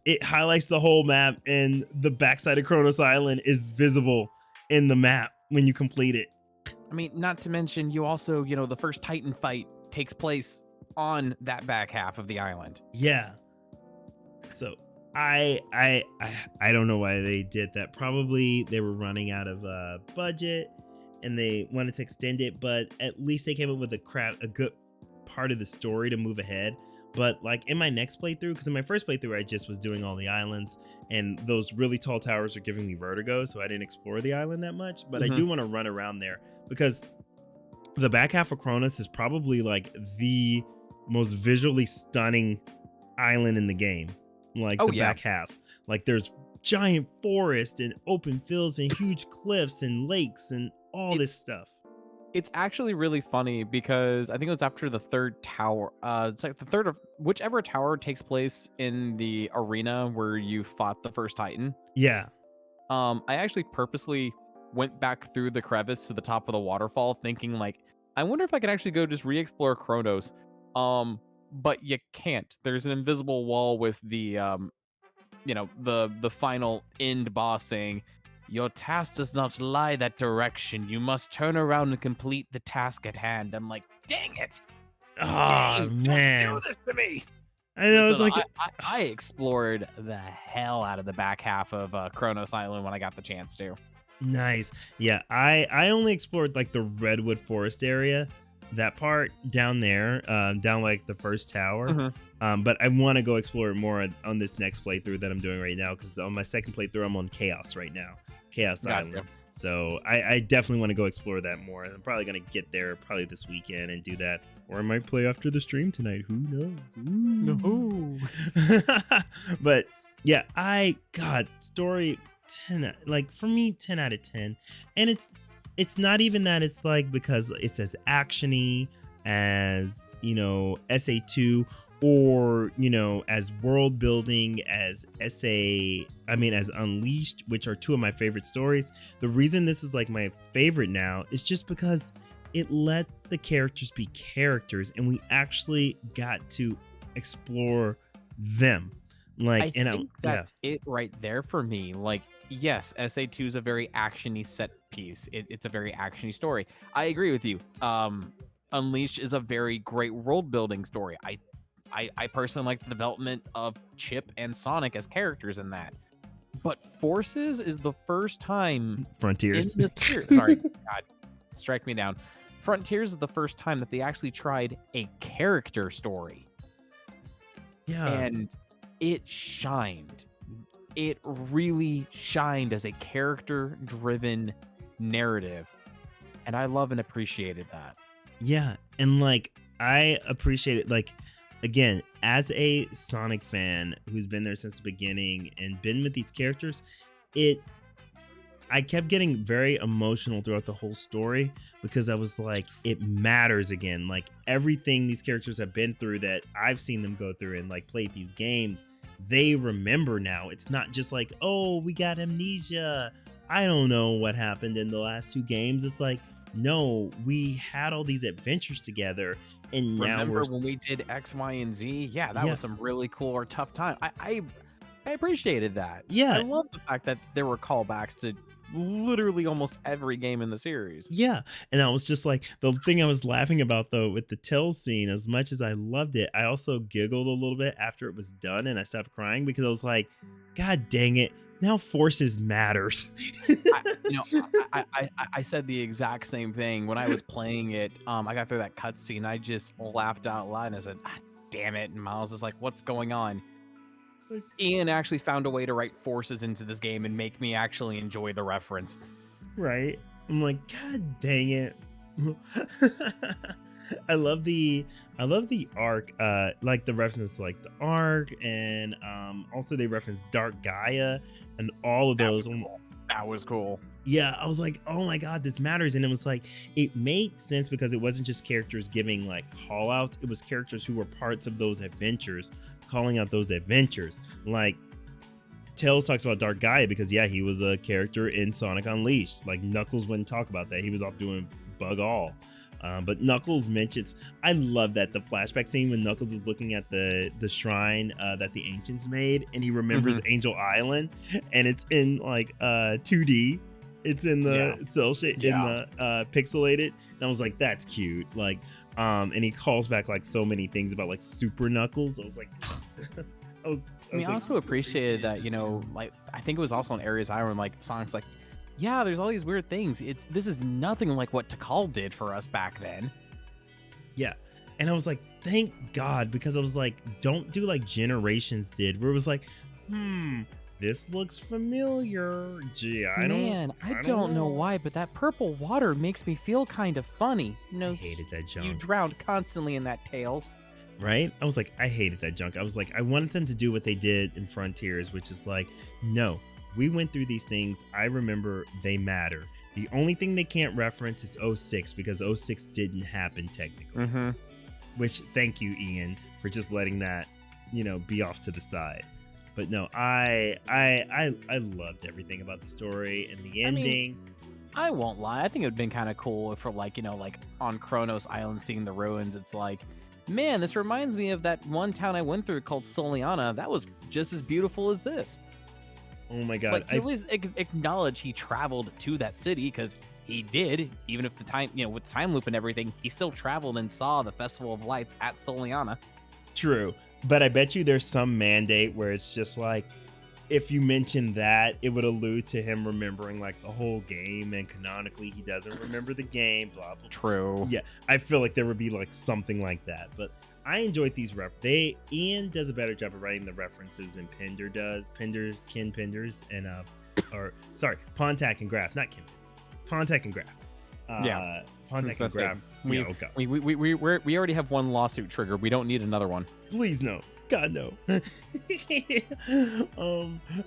it highlights the whole map, and the backside of Kronos Island is visible in the map when you complete it. I mean, not to mention you also, the first Titan fight takes place on that back half of the island. Yeah. So I don't know why they did that. Probably they were running out of budget and they wanted to extend it, but at least they came up with a good part of the story to move ahead. But like in my next playthrough, because in my first playthrough I just was doing all the islands, and those really tall towers are giving me vertigo, so I didn't explore the island that much. But I Mhm. do want to run around there because the back half of Cronus is probably like the most visually stunning island in the game. Like Oh the yeah. back half, like there's giant forest and open fields and huge cliffs and lakes and all this It's stuff. it's actually really funny because I think it was after the third tower. It's like the third of whichever tower takes place in the arena where you fought the first Titan. Yeah. I actually purposely went back through the crevice to the top of the waterfall, thinking like, I wonder if I can actually go just re-explore Kronos. But you can't. There's an invisible wall with the final end boss saying, "Your task does not lie that direction. You must turn around and complete the task at hand." I'm like, dang it. Oh Game, don't do man, this to me. I know it's Listen, like I explored the hell out of the back half of Kronos Island when I got the chance to. nice. Yeah, I only explored like the redwood forest area, that part down there, down like the first tower. Mhm. But I want to go explore it more on this next playthrough that I'm doing right now, because on my second playthrough I'm on Chaos right now, Chaos Gotcha. Island. So I definitely want to go explore that more. I'm probably gonna get there probably this weekend and do that, or I might play after the stream tonight. Who knows? Ooh. But yeah, story 10, like for me 10 out of 10. And it's not even that, it's like because it's as actiony as, SA2, or as world building as as Unleashed, which are two of my favorite stories. The reason this is like my favorite now is just because it let the characters be characters and we actually got to explore them. Like, I think that's it right there for me. Like, yes, SA2 is a very actiony set piece. It's a very actiony story. I agree with you. Unleashed is a very great world building story. I personally like the development of Chip and Sonic as characters in that. But Forces is the first time Frontiers. in the series. Sorry, God, strike me down. Frontiers is the first time that they actually tried a character story. Yeah. And it shined. It really shined as a character-driven narrative. And I love and appreciated that. Yeah, and like I appreciate it. Like, again, as a Sonic fan who's been there since the beginning and been with these characters, I kept getting very emotional throughout the whole story, because I was like, it matters again. Like, everything these characters have been through that I've seen them go through and like played these games, they remember now. It's not just like, oh, we got amnesia, I don't know what happened in the last two games. It's like, no, we had all these adventures together, and now Remember when we did X, Y, and Z? Yeah, that was some really cool or tough time. I appreciated that. Yeah. I love the fact that there were callbacks to literally almost every game in the series. Yeah. And I was just like, the thing I was laughing about though with the Tails scene, as much as I loved it, I also giggled a little bit after it was done, and I stopped crying because I was like, God dang it, now Forces matters. I said the exact same thing when I was playing it. I got through that cutscene. I just laughed out loud and I said, damn it. And Miles is like, what's going on? Ian actually found a way to write Forces into this game and make me actually enjoy the reference. Right? I'm like, God dang it. I love the arc, like the reference to like the arc, and also they reference Dark Gaia and all of those. That was cool. Yeah, I was like, oh my God, this matters. And it was like, it made sense because it wasn't just characters giving like call outs, it was characters who were parts of those adventures calling out those adventures. Like, Tails talks about Dark Gaia because he was a character in Sonic Unleashed. Like, Knuckles wouldn't talk about that, he was off doing bug all. But Knuckles mentions, I love that the flashback scene when Knuckles is looking at the shrine that the ancients made, and he remembers Angel Island, and it's in like 2D. It's in the cell shade, in the pixelated. And I was like, that's cute. Like, and he calls back like so many things about like Super Knuckles. I was like, I also appreciated that, like, I think it was also in Areas Island, like Sonic's like, yeah, there's all these weird things. This is nothing like what Tikal did for us back then. Yeah. And I was like, thank God, because I was like, don't do like Generations did, where it was like, this looks familiar. Gee, I don't know why, but that purple water makes me feel kind of funny. I hated that junk. You drowned constantly in that, Tails. Right? I was like, I hated that junk. I was like, I wanted them to do what they did in Frontiers, which is like, no, we went through these things. I remember, they matter. The only thing they can't reference is 06, because 06 didn't happen technically. Which, thank you, Ian, for just letting that, be off to the side. But no, I loved everything about the story and the ending. I won't lie. I think it would have been kind of cool if, for like, like on Kronos Island, seeing the ruins, it's like, man, this reminds me of that one town I went through called Soliana. That was just as beautiful as this. Oh my God. Like, to at least acknowledge he traveled to that city, because he did, even if the time, with the time loop and everything, he still traveled and saw the Festival of Lights at Soliana. True. But I bet you there's some mandate where it's just like, if you mention that, it would allude to him remembering like the whole game, and canonically he doesn't remember the game, blah, blah. True. Yeah, I feel like there would be like something like that. But I enjoyed these Ian does a better job of writing the references than Pender does. Ken Penders, and Pontac and Graf, not Ken. Pontac and Graf. Yeah. Pontac and Graf. We already have one lawsuit trigger. We don't need another one. Please no. God no.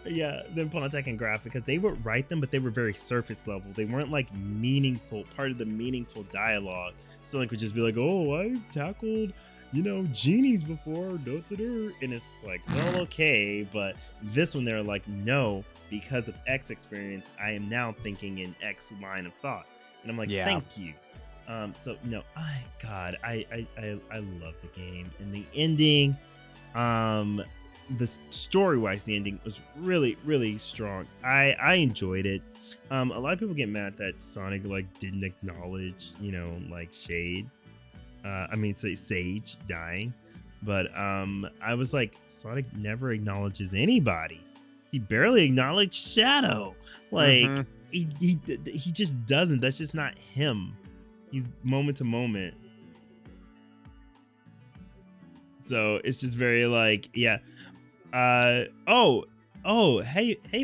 Yeah, then Pontac and Graf, because they would write them, but they were very surface level. They weren't like meaningful, part of the meaningful dialogue. So like would just be like, oh, I tackled, genies before, and it's like, well, okay, but this one they're like, no, because of X experience, I am now thinking in X line of thought, and I'm like, Yeah. thank you. So no, I love the game, and the ending. The story-wise, the ending was really, really strong. I enjoyed it. A lot of people get mad that Sonic like didn't acknowledge, like Shade. Say Sage dying, but I was like, Sonic never acknowledges anybody. He barely acknowledged Shadow. Like he just doesn't. That's just not him. He's moment to moment. So it's just very like, yeah. Hey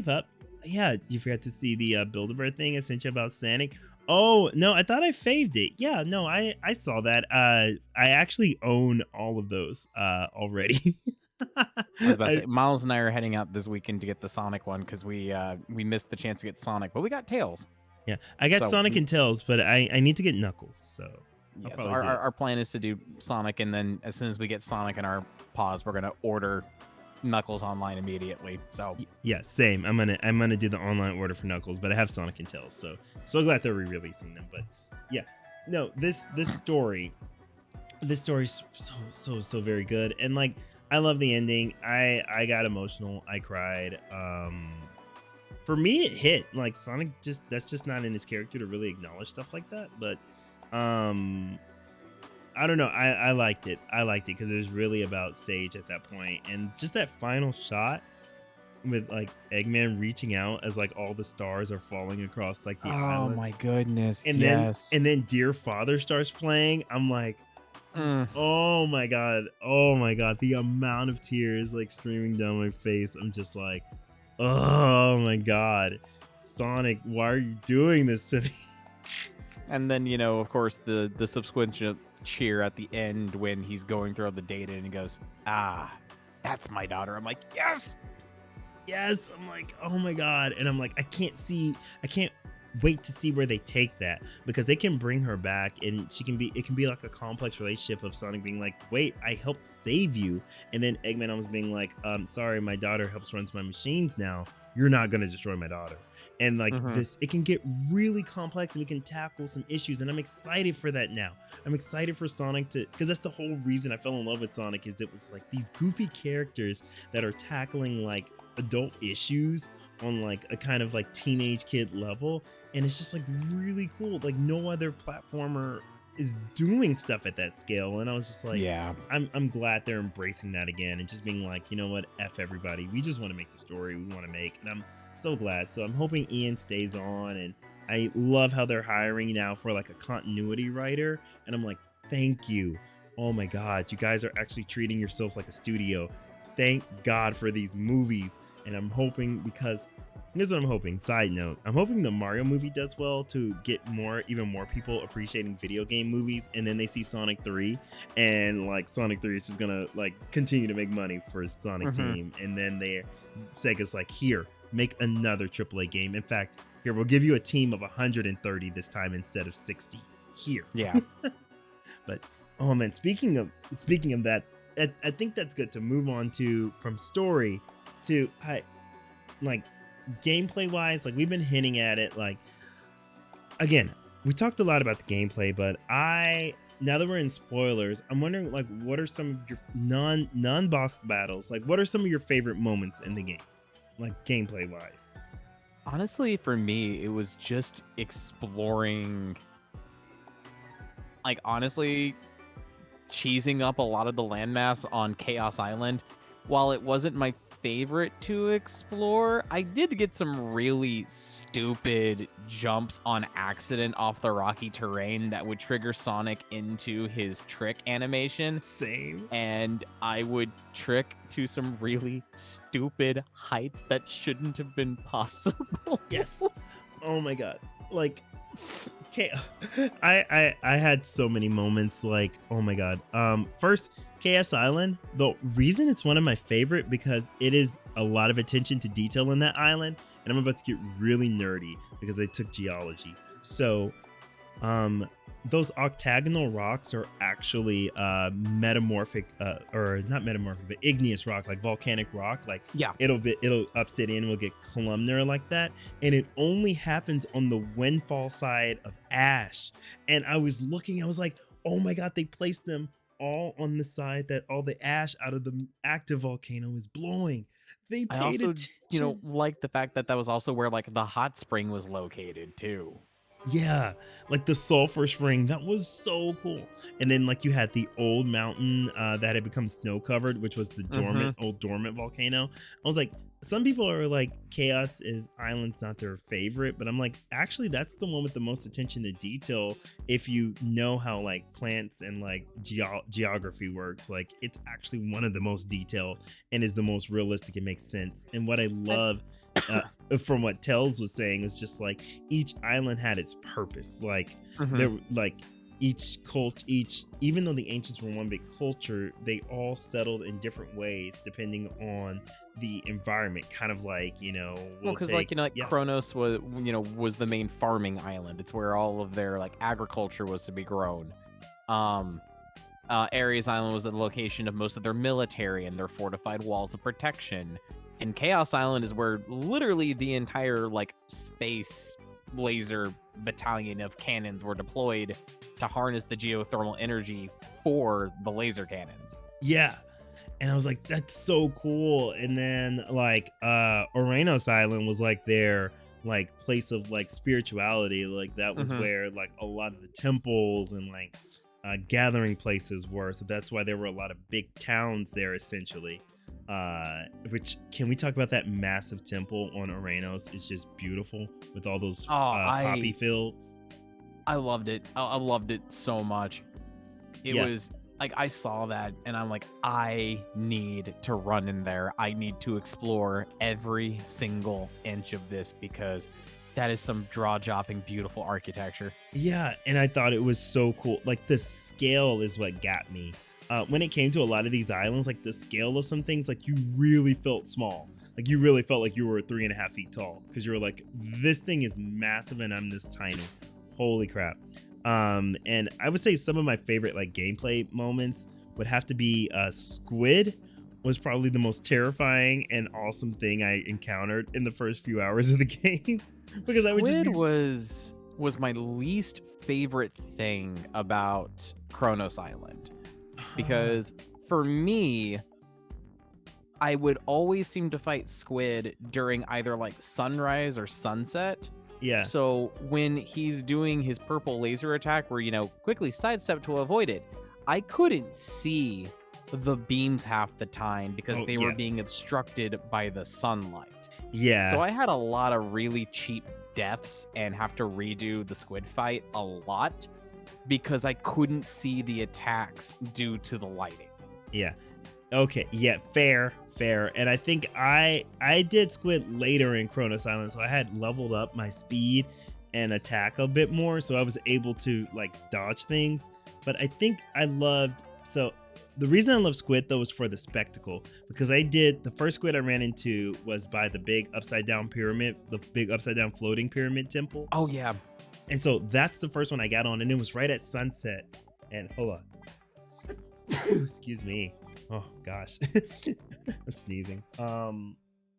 pup. Yeah, you forgot to see the Build-A-Bear thing I sent you about Sonic. Oh no, I thought I faved it. Yeah, no, I saw that. I actually own all of those already. I was about to say, Miles and I are heading out this weekend to get the Sonic one because we missed the chance to get Sonic, but we got Tails. Yeah, I got Sonic and Tails, but I need to get Knuckles. So yeah, so our plan is to do Sonic, and then as soon as we get Sonic in our paws, we're gonna order Knuckles online immediately. So yeah, same. I'm gonna do the online order for Knuckles, but I have Sonic and Tails, so glad they're re-releasing them. But yeah, no, this story's so very good, and like I love the ending. I got emotional. I cried. For me, it hit. Like Sonic that's just not in his character to really acknowledge stuff like that, but. I don't know. I liked it. I liked it because it was really about Sage at that point, and just that final shot with like Eggman reaching out as like all the stars are falling across like the island. Oh my goodness! And then Dear Father starts playing. I'm like, oh my god, the amount of tears like streaming down my face. I'm just like, oh my god, Sonic, why are you doing this to me? And then, of course, the subsequent cheer at the end when he's going through all the data and he goes, that's my daughter. I'm like, yes. I'm like, oh my god. And I'm like, I can't wait to see where they take that, because they can bring her back and it can be like a complex relationship of Sonic being like, wait, I helped save you. And then Eggman almost being like, sorry, my daughter helps runs my machines now. You're not going to destroy my daughter. And like this, it can get really complex and we can tackle some issues. And I'm excited for that now. I'm excited for Sonic because that's the whole reason I fell in love with Sonic, is it was like these goofy characters that are tackling like adult issues on like a kind of like teenage kid level. And it's just like really cool. Like no other platformer is doing stuff at that scale. And I was just like, yeah, I'm glad they're embracing that again and just being like, you know what, F everybody. We just want to make the story we want to make. And I'm so glad. So I'm hoping Ian stays on, and I love how they're hiring now for like a continuity writer. And I'm like, thank you. Oh my God, you guys are actually treating yourselves like a studio. Thank God for these movies. And I'm hoping, because here's what I'm hoping. Side note, I'm hoping the Mario movie does well to get even more people appreciating video game movies, and then they see Sonic 3 and like Sonic 3 is just gonna like continue to make money for Sonic Team, and then Sega's like, here, make another AAA game. In fact, here, we'll give you a team of 130 this time instead of 60. Here. Yeah. But oh man, speaking of that, I think that's good to move on to from story to like gameplay wise. Like we've been hinting at it. Like again, we talked a lot about the gameplay, but now that we're in spoilers, I'm wondering like what are some of your non-boss battles? Like what are some of your favorite moments in the game? Like gameplay wise. Honestly, for me, it was just exploring, like, honestly, cheesing up a lot of the landmass on Chaos Island. While it wasn't my favorite to explore, I did get some really stupid jumps on accident off the rocky terrain that would trigger Sonic into his trick animation, Same. and I would trick to some really stupid heights that shouldn't have been possible. Yes. Oh my god. Like, okay, I had so many moments like, oh my god. First, KS Island, the reason it's one of my favorite because it is a lot of attention to detail in that island, and I'm about to get really nerdy because I took geology. So, um those octagonal rocks are actually metamorphic or not metamorphic but igneous rock, like volcanic rock. Like Yeah. it'll obsidian will get columnar like that, and it only happens on the windfall side of ash. And I was looking, I was like, oh my god, they placed them all on the side that all the ash out of the active volcano is blowing. They I paid also, attention. like the fact that that was also where like the hot spring was located too. Yeah, like the sulfur spring, that was so cool. And then like you had the old mountain that had become snow covered, which was the Mm-hmm. dormant volcano. I was like, some people are like, Chaos is Island's not their favorite, but I'm like, actually, that's the one with the most attention to detail. If you know how like plants and like geography works, like it's actually one of the most detailed and is the most realistic. It makes sense. And what I love uh, from what Tells was saying was just like each island had its purpose. Like Mm-hmm. there, like each cult, each even though the ancients were one big culture, they all settled in different ways depending on the environment. Kind of like Well, we'll because take like yeah Kronos was was the main farming island. It's where all of their like agriculture was to be grown. Um, Ares Island was the location of most of their military and their fortified walls of protection. And Chaos Island is where literally the entire like space laser battalion of cannons were deployed to harness the geothermal energy for the laser cannons. yeah. And I was like, that's so cool. And then like Oranos Island was like their like place of like spirituality. Like that was Hmm. where like a lot of the temples and like gathering places were. So that's why there were a lot of big towns there essentially. Which can we talk about that massive temple on Oranos? It's just beautiful with all those Oh, poppy fields. I loved it. I loved it so much. It Yeah. was like I saw that and I'm like, I need to run in there. I need to explore every single inch of this because that is some jaw-dropping, beautiful architecture. Yeah, and I thought it was so cool. Like the scale is what got me. When it came to a lot of these islands, like the scale of some things, like you really felt small. Like you really felt like you were 3.5 feet tall because you were like, this thing is massive and I'm this tiny. Holy crap. And I would say some of my favorite like gameplay moments would have to be Squid was probably the most terrifying and awesome thing I encountered in the first few hours of the game because I would just Squid be was my least favorite thing about Kronos Island because for me, I would always seem to fight Squid during either like sunrise or sunset. yeah. So when he's doing his purple laser attack where, quickly sidestep to avoid it, I couldn't see the beams half the time because Oh they were yeah. being obstructed by the sunlight. So Yeah. I had a lot of really cheap deaths and have to redo the squid fight a lot because I couldn't see the attacks due to the lighting. Yeah. Okay. Yeah. Fair. And I think I did Squid later in Chronos Island, so I had leveled up my speed and attack a bit more, so I was able to like dodge things. But I think I loved so the reason I love Squid though was for the spectacle because I did the first Squid I ran into was by the big upside down pyramid, the big upside down floating pyramid temple. Oh yeah. And so that's the first one I got on, and it was right at sunset. And hold on. Excuse me. Oh gosh. I'm sneezing.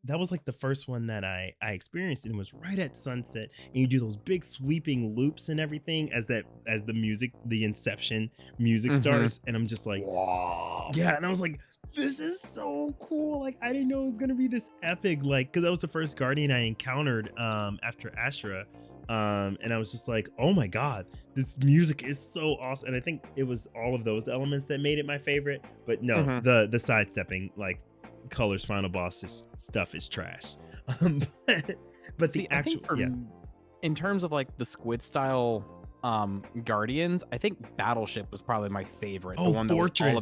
That was like the first one that I experienced, and it was right at sunset. And you do those big sweeping loops and everything as the music, the Inception music Mhm. starts, and I'm just like, Wow. yeah. And I was like, this is so cool. Like I didn't know it was gonna be this epic. Like, cause that was the first Guardian I encountered after Ashra. And I was just like, oh my god, this music is so awesome. And I think it was all of those elements that made it my favorite. But no, Mhm. the sidestepping, like Color's final boss stuff is trash. Um, but See, the I actual think for yeah. in terms of like the squid style Guardians, I think Battleship was probably my favorite. The Oh, one that was all Fortress.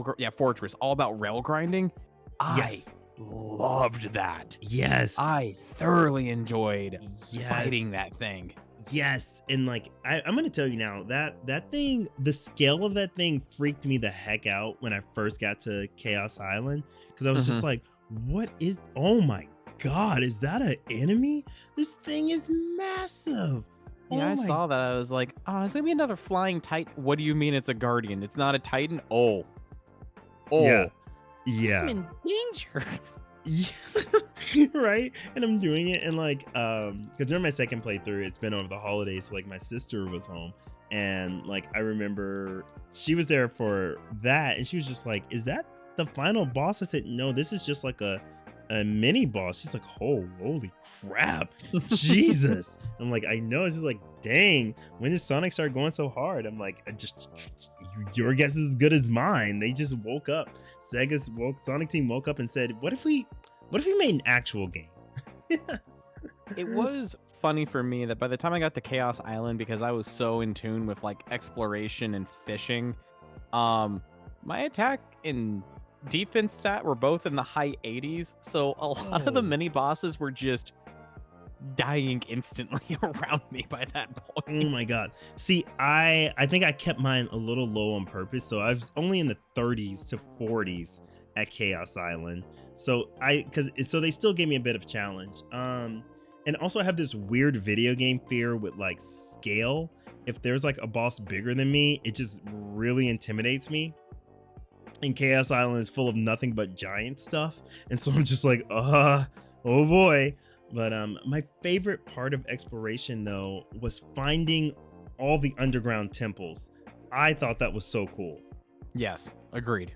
about yeah, Fortress, all about rail grinding. I Yes. loved that. Yes. I thoroughly enjoyed fighting Yes. that thing. Yes, and like I'm gonna tell you now that thing, the scale of that thing freaked me the heck out when I first got to Chaos Island because I was just Mhm. like, what is? Oh my god, is that an enemy? This thing is massive. Yeah, Oh I my, saw that. I was like, oh, it's gonna be another flying Titan. What do you mean it's a Guardian? It's not a Titan? Oh. yeah, Oh. I'm yeah. in danger. Yeah, right. And I'm doing it, and like, because during my second playthrough, it's been over the holidays. So like, my sister was home, and like, I remember she was there for that, and she was just like, "Is that the final boss?" I said, "No, this is just like a mini boss." She's like, "Oh, holy crap, Jesus!" I'm like, "I know." It's just like, "Dang, when did Sonic start going so hard?" I'm like, "I just, your guess is as good as mine." They just woke up. Sonic team woke up and said, what if we made an actual game? It was funny for me that by the time I got to Chaos Island, because I was so in tune with like exploration and fishing, um, my attack and defense stat were both in the high 80s. So a lot of the Oh, mini bosses were just dying instantly around me by that oh point. my god. See, I think I kept mine a little low on purpose. So I was only in the 30s to 40s at Chaos Island. So so they still gave me a bit of challenge. And also I have this weird video game fear with like scale. If there's like a boss bigger than me, it just really intimidates me. And Chaos Island is full of nothing but giant stuff. And so I'm just like, oh boy. But my favorite part of exploration though was finding all the underground temples. I thought that was so cool. Yes, agreed.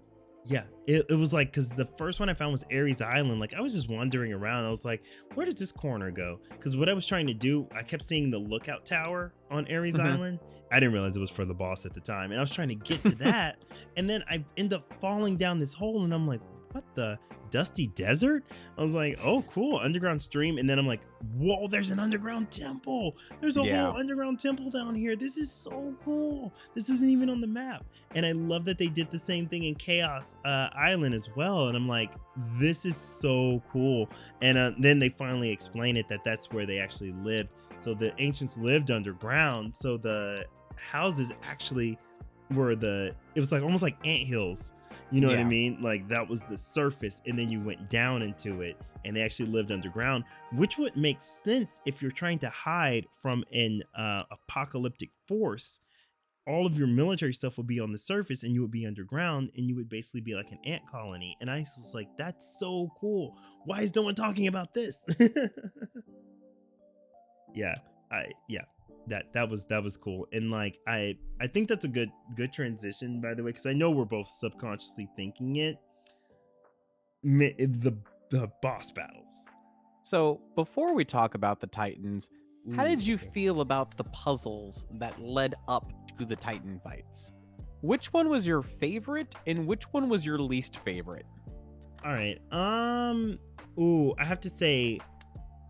Yeah, it was like because the first one I found was Ares Island. Like I was just wandering around. I was like, where does this corner go? Because what I was trying to do, I kept seeing the lookout tower on Ares Mhm. Island. I didn't realize it was for the boss at the time. And I was trying to get to that. And then I end up falling down this hole and I'm like, what the dusty desert? I was like, oh, cool, underground stream. And then I'm like, whoa, there's an underground temple. There's a Yeah. whole underground temple down here. This is so cool. This isn't even on the map. And I love that they did the same thing in Chaos Island as well. And I'm like, this is so cool. And then they finally explain it that that's where they actually lived. So the ancients lived underground. So the houses actually it was like almost like anthills. You know what I Yeah. mean? Like that was the surface, and then you went down into it, and they actually lived underground, which would make sense if you're trying to hide from an apocalyptic force. All of your military stuff would be on the surface and you would be underground and you would basically be like an ant colony. And I was like, that's so cool. Why is no one talking about this? Yeah, yeah, that was cool. And like I think that's a good transition, by the way, because I know we're both subconsciously thinking it. The boss battles. So, before we talk about the Titans, how Ooh, did you okay. feel about the puzzles that led up to the Titan fights? Which one was your favorite and which one was your least favorite? All right. Ooh, I have to say,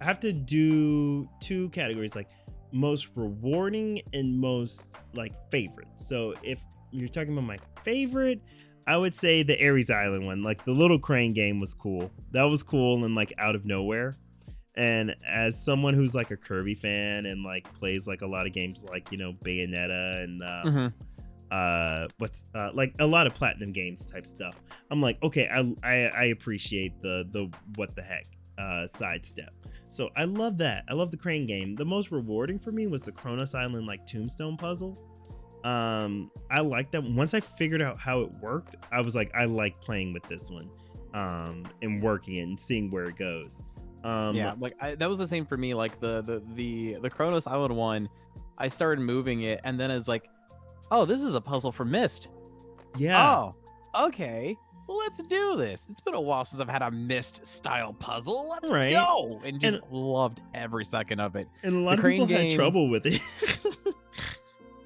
I have to do two categories, like most rewarding and most like favorite. So if you're talking about my favorite, I would say the Ares Island one. Like the little crane game was cool. That was cool and like out of nowhere. And as someone who's like a Kirby fan and like plays like a lot of games like, Bayonetta and Mhm. what's like a lot of platinum games type stuff, I'm like, okay, I appreciate the what the heck sidestep. So I love that. I love the crane game. The most rewarding for me was the Kronos Island like tombstone puzzle. I like that. Once I figured out how it worked, I was like, I like playing with this one, and working it and seeing where it goes. Yeah, like that was the same for me. Like the Kronos Island one, I started moving it, and then I was like, "Oh, this is a puzzle for Mist." Yeah. Oh, okay. let's do this. It's been a while since I've had a Myst style puzzle. Let's Right. go. And just And loved every second of it. and a The lot of crane people had game, trouble with it.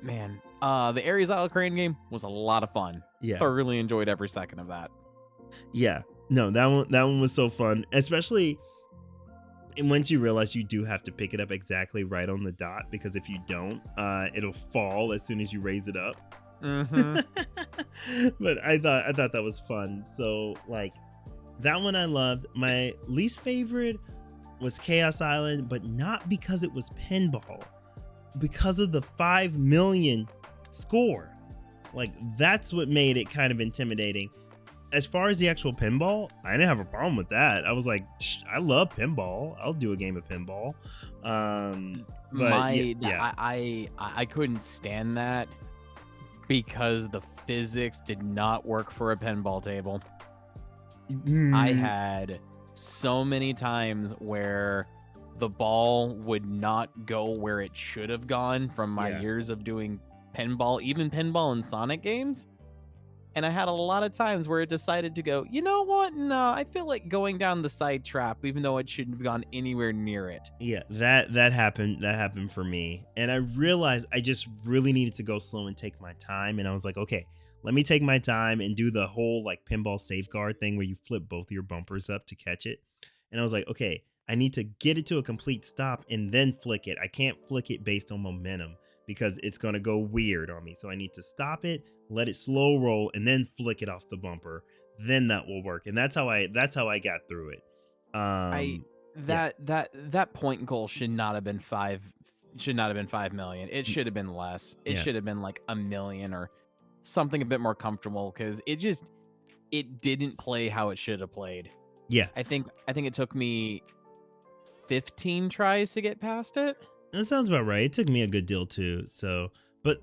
man, the Ares Isle crane game was a lot of fun. Yeah. Thoroughly enjoyed every second of that. Yeah. No, that one was so fun, especially and once you realize you do have to pick it up exactly right on the dot, because if you don't, it'll fall as soon as you raise it up. Mm-hmm. But I thought that was fun. So like that one I loved. My least favorite was Chaos Island, but not because it was pinball, because of the 5 million score. Like that's what made it kind of intimidating. As far as the actual pinball, I didn't have a problem with that. I was like, I love pinball. I'll do a game of pinball. But I couldn't stand that because the physics did not work for a pinball table. I had so many times where the ball would not go where it should have gone from my years of doing pinball, even pinball and Sonic games. And I had a lot of times where it decided to go, you know what? No, I feel like going down the side trap, even though it shouldn't have gone anywhere near it. Yeah, that happened. That happened for me. And I realized I just really needed to go slow and take my time. And I was like, okay, let me take my time and do the whole like pinball safeguard thing where you flip both your bumpers up to catch it. And I was like, okay, I need to get it to a complete stop and then flick it. I can't flick it based on momentum because it's going to go weird on me. So I need to stop it, let it slow roll, and then flick it off the bumper. Then that will work. And that's how I got through it. That point goal should not have been 5 million. It should have been less. It should have been like 1 million or something a bit more comfortable, because it didn't play how it should have played. Yeah. I think it took me 15 tries to get past it. That sounds about right. It took me a good deal too. So, but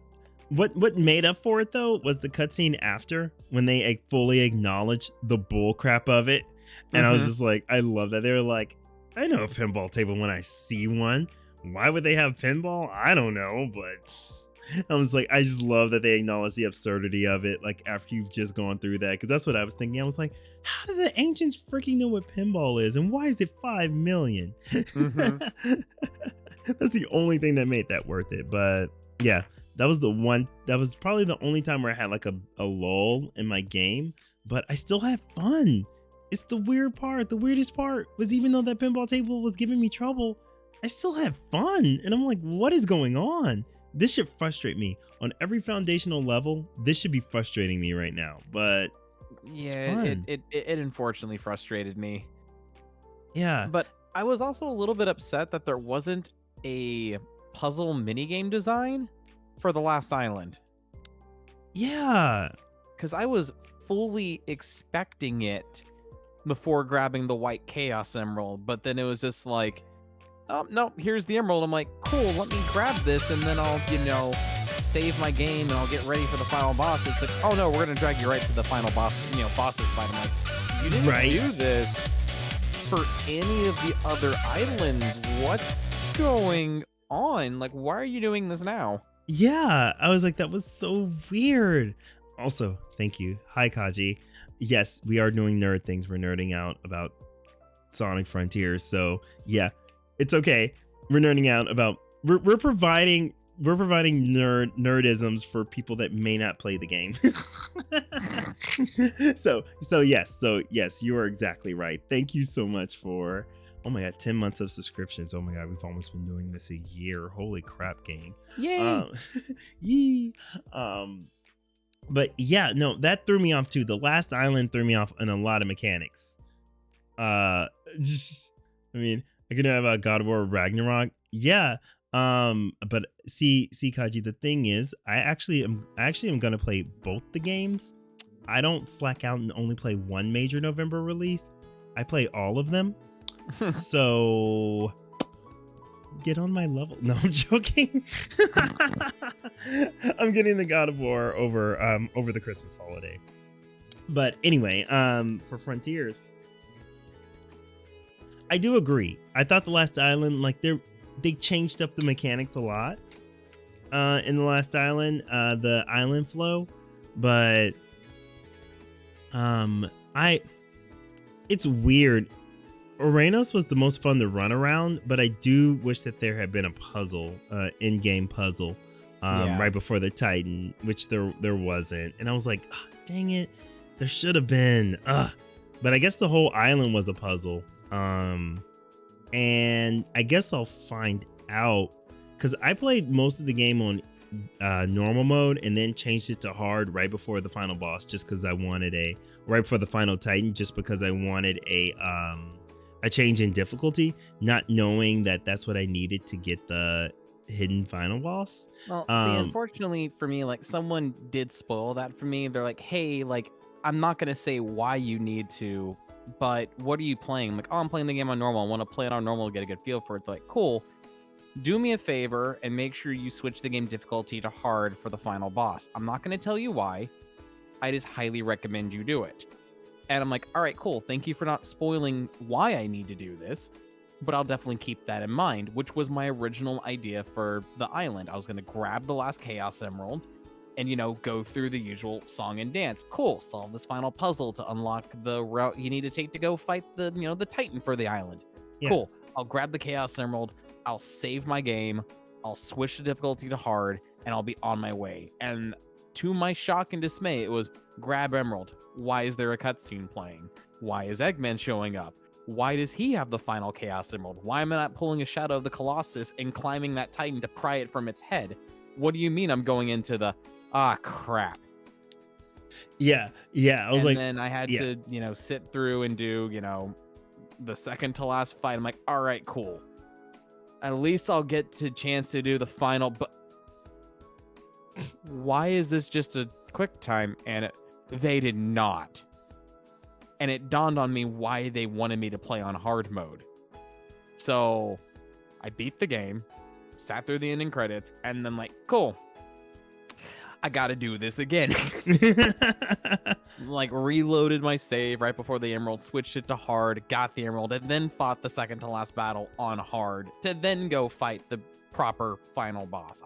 what made up for it though was the cutscene after, when they fully acknowledged the bull crap of it. And I was just like, I love that. They were like, I know a pinball table when I see one. Why would they have pinball? I don't know, but I was like, I just love that they acknowledge the absurdity of it. Like after you've just gone through that, because that's what I was thinking. I was like, how do the ancients freaking know what pinball is, and why is it 5 million? That's the only thing that made that worth it. But yeah, that was probably the only time where I had like a lull in my game, but I still had fun. It's the weird part. The weirdest part was, even though that pinball table was giving me trouble, I still had fun. And I'm like, what is going on? This should frustrate me on every foundational level. This should be frustrating me right now, but yeah, it unfortunately frustrated me. Yeah. But I was also a little bit upset that there wasn't a puzzle minigame design for the last island. Yeah. Because I was fully expecting it before grabbing the white Chaos Emerald, but then it was just like, oh, no, here's the Emerald. I'm like, cool, let me grab this, and then I'll, save my game, and I'll get ready for the final boss. It's like, oh no, we're going to drag you right to the final boss's fight. I'm like, you didn't do this for any of the other islands. What's going on? Like, why are you doing this now? Yeah, I was like, that was so weird. Also, thank you. Hi, Kaji. Yes, we are doing nerd things. We're nerding out about Sonic Frontiers. So yeah, it's okay. We're nerding out about, we're providing nerdisms for people that may not play the game. so yes, you are exactly right. Thank you so much for, oh my god, 10 months of subscriptions. Oh my god, we've almost been doing this a year. Holy crap, gang. Yay. Yee. But yeah, no, that threw me off too. The last island threw me off in a lot of mechanics. I could have about God of War Ragnarok. Yeah. But see, Kaji, the thing is, I actually am gonna play both the games. I don't slack out and only play one major November release. I play all of them. So get on my level. No, I'm joking. I'm getting the God of War over the Christmas holiday. But anyway, for Frontiers, I do agree. I thought the last island, like they changed up the mechanics a lot in the last island, the island flow, but I it's weird. Uranus was the most fun to run around, but I do wish that there had been a puzzle, in-game puzzle, Yeah. right before the Titan, which there wasn't. And I was like, "Ah, dang it, there should have been. But I guess the whole island was a puzzle. And I guess I'll find out because I played most of the game on normal mode and then changed it to hard right before the final boss, just because I wanted right before the final Titan, just because I wanted a change in difficulty, not knowing that that's what I needed to get the hidden final boss. Well, see, Um, unfortunately for me, like someone did spoil that for me. They're like, "Hey, like I'm not gonna say why you need to, but what are you playing?" I'm like, "Oh, I'm playing the game on normal. I want to play it on normal to get a good feel for it." They're like, "Cool. Do me a favor and make sure you switch the game difficulty to hard for the final boss. I'm not gonna tell you why. I just highly recommend you do it." And I'm like, "All right, cool. Thank you for not spoiling why I need to do this, but I'll definitely keep that in mind," which was my original idea for the island. I was going to grab the last Chaos Emerald and, go through the usual song and dance. Cool. Solve this final puzzle to unlock the route you need to take to go fight the Titan for the island. yeah, Cool. I'll grab the Chaos Emerald. I'll save my game. I'll switch the difficulty to hard and I'll be on my way. And to my shock and dismay, it was grab Emerald. Why is there a cutscene playing? Why is Eggman showing up? Why does he have the final Chaos Emerald? Why am I not pulling a Shadow of the Colossus and climbing that Titan to pry it from its head? What do you mean I'm going into the, crap? yeah. I was And like, then I had yeah, to, sit through and do, the second to last fight. I'm like, all right, cool. At least I'll get to chance to do the final, but why is this just a quick time? And they did not. And it dawned on me why they wanted me to play on hard mode. So I beat the game, sat through the ending credits, and then like, cool, I gotta do this again. Like reloaded my save right before the emerald, switched it to hard, got the emerald, and then fought the second to last battle on hard to then go fight the proper final boss.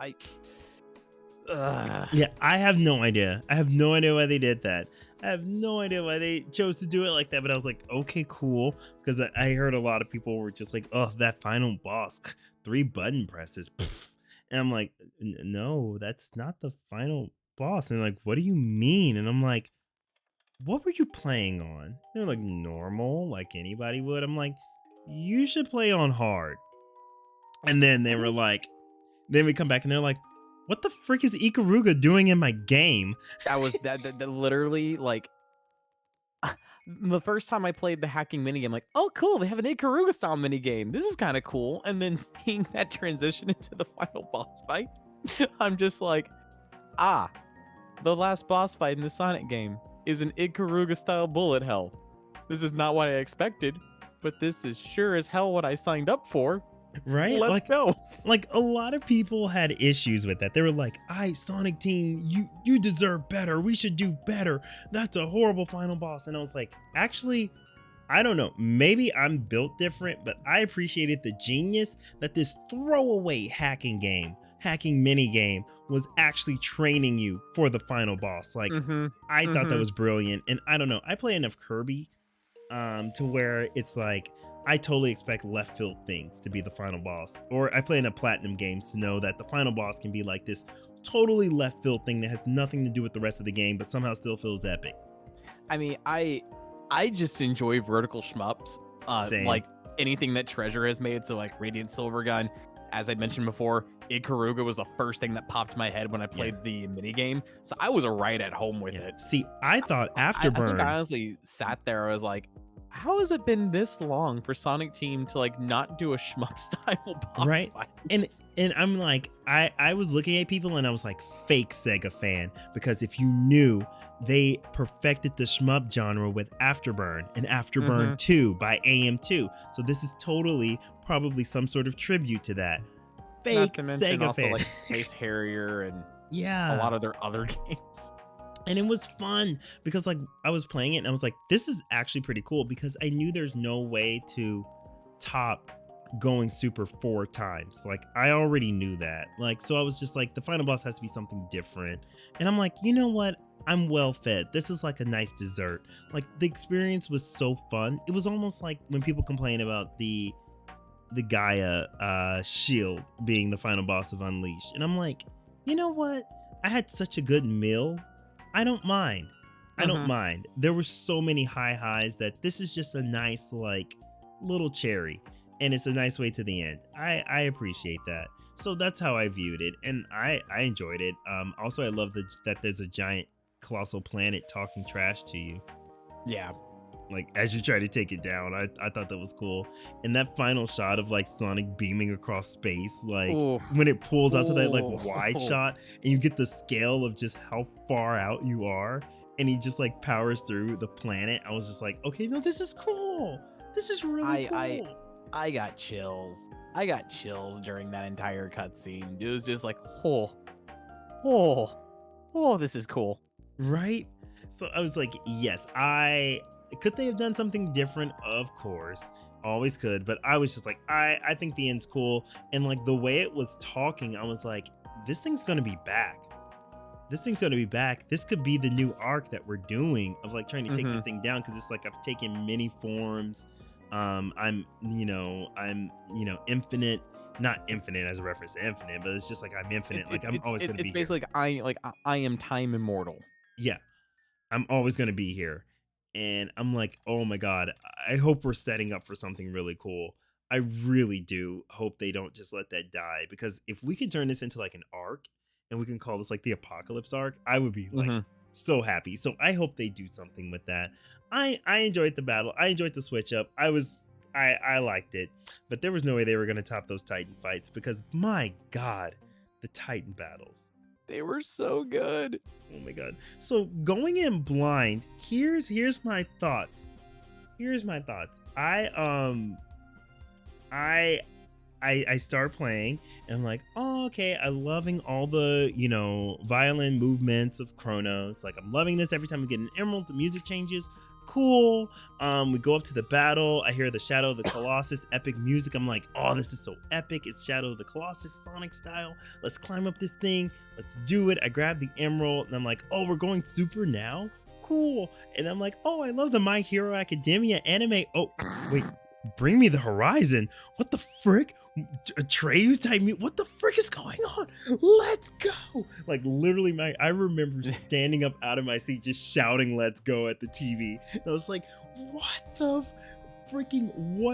yeah. I have no idea. I have no idea why they did that. I have no idea why they chose to do it like that. But I was like, okay, cool, because I heard a lot of people were just like, oh, that final boss, 3 button presses. Pfft. And I'm like, no, that's not the final boss. And like, what do you mean? And I'm like, what were you playing on? They're like, normal, like anybody would. I'm like, you should play on hard. And then they were like, then we come back and they're like, what the frick is Ikaruga doing in my game? That was that literally like the first time I played the hacking minigame, like, oh cool, they have an Ikaruga style minigame. This is kind of cool. And then seeing that transition into the final boss fight, I'm just like, the last boss fight in the Sonic game is an Ikaruga style bullet hell. This is not what I expected, but this is sure as hell what I signed up for. Right? Let's go. Like a lot of people had issues with that. They were like, Sonic Team, you deserve better. We should do better. That's a horrible final boss. And I was like, actually, I don't know. Maybe I'm built different, but I appreciated the genius that this throwaway hacking mini game was actually training you for the final boss. Like, I thought that was brilliant. And I don't know, I play enough Kirby to where it's like I totally expect left field things to be the final boss. Or I play enough platinum games to know that the final boss can be like this totally left field thing that has nothing to do with the rest of the game, but somehow still feels epic. I mean, I just enjoy vertical shmups. Same. Like anything that Treasure has made. So like Radiant Silvergun, as I mentioned before, Ikaruga was the first thing that popped in my head when I played the minigame. So I was right at home with it. See, I thought I Afterburn. think I honestly sat there. I was like, how has it been this long for Sonic Team to like not do a shmup style boss Right? fight? And I'm like, I was looking at people and I was like, fake Sega fan, because if you knew, they perfected the shmup genre with Afterburn and Afterburn 2 by AM2. So this is totally probably some sort of tribute to that. Fake Not to mention Sega also fan. like Space Harrier and Yeah. a lot of their other games. And it was fun because like I was playing it and I was like, this is actually pretty cool, because I knew there's no way to top going super 4 times. Like I already knew that. Like, so I was just like, the final boss has to be something different. And I'm like, you know what? I'm well fed. This is like a nice dessert. Like the experience was so fun. It was almost like when people complain about the Gaia shield being the final boss of Unleashed. And I'm like, you know what? I had such a good meal. I don't mind. I don't Mm-hmm. mind. There were so many high highs that this is just a nice, like, little cherry. And it's a nice way to the end. I appreciate that. So that's how I viewed it. And I enjoyed it. Also, I love that there's a giant colossal planet talking trash to you Yeah. like as you try to take it down. I thought that was cool. And that final shot of like Sonic beaming across space, like Oh. when it pulls out to that like Oh. wide shot and you get the scale of just how far out you are and he just like powers through the planet. I was just like, okay, no, this is cool. This is really cool. I got chills. I got chills during that entire cutscene. It was just like, oh, this is cool. Right? So I was like, yes, could they have done something different? Of course. Always could, but I was just like, I think the end's cool. And like the way it was talking, I was like, this thing's gonna be back. This thing's gonna be back. This could be the new arc that we're doing of like trying to take this thing down because it's like I've taken many forms. I'm infinite, not infinite as a reference to infinite, but it's just like I'm infinite. I'm always gonna be It's basically here. I am time immortal. Yeah, I'm always going to be here. And I'm like, oh my God, I hope we're setting up for something really cool. I really do hope they don't just let that die because if we can turn this into like an arc and we can call this like the apocalypse arc, I would be like so happy. So I hope they do something with that. I enjoyed the battle. I enjoyed the switch up. I liked it, but there was no way they were going to top those Titan fights because my God, the Titan battles. They were so good. Oh my God. So going in blind, here's my thoughts. Here's my thoughts. I start playing and I'm like, oh, okay, I'm loving all the, violin movements of Chronos. Like I'm loving this every time we get an emerald, the music changes. Cool. We go up to the battle. I hear the Shadow of the Colossus epic music. I'm like, oh, this is so epic. It's Shadow of the Colossus Sonic style. Let's climb up this thing. Let's do it. I grab the emerald and I'm like, oh, we're going super now? Cool. And I'm like, oh, I love the My Hero Academia anime. Oh, wait. Bring me the horizon. What the frick? Atreus type me. What the frick is going on? Let's go. Like literally I remember standing up out of my seat just shouting let's go at the TV. And I was like, what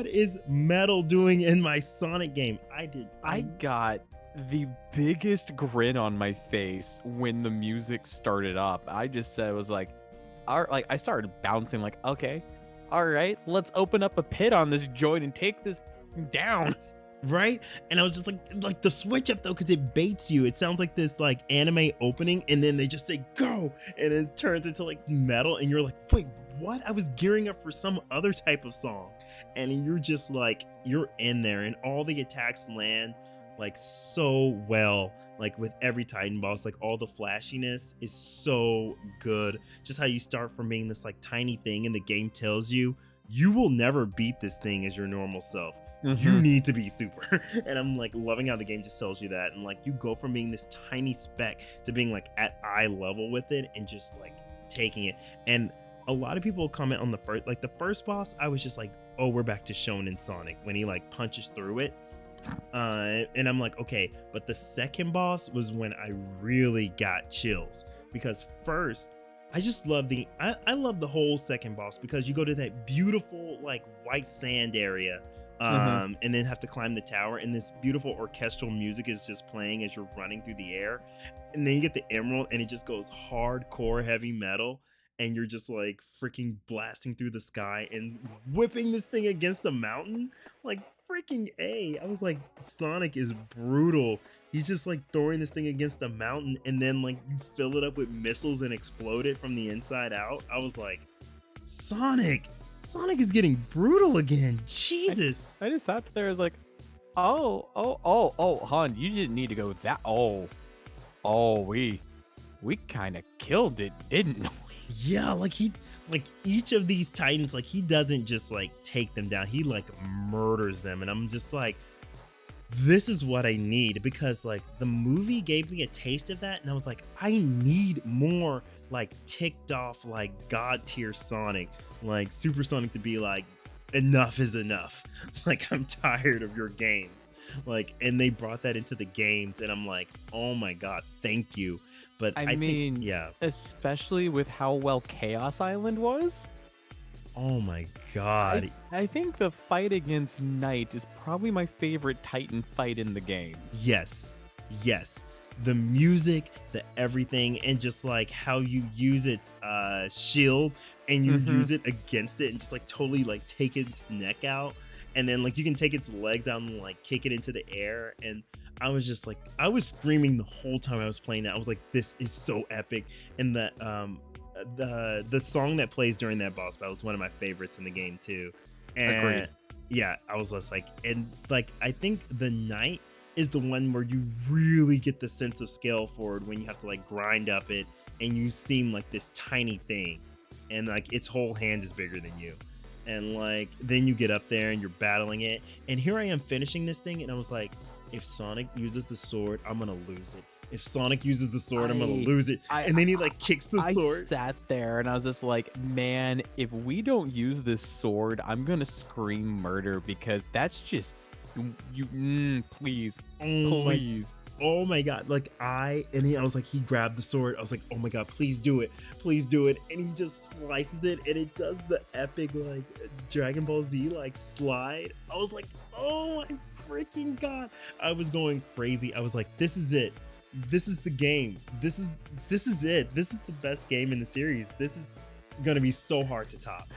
is Metal doing in my Sonic game? I got the biggest grin on my face when the music started up. I just said, it was like, I started bouncing like, okay, all right, let's open up a pit on this joint and take this down. Right? And I was just like the switch up though, because it baits you. It sounds like this like anime opening, and then they just say go, and it turns into like metal, and you're like, wait, what? I was gearing up for some other type of song. And you're just like, you're in there, and all the attacks land like so well, like with every Titan boss, like all the flashiness is so good. Just how you start from being this like tiny thing, and the game tells you you will never beat this thing as your normal self. You need to be super. And I'm like loving how the game just tells you that, and like you go from being this tiny speck to being like at eye level with it and just like taking it. And a lot of people comment on the first boss, I was just like, oh, we're back to Shonen Sonic when he like punches through it. And I'm like, okay, but the second boss was when I really got chills, because first I just love I love the whole second boss, because you go to that beautiful like white sand area, and then have to climb the tower, and this beautiful orchestral music is just playing as you're running through the air, and then you get the emerald and it just goes hardcore heavy metal, and you're just like freaking blasting through the sky and whipping this thing against the mountain. Like freaking I was like, Sonic is brutal. He's just like throwing this thing against the mountain, and then like you fill it up with missiles and explode it from the inside out. I was like, Sonic is getting brutal again. Jesus. I just sat there, I was like, oh, hon, you didn't need to go that. We kind of killed it, didn't we? Yeah, like each of these Titans, like he doesn't just like take them down, he like murders them. And I'm just like, this is what I need, because like the movie gave me a taste of that, and I was like, I need more like ticked off like god tier Sonic, like Super Sonic to be like, enough is enough. Like, I'm tired of your games. Like, and they brought that into the games, and I'm like, oh my god, thank you. But I I think, mean, yeah, especially with how well Chaos Island was. oh my I god, I think the fight against Knight is probably my favorite Titan fight in the game. yes, yes. The music, the everything, and just like how you use its shield and you Mm-hmm. use it against it and just like totally like take its neck out. And then like you can take its legs down and like kick it into the air. And I was just like, I was screaming the whole time I was playing that. I was like, this is so epic. And the song that plays during that boss battle is one of my favorites in the game too. And Agreed. yeah, I was just like, and like I think the night is the one where you really get the sense of scale forward when you have to like grind up it and you seem like this tiny thing and like its whole hand is bigger than you. And like then you get up there and you're battling it. And here I am finishing this thing and I was like, if Sonic uses the sword, I'm gonna lose it. If Sonic uses the sword, I'm gonna lose it. And then he like kicks the sword. I sat there and I was just like, man, if we don't use this sword, I'm gonna scream murder because that's just please, Oh my please. oh my god, like I was like, he grabbed the sword, I was like, oh my god, please do it, and he just slices it and it does the epic like Dragon Ball Z like slide. I was like, oh my freaking god, I was going crazy. I was like, this is it, this is the game, this is it, this is the best game in the series, this is gonna be so hard to top.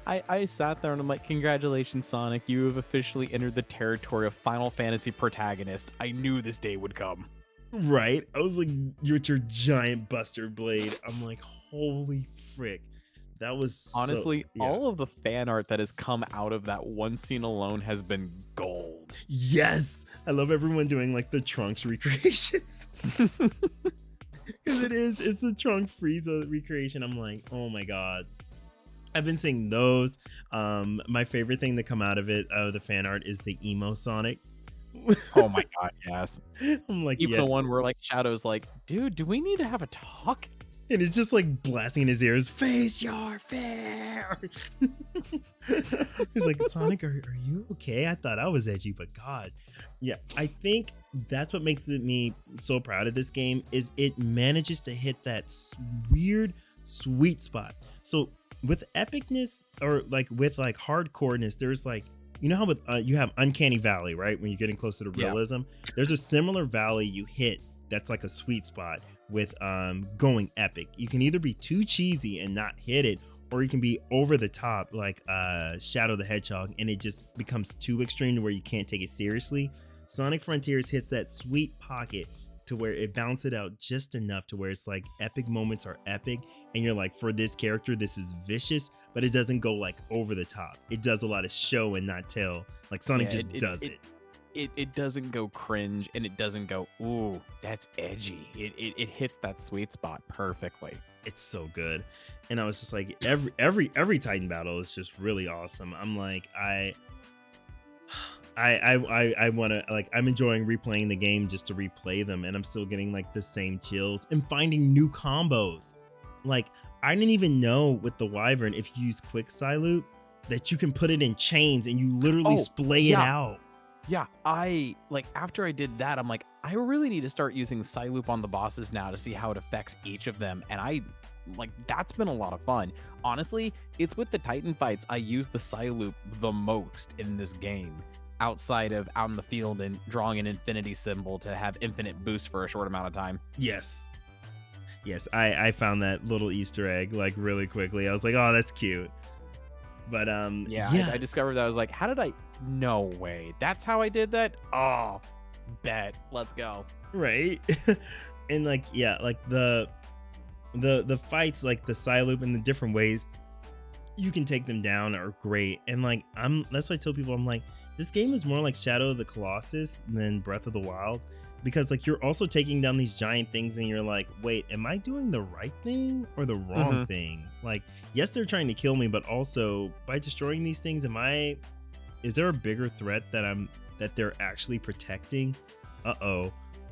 I sat there and I'm like, congratulations, Sonic. You have officially entered the territory of Final Fantasy protagonist. I knew this day would come. Right? I was like, you're with your giant Buster Blade. I'm like, holy frick. That was Honestly, yeah. all of the fan art that has come out of that one scene alone has been gold. Yes! I love everyone doing like the Trunks recreations. Because it's the Trunk Frieza recreation. I'm like, oh my god. I've been seeing those. My favorite thing to come out of it, the fan art, is the emo Sonic. Oh my god, yes. I'm like, Even yes. the one where like Shadow's like, dude, do we need to have a talk? And it's just like blasting in his ears, face your fear. He's like, Sonic, are you okay? I thought I was edgy, but God. Yeah, I think that's what makes me so proud of this game is it manages to hit that weird sweet spot. So with epicness or like with like hardcoreness, there's like, you know how with you have uncanny valley, right? When you're getting closer to realism, there's a similar valley you hit that's like a sweet spot with going epic. You can either be too cheesy and not hit it, or you can be over the top like Shadow the Hedgehog and it just becomes too extreme to where you can't take it seriously. Sonic Frontiers hits that sweet pocket to where it balances it out just enough to where it's like epic moments are epic and you're like, for this character this is vicious, but it doesn't go like over the top. It does a lot of show and not tell. Like Sonic does it. It doesn't go cringe and it doesn't go, ooh, that's edgy. It hits that sweet spot perfectly. It's so good. And I was just like, every Titan battle is just really awesome. I'm like, I want to, like, I'm enjoying replaying the game just to replay them, and I'm still getting like the same chills and finding new combos. Like, I didn't even know with the Wyvern, if you use quick Psyloop, that you can put it in chains and you literally splay it out. Yeah, I like after I did that, I'm like, I really need to start using Psyloop on the bosses now to see how it affects each of them. And I like that's been a lot of fun. Honestly, it's with the Titan fights I use the Psyloop the most in this game, outside of out in the field and drawing an infinity symbol to have infinite boost for a short amount of time. Yes, I found that little Easter egg like really quickly. I was like, oh, that's cute. But I discovered that. I was like, how did I? No way, that's how I did that. Oh, bet, let's go. Right. And like, yeah, like the fights, like the Psyloop and the different ways you can take them down are great. And like, that's why I tell people, I'm like, this game is more like Shadow of the Colossus than Breath of the Wild, because like you're also taking down these giant things and you're like, wait, am I doing the right thing or the wrong thing? Like, yes, they're trying to kill me, but also by destroying these things, is there a bigger threat that they're actually protecting?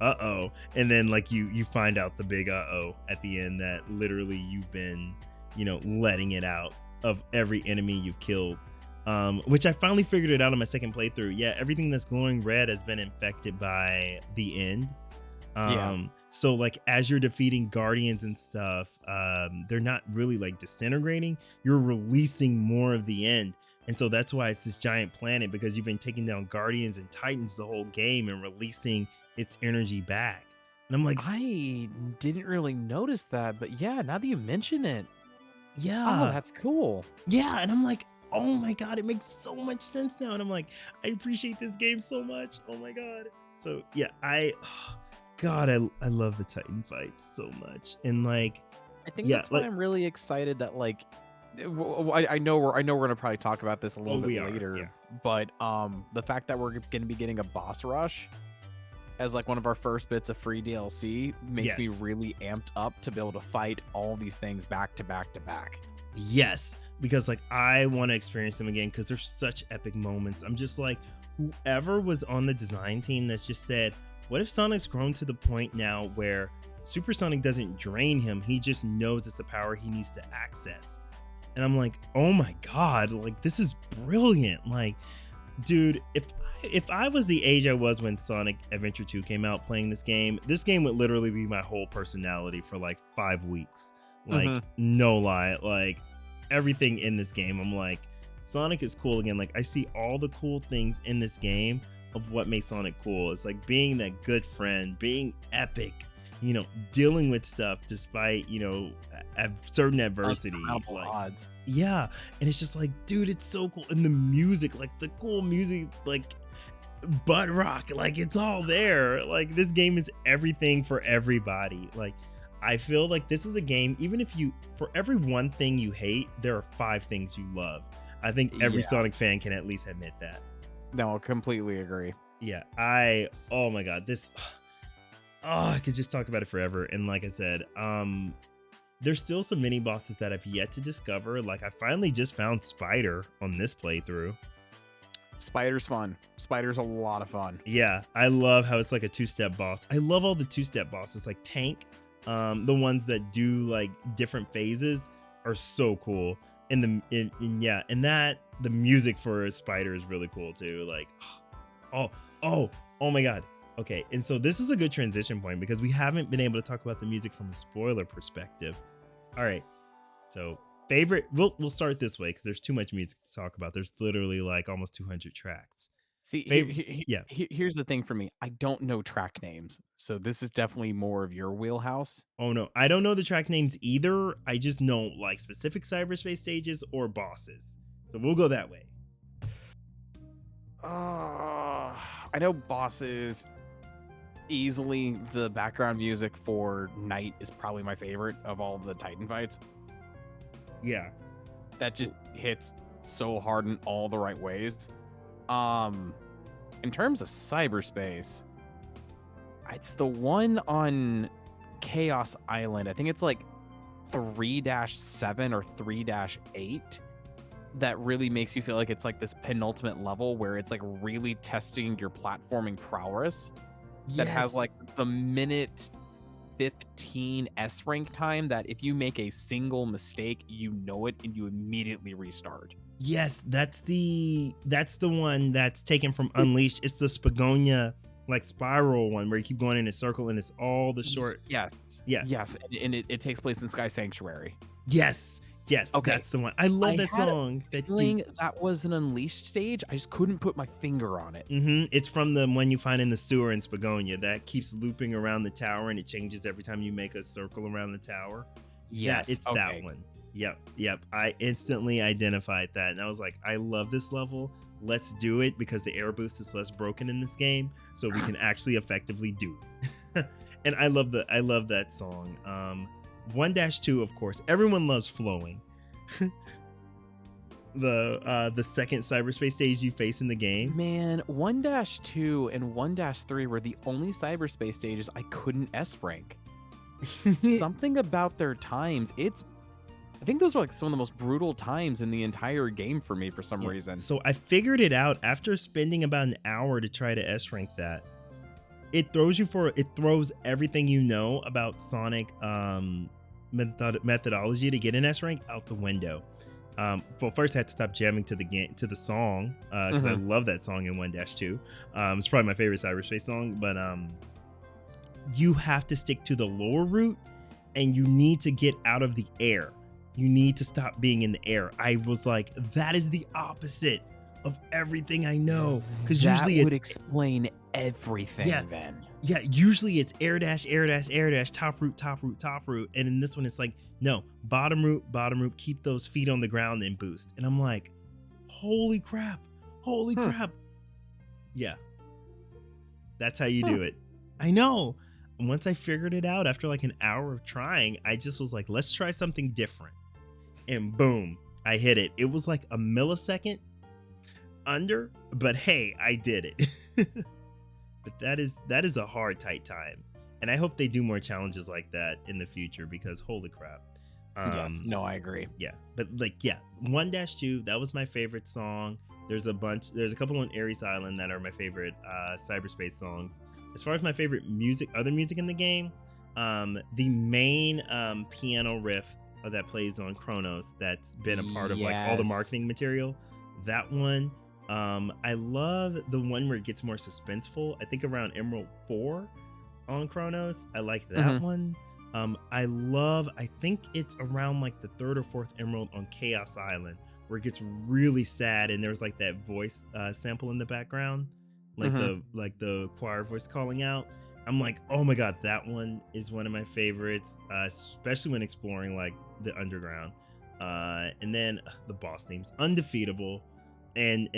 uh-oh, and then like you find out the big uh-oh at the end, that literally you've been, letting it out of every enemy you've killed. Which I finally figured it out on my second playthrough. Yeah, everything that's glowing red has been infected by the end. Yeah. So like as you're defeating guardians and stuff, they're not really like disintegrating, you're releasing more of the end. And so that's why it's this giant planet, because you've been taking down guardians and titans the whole game and releasing its energy back. And I'm like, I didn't really notice that, but yeah, now that you mention it, oh, yeah, that's cool. yeah. And I'm like, oh my God, it makes so much sense now. And I'm like, I appreciate this game so much. Oh my God. So yeah, God, I love the Titan fights so much. And like, I think yeah, that's why like, I'm really excited that like I know we're gonna probably talk about this a little oh, we bit are, later, yeah. but the fact that we're gonna be getting a boss rush as like one of our first bits of free DLC makes me Yes. really amped up to be able to fight all these things back to back to back. Yes, because like I want to experience them again because there's such epic moments. I'm just like, whoever was on the design team that's just said, what if Sonic's grown to the point now where Supersonic doesn't drain him, he just knows it's a power he needs to access. And I'm like, oh my God, like this is brilliant. Like, dude, if I was the age I was when Sonic Adventure 2 came out, playing this game would literally be my whole personality for like 5 weeks. Like, no lie, like everything in this game, I'm like, Sonic is cool again. Like I see all the cool things in this game of what makes Sonic cool. It's like being that good friend, being epic, dealing with stuff despite, certain adversity. Unsurmountable Like, odds. yeah, and it's just like, dude, it's so cool. And the music, like the cool music, like butt rock, like it's all there. Like this game is everything for everybody. Like I feel like this is a game, even if for every one thing you hate, there are 5 things you love. I think every Yeah. Sonic fan can at least admit that. No, I completely agree. Yeah, oh my God, this, I could just talk about it forever. And like I said, there's still some mini bosses that I've yet to discover. Like I finally just found Spider on this playthrough. Spider's fun. Spider's a lot of fun. Yeah, I love how it's like a 2-step boss. I love all the 2-step bosses, like Tank. The ones that do like different phases are so cool. And the music for Spider is really cool too. Like, oh my God. Okay, and so this is a good transition point because we haven't been able to talk about the music from a spoiler perspective. All right, so favorite, we'll start this way because there's too much music to talk about. There's literally like almost 200 tracks. See, Yeah. here's the thing for me. I don't know track names, so this is definitely more of your wheelhouse. Oh no, I don't know the track names either. I just know like specific cyberspace stages or bosses. So we'll go that way. I know bosses. Easily, the background music for Night is probably my favorite of all of the Titan fights. Yeah. That just hits so hard in all the right ways. In terms of cyberspace, it's the one on Chaos Island. I think it's like 3-7 or 3-8 that really makes you feel like it's like this penultimate level where it's like really testing your platforming prowess. That has like the minute 15 S rank time that if you make a single mistake, you know it and you immediately restart. Yes, that's the one that's taken from Unleashed. It's the Spagonia like spiral one where you keep going in a circle and it's all the short. Yes. Yeah. Yes. And it takes place in Sky Sanctuary. Yes. Okay, that's the one. I love that song. That was an Unleashed stage. I just couldn't put my finger on it. It's from the one you find in the sewer in Spagonia that keeps looping around the tower and it changes every time you make a circle around the tower. Yes, it's that one. Yep. I instantly identified that and I was like, I love this level. Let's do it because the air boost is less broken in this game, so we can actually effectively do it. And I love that song. 1-2, of course, everyone loves Flowing. The second cyberspace stage you face in the game. Man, 1-2 and 1-3 were the only cyberspace stages I couldn't S rank. Something about their times. I think those were like some of the most brutal times in the entire game for me for some reason. So I figured it out after spending about an hour to try to S rank that. it throws everything you know about Sonic methodology to get an S rank out the window. Well, first I had to stop jamming to the game to the song because I Hmm. love that song in 1-2. It's probably my favorite cyberspace song, but you have to stick to the lower route and you need to get out of the air. You need to stop being in the air. I was like, that is the opposite of everything I know. Because That usually would it's explain yeah, everything then. yeah, usually it's air dash, air dash, air dash, top root, top root, top root. And in this one, it's like, no, bottom root, keep those feet on the ground and boost. And I'm like, holy crap, holy Hmm. crap. Yeah, that's how you Hmm. do it. I know. Once I figured it out after like an hour of trying, I just was like, let's try something different. And boom, I hit it. It was like a millisecond under, but hey, I did it. But that is a hard tight time. And I hope they do more challenges like that in the future because holy crap. Yes. Um No, I agree. yeah, but like yeah, 1-2, that was my favorite song. There's a couple on Ares Island that are my favorite cyberspace songs. As far as my favorite other music in the game, the main piano riff that plays on Chronos that's been a part of like all the Yes. marketing material, that one. I love the one where it gets more suspenseful. I think around Emerald 4 on Chronos. I like that Hmm. one. I think it's around like the third or fourth Emerald on Chaos Island where it gets really sad and there's like that voice sample in the background, Hmm. like the choir voice calling out. I'm like, oh my god, that one is one of my favorites, especially when exploring like the underground. And then the boss themes, undefeatable, and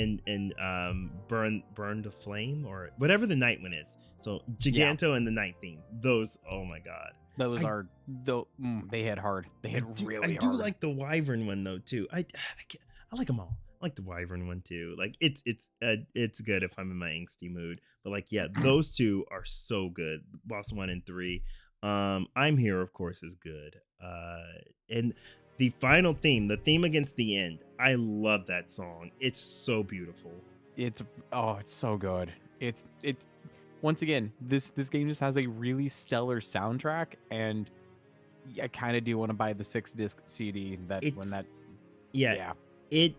burn the flame or whatever the night one is. So Yeah. Giganto and the night theme. Those, oh my god. Those I are though they hit hard. They hit I really do hard. like the Wyvern one though too. I like them all. I like the Wyvern one too. Like it's good if I'm in my angsty mood. But like yeah, those two are so good. Boss 1 and 3. I'm Here of course is good. And the final theme, the theme against the end. I love that song. It's so beautiful. It's it's so good. It's once again, this game just has a really stellar soundtrack, and I kind of do want to buy the 6 disc CD that when It's that yeah, yeah. it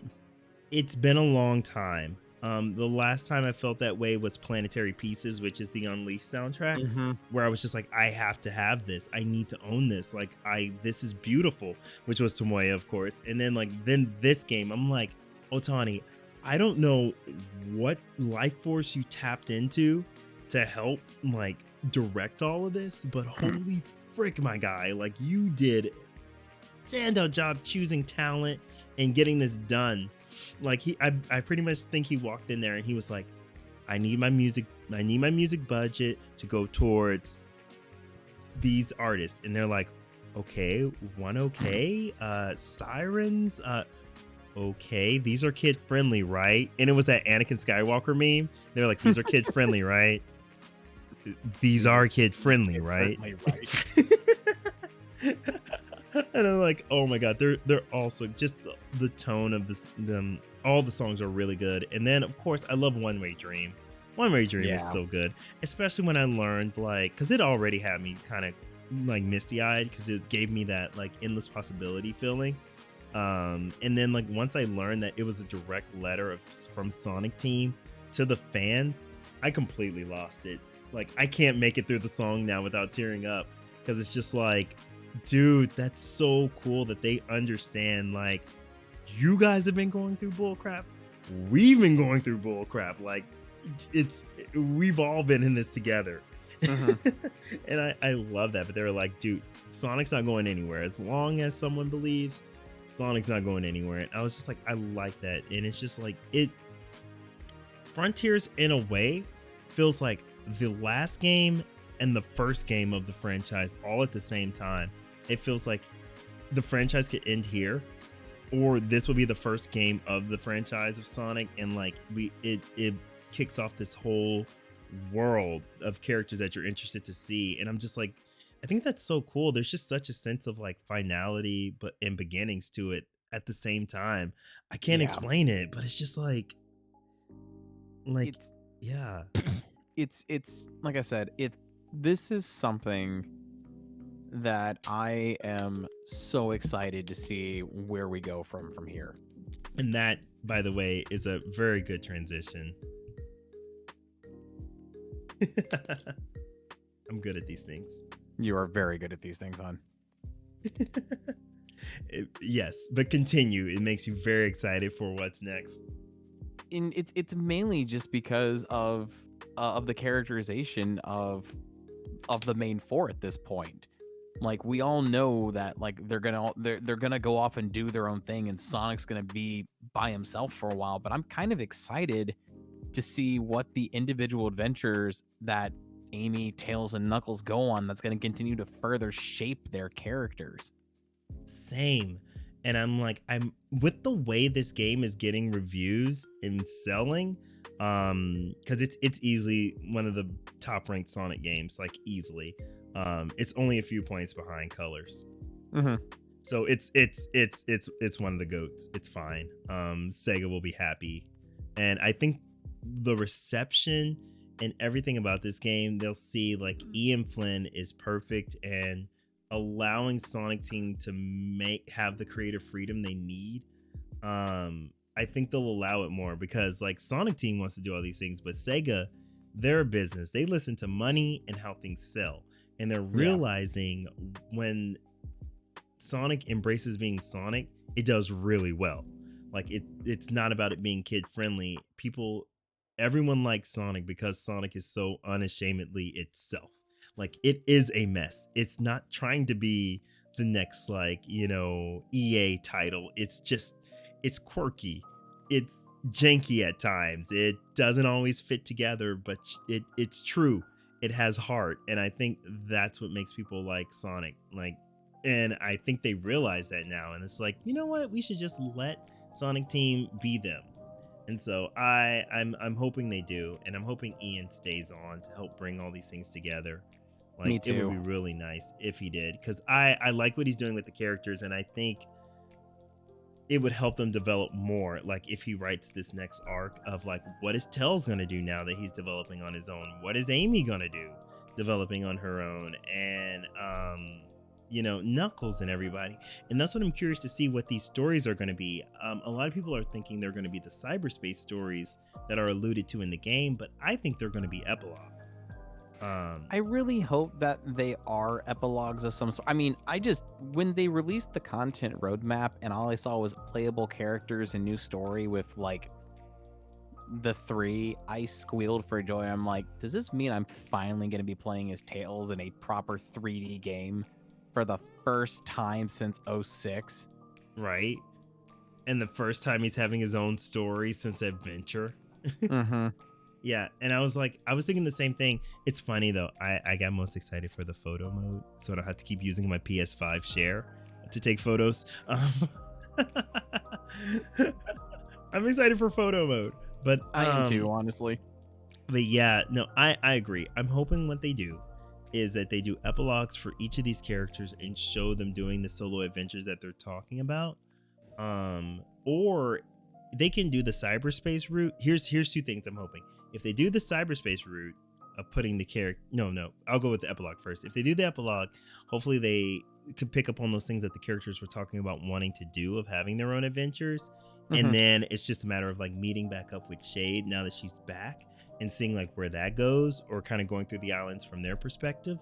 it's been a long time. The last time I felt that way was Planetary Pieces, which is the Unleashed soundtrack, Hmm. where I was just like, I have to have this. I need to own this. Like, this is beautiful, which was Tomoya, of course. And then this game, I'm like, Otani, I don't know what life force you tapped into to help like direct all of this, but holy frick, my guy, like you did standout job choosing talent and getting this done. Like I pretty much think he walked in there and he was like, I need my music budget to go towards these artists. And they're like, okay, sirens, okay, these are kid friendly, right? And it was that Anakin Skywalker meme. They're like, these are kid friendly, right? These These are are kid friendly, right? certainly right. And I'm like, oh my god, they're also just the tone of them. All the songs are really good, and then of course I love One Way Dream. One Way Dream is Yeah. so good, especially when I learned like because it already had me kind of like misty eyed because it gave me that like endless possibility feeling. And then like once I learned that it was a direct letter from Sonic Team to the fans, I completely lost it. Like I can't make it through the song now without tearing up because it's just like, dude, that's so cool that they understand. Like, you guys have been going through bullcrap. We've been going through bullcrap. Like, we've all been in this together. Hmm. And I love that. But they were like, dude, Sonic's not going anywhere. As long as someone believes, Sonic's not going anywhere. And I was just like, I like that. And it's just like, Frontiers in a way feels like the last game and the first game of the franchise all at the same time. It feels like the franchise could end here, or this will be the first game of the franchise of Sonic, and like it kicks off this whole world of characters that you're interested to see. And I'm just like, I think that's so cool. There's just such a sense of like finality but and beginnings to it at the same time. I can't Yeah. explain it, but it's just like It's yeah. it's like I said, if this is something that I am so excited to see where we go from here. And that, by the way, is a very good transition. I'm good at these things. You are very good at these things, hon. Yes, but continue. It makes you very excited for what's next. It's mainly just because of the characterization of the main four at this point. Like, we all know that like they're gonna go off and do their own thing, and Sonic's gonna be by himself for a while. But I'm kind of excited to see what the individual adventures that Amy, Tails, and Knuckles go on that's going to continue to further shape their characters. Same. And I'm like, I'm with the way this game is getting reviews and selling, because it's easily one of the top ranked Sonic games, like easily. It's only a few points behind Colors. Mm-hmm. So it's one of the goats. It's fine. Sega will be happy. And I think the reception and everything about this game, they'll see like Ian Flynn is perfect, and allowing Sonic Team to have the creative freedom they need. I think they'll allow it more, because like Sonic Team wants to do all these things, but Sega, they're a business. They listen to money and how things sell. And they're realizing when Sonic embraces being Sonic, it does really well. Like it's not about it being kid friendly. Everyone likes Sonic because Sonic is so unashamedly itself. Like, it is a mess. It's not trying to be the next, like, EA title. It's quirky. It's janky at times. It doesn't always fit together, but it's true. It has heart. And I think that's what makes people like Sonic. Like, and I think they realize that now. And it's like, you know what? We should just let Sonic Team be them. And so I'm hoping they do, and I'm hoping Ian stays on to help bring all these things together. Like, Me too. It would be really nice if he did, because I like what he's doing with the characters, and I think it would help them develop more. Like, if he writes this next arc of like, what is Tails gonna do now that he's developing on his own? What is Amy gonna do developing on her own? And Knuckles and everybody. And that's what I'm curious to see, what these stories are going to be. A lot of people are thinking they're going to be the cyberspace stories that are alluded to in the game, but I think they're going to be epilogues. I really hope that they are epilogues of some sort. I mean, when they released the content roadmap and all I saw was playable characters and new story with like the three, I squealed for joy. I'm like, does this mean I'm finally going to be playing as Tails in a proper 3D game for the first time since 06? Right. And the first time he's having his own story since Adventure. Mm-hmm. Yeah, and I was thinking the same thing. It's funny though, I got most excited for the photo mode, so I don't have to keep using my PS5 share to take photos. I'm excited for photo mode, but I am too, honestly. But yeah, no, I agree. I'm hoping what they do is that they do epilogues for each of these characters and show them doing the solo adventures that they're talking about. Or they can do the cyberspace route. Here's two things I'm hoping. If they do the cyberspace route of putting the character, no, I'll go with the epilogue first. If they do the epilogue, hopefully they could pick up on those things that the characters were talking about wanting to do, of having their own adventures. Mm-hmm. And then it's just a matter of like meeting back up with Shade now that she's back, and seeing like where that goes, or kind of going through the islands from their perspective.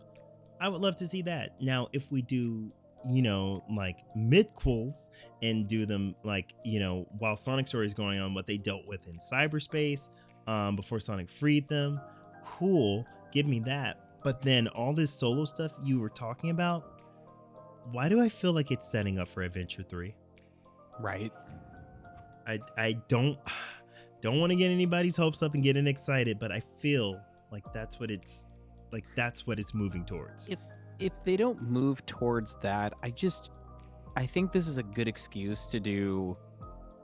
I would love to see that. Now, if we do, like midquels and do them like, while Sonic Story is going on, what they dealt with in cyberspace, before Sonic freed them, cool, give me that. But then all this solo stuff you were talking about, why do I feel like it's setting up for Adventure 3? Right. I don't want to get anybody's hopes up and getting excited, but I feel like that's what it's moving towards. If they don't move towards that, I think this is a good excuse to do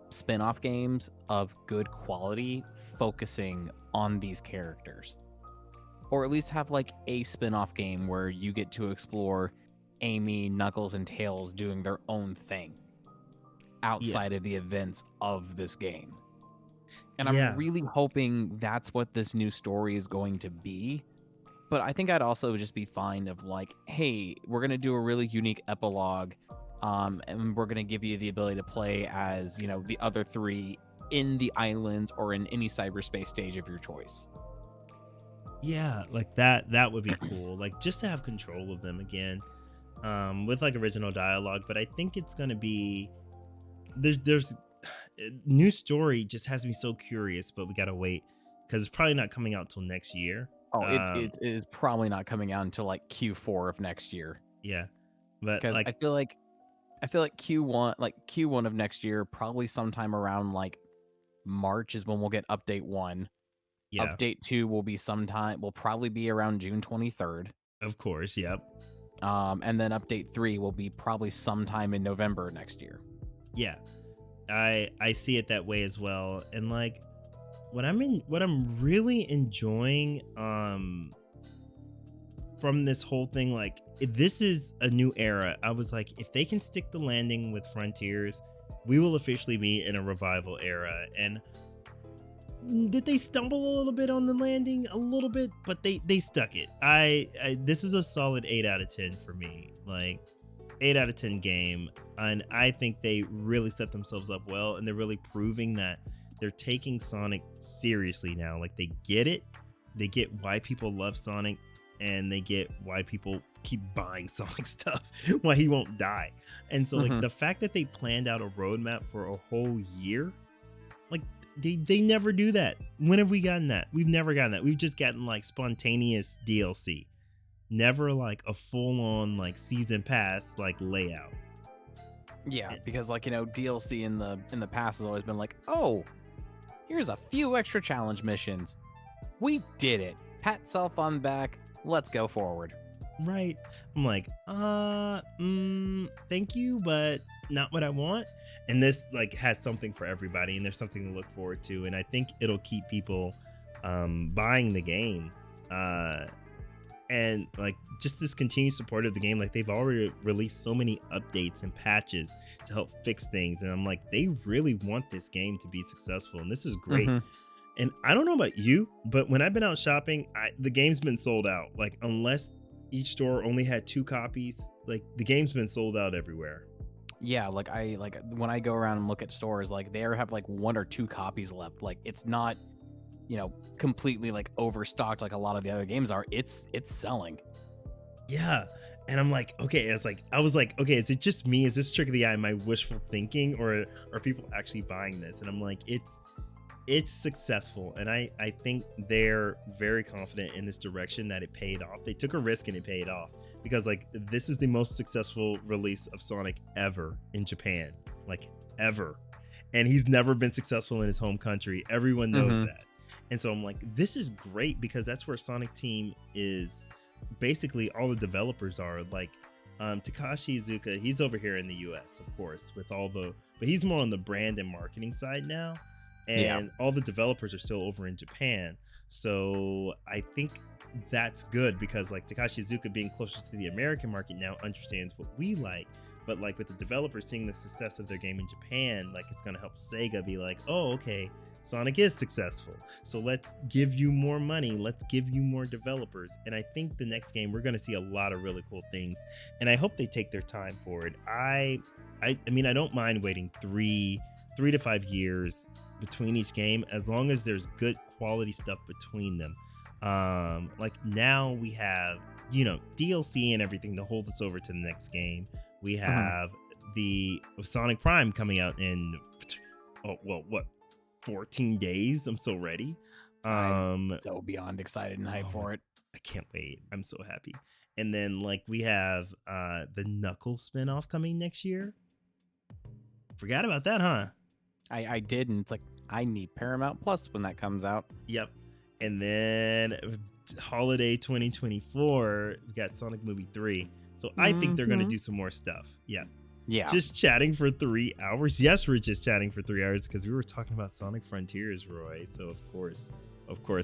spin-off games of good quality focusing on these characters. Or at least have like a spin-off game where you get to explore Amy, Knuckles, and Tails doing their own thing outside of the events of this game. And I'm Yeah. really hoping that's what this new story is going to be. But I think I'd also just be fine of like, hey, we're gonna do a really unique epilogue, and we're gonna give you the ability to play as, you know, the other three in the islands or in any cyberspace stage of your choice. Yeah, like that would be cool. Like just to have control of them again, with like original dialogue. But I think it's gonna be there's new story just has me so curious, but we gotta wait because it's probably not coming out till next year. Oh, Um, it's probably not coming out until like Q4 of next year. yeah, but Because like I feel like Q1 of next year, probably sometime around like March is when we'll get update one. yeah, Update two will probably be around June 23rd. of course, yep, And then update three will be probably sometime in November next year. yeah. I see it that way as well, and like what I'm really enjoying from this whole thing, like this is a new era. I was like, if they can stick the landing with Frontiers, we will officially be in a revival era. And did they stumble a little bit on the landing? A little bit, but they stuck it. I this is a solid 8 out of 10 for me. Like 8 out of 10 game, and I think they really set themselves up well, and they're really proving that they're taking Sonic seriously now. Like they get it. They get why people love Sonic, and they get why people keep buying Sonic stuff, why he won't die. And so like Mhm. the fact that they planned out a roadmap for a whole year, like they never do that. When have we gotten that? We've never gotten that. We've just gotten like spontaneous DLC. Never like a full on like season pass like layout. Yeah, Eh, because like, you know, DLC in the past has always been like, "Oh, here's a few extra challenge missions. We did it. Pat self on back. Let's go forward." Right. I'm like, thank you, but not what I want. And this like has something for everybody, and there's something to look forward to. And I think it'll keep people buying the game. And like just this continued support of the game, like they've already released so many updates and patches to help fix things, and I'm like, they really want this game to be successful, and this is great. Mhm. And I don't know about you, but when I've been out shopping, the game's been sold out. Like unless each store only had 2 copies, like the game's been sold out everywhere. Yeah, like when I go around and look at stores, like they have like one or two copies left. Like it's not, you know, completely like overstocked like a lot of the other games are. It's selling. Yeah. And I'm like, okay, it's like I was like, okay, is it just me? Is this trick of the eye, my wishful thinking, or are people actually buying this? And I'm like, it's successful, and I think they're very confident in this direction that it paid off. They took a risk and it paid off, because like this is the most successful release of Sonic ever in Japan, like ever. And he's never been successful in his home country. Everyone knows Mhm. that. And so I'm like, this is great, because that's where Sonic Team is. Basically all the developers are like, Takashi Iizuka, he's over here in the US, of course, with all the, but he's more on the brand and marketing side now, Yeah. and all the developers are still over in Japan. So I think that's good, because like Takashi Iizuka being closer to the American market now understands what we like. But like with the developers seeing the success of their game in Japan, like it's gonna help Sega be like, oh, okay, Sonic is successful, so let's give you more money, let's give you more developers. And I think the next game we're gonna see a lot of really cool things, and I hope they take their time for it. I mean, I don't mind waiting 3 to 5 years between each game, as long as there's good quality stuff between them. Like now we have, you know, DLC and everything to hold us over to the next game. We Mhm. have the Sonic Prime coming out in, oh well, what, 14 days. I'm so ready. I'm um so beyond excited and hyped oh my, for it. I can't wait. I'm so happy. And then like we have the Knuckles spin-off coming next year. Forgot about that, huh? I did, and it's like I need Paramount Plus when that comes out. Yep. And then holiday 2024, we got Sonic Movie 3. So I think they're going to Mhm. do some more stuff. Yeah. Yeah. Just chatting for 3 hours. Yes, we're just chatting for 3 hours because we were talking about Sonic Frontiers, Roy. So of course,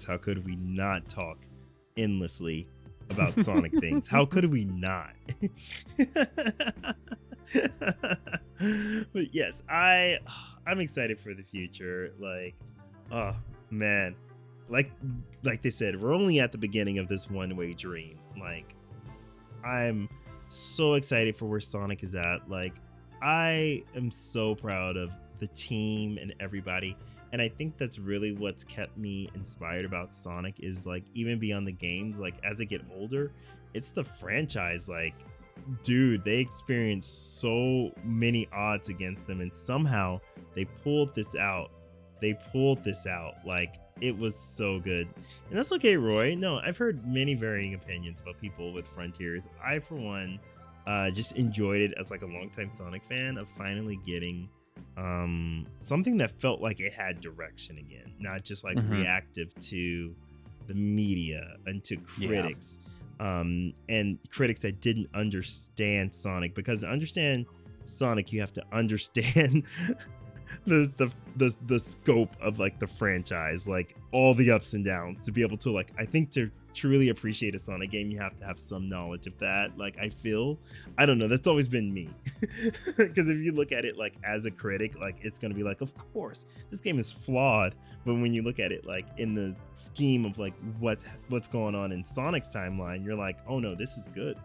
how could we not talk endlessly about Sonic things? How could we not? But yes, I'm excited for the future. Like, Oh man, like like they said, we're only at the beginning of this one-way dream. Like I'm so excited for where Sonic is at. Like I am so proud of the team and everybody. And I think that's really what's kept me inspired about Sonic is like even beyond the games, like as I get older, it's the franchise. Like, dude, they experienced so many odds against them and somehow they pulled this out. They pulled this out. Like it was so good. And that's okay, Roy. No, I've heard many varying opinions about people with Frontiers. I, for one, just enjoyed it as like a longtime Sonic fan of finally getting something that felt like it had direction again, not just like Mm-hmm. reactive to the media and to Yeah. critics. And critics that didn't understand Sonic, because to understand Sonic, you have to understand the scope of like the franchise, like all the ups and downs. To be able to like, I think to truly appreciate a Sonic game, you have to have some knowledge of that. Like I don't know, that's always been me. Because if you look at it like as a critic, like it's gonna be like, of course this game is flawed, but when you look at it like in the scheme of like what's going on in Sonic's timeline, you're like, oh no, this is good.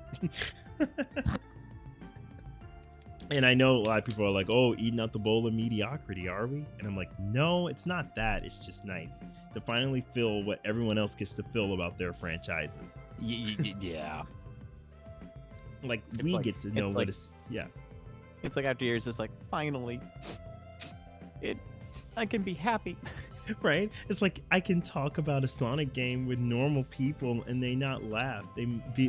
And I know a lot of people are like, oh, eating out the bowl of mediocrity, are we? And I'm like, no, it's not that. It's just nice to finally feel what everyone else gets to feel about their franchises. Yeah. Like, It's we like- get to know it's what like- is, yeah, It's like after years, it's like finally, I can be happy. right? It's like I can talk about a Sonic game with normal people and they not laugh.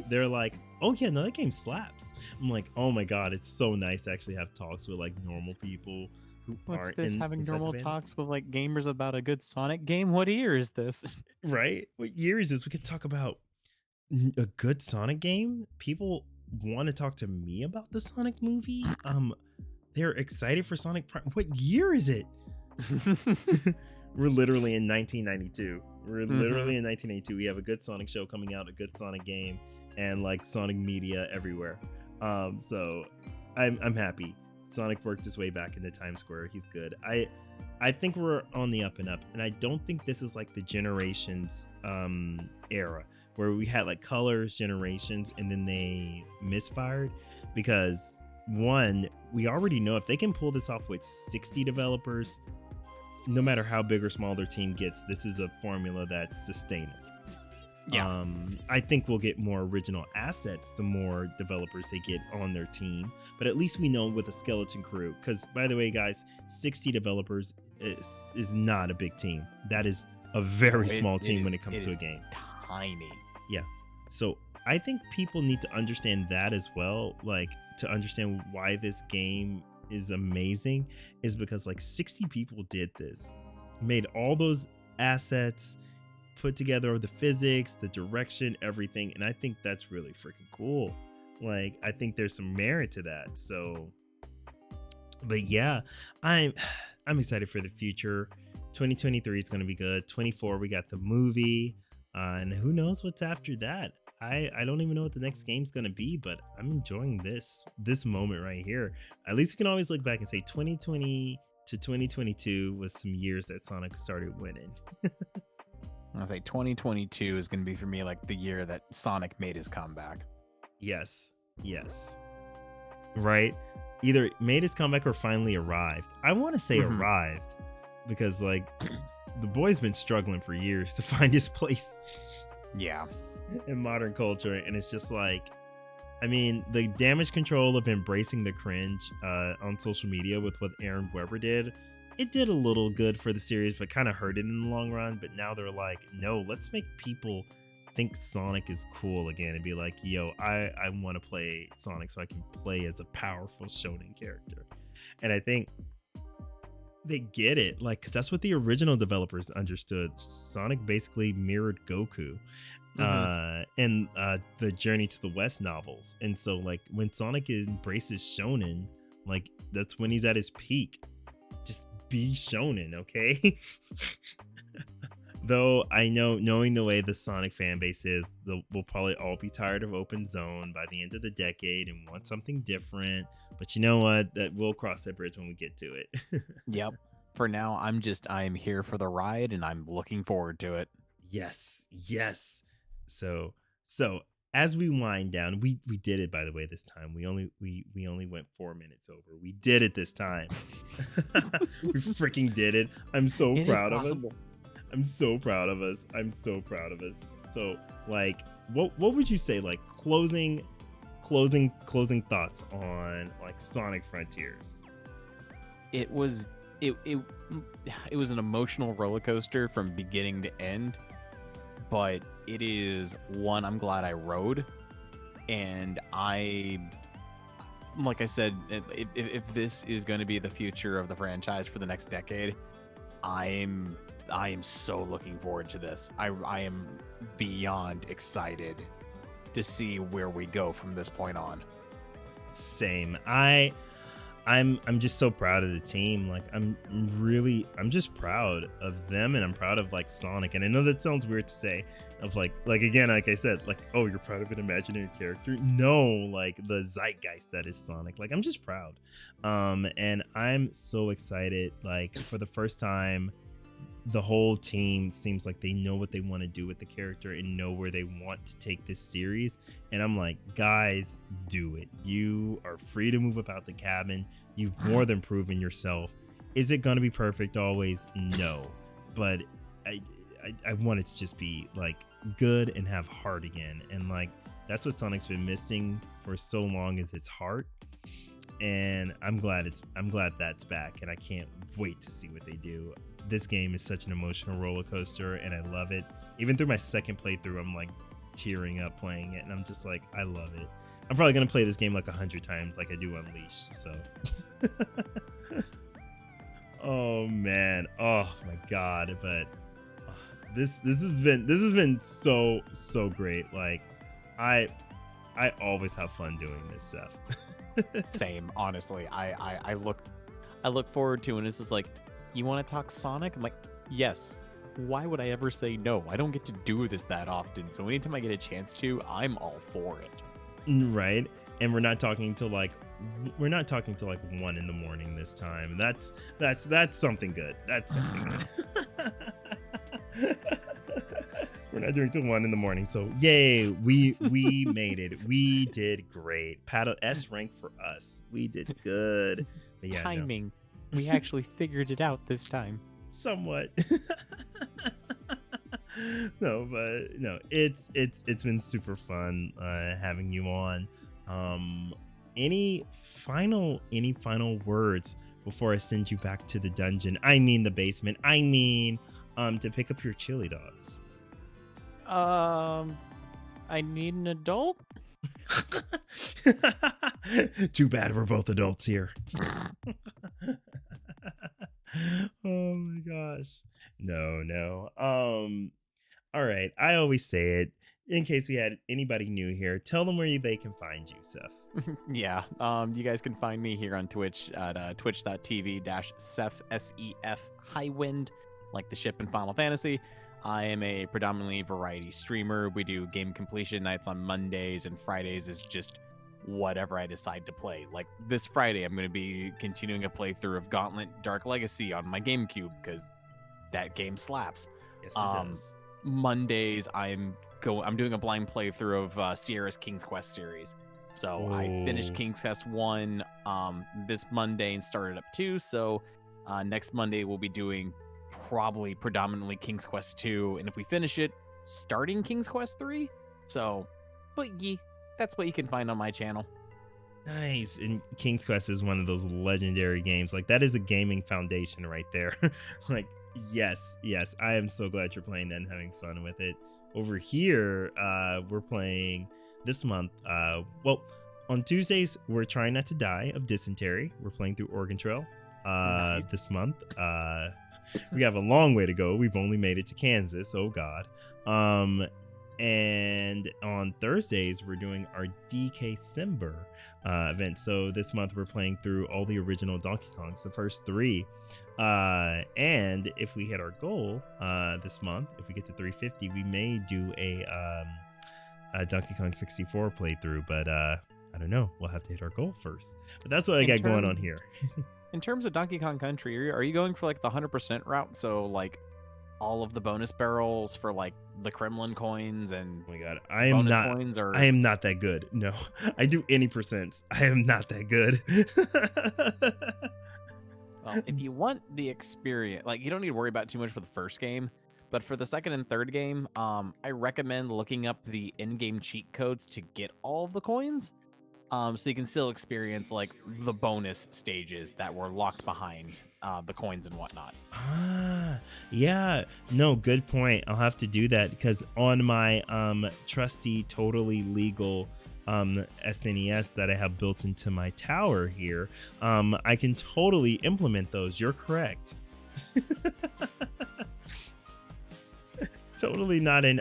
They're like, oh yeah, no, that game slaps. I'm like, oh my god, it's so nice to actually have talks with like normal people who What's aren't this? in, Having inside the normal band. talks with like gamers about a good Sonic game? What year is this? Right? What year is this? We could talk about a good Sonic game. People want to talk to me about the Sonic movie. They're excited for Sonic Prime. What year is it? We're literally in 1992. We're literally in 1992. We have a good Sonic show coming out, a good Sonic game, and like Sonic media everywhere. So I'm happy. Sonic worked his way back into Times Square. He's good. I think we're on the up and up, and I don't think this is like the Generations era where we had like Colors, Generations, and then they misfired because one, we already know if they can pull this off with 60 developers, no matter how big or small their team gets, this is a formula that's sustainable. Yeah. I think we'll get more original assets the more developers they get on their team, but at least we know with a skeleton crew, because by the way guys, 60 developers is not a big team. That is a very small team when it comes to a game. Tiny. Yeah. So I think people need to understand that as well. Like to understand why this game is amazing is because like 60 people did this, made all those assets, put together the physics, the direction, everything. And I think that's really freaking cool. Like I think there's some merit to that. So, but yeah, I'm excited for the future. 2023 is going to be good. 24, we got the movie. And who knows what's after that? I don't even know what the next game's gonna be, but I'm enjoying this moment right here. At least you can always look back and say 2020 to 2022 was some years that Sonic started winning. I'll say 2022 is going to be for me like the year that Sonic made his comeback. Yes, right. Either made his comeback or finally arrived. I want to say arrived because like the boy's been struggling for years to find his place. Yeah. In modern culture, and it's just like, I mean, the damage control of embracing the cringe on social media with what Aaron Weber did, it did a little good for the series, but kind of hurt it in the long run. But now they're like, no, let's make people think Sonic is cool again and be like, yo, I want to play Sonic so I can play as a powerful shonen character. And I think they get it, like, because that's what the original developers understood. Sonic basically mirrored Goku and the Journey to the West novels. And so like when Sonic embraces shonen, like that's when he's at his peak. Just be shonen, okay? Though I know, knowing the way the Sonic fan base is, we'll probably all be tired of open zone by the end of the decade and want something different. But you know what? That we'll cross that bridge when we get to it. Yep. for now, I am here for the ride, and I'm looking forward to it. Yes, yes. So so as we wind down, we did it by the way this time. We only went 4 minutes over. We did it this time. We freaking did it. I'm so It is proud of us. possible. I'm so proud of us. I'm so proud of us. So like what would you say like closing thoughts on like Sonic Frontiers? It was it it was an emotional roller coaster from beginning to end, but it is one I'm glad I rode, and like I said, if this is going to be the future of the franchise for the next decade, I am so looking forward to this. I am beyond excited to see where we go from this point on. Same. I'm just so proud of the team. Like I'm just proud of them, and I'm proud of like Sonic. And I know that sounds weird to say, of like again, like I said, like, oh, you're proud of an imaginary character. No, like the zeitgeist that is Sonic. Like I'm just proud. And I'm so excited. Like for the first time, the whole team seems like they know what they want to do with the character and know where they want to take this series. And I'm like, guys, do it. You are free to move about the cabin. You've more than proven yourself. Is it going to be perfect always? No. But I want it to just be like good and have heart again. And like that's what Sonic's been missing for so long, is its heart. And I'm glad that's back, and I can't wait to see what they do. This game is such an emotional roller coaster, and I love it. Even through my second playthrough, I'm like tearing up playing it, and I'm just like, I love it. I'm probably gonna play this game like 100 times, like I do Unleashed. So, oh man, oh my god! But this has been so great. Like, I always have fun doing this stuff. Same, honestly. I look forward to, and it's just like, you want to talk Sonic? I'm like, yes. Why would I ever say no? I don't get to do this that often, so anytime I get a chance to, I'm all for it. Right. And we're not talking to like 1 a.m. this time. That's something good. That's something good. We're not doing till 1 a.m. So yay, we made it. We did great. Paddle S rank for us. We did good. But yeah, Timing. We actually figured it out this time. Somewhat. No, but no, it's been super fun having you on. Any final words before I send you back to the dungeon? I mean the basement. I mean to pick up your chili dogs. I need an adult. Too bad we're both adults here. Oh my gosh. No. All right. I always say it in case we had anybody new here. Tell them where they can find you, Seth. Yeah. You guys can find me here on Twitch at twitch.tv/Sef Sefhighwind, like the ship in Final Fantasy. I am a predominantly variety streamer. We do game completion nights on Mondays, and Fridays is just whatever I decide to play. Like this Friday, I'm going to be continuing a playthrough of Gauntlet Dark Legacy on my GameCube because that game slaps. Yes, it does. Mondays, I'm doing a blind playthrough of Sierra's King's Quest series. So I finished King's Quest 1 this Monday and started up 2. So next Monday we'll be doing probably predominantly King's Quest 2, and if we finish it, starting King's Quest 3. So, but that's what you can find on my channel. Nice. And King's Quest is one of those legendary games. Like that is a gaming foundation right there. Like, yes. I am so glad you're playing that and having fun with it. Over here, we're playing this month. Well, on Tuesdays, we're trying not to die of dysentery. We're playing through Oregon Trail. Nice. This month, we have a long way to go. We've only made it to Kansas. Oh God. And on Thursdays, we're doing our DK Simber event. So this month we're playing through all the original Donkey Kongs, the first 3. And if we hit our goal this month, if we get to 350, we may do a Donkey Kong 64 playthrough. But I don't know. We'll have to hit our goal first. But that's what I got going on here. In terms of Donkey Kong Country, are you going for like the 100% route? So like all of the bonus barrels for like the Kremlin coins and Oh my god, bonus coins, I or am not that good. No, I do any percents. I am not that good. well, if you want the experience, like you don't need to worry about it too much for the first game, but for the second and third game, I recommend looking up the in-game cheat codes to get all of the coins. So you can still experience like the bonus stages that were locked behind the coins and whatnot. Yeah, no, good point. I'll have to do that because on my trusty, totally legal SNES that I have built into my tower here, I can totally implement those. You're correct. Totally not an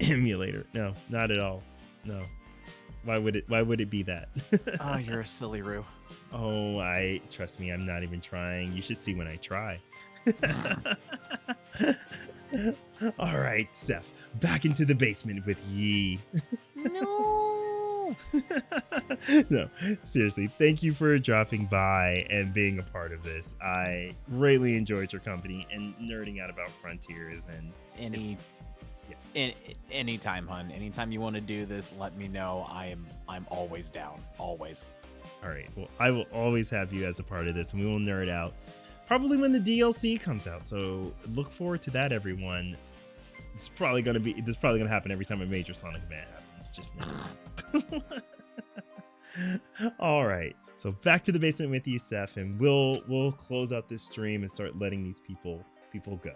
emulator. No, not at all. No. Why would it be that? Oh, you're a silly Roo. Oh, I trust me, I'm not even trying. You should see when I try. All right, Seth, back into the basement with ye. No. No, seriously, thank you for dropping by and being a part of this. I greatly enjoyed your company and nerding out about Frontiers and Anytime, hun. Anytime you want to do this, let me know. I'm always down. Always. All right. Well, I will always have you as a part of this, and we will nerd out probably when the DLC comes out. So look forward to that, everyone. This is probably gonna happen every time a major Sonic event happens. Just know. All right. So back to the basement with you, Seth, and we'll close out this stream and start letting these people go.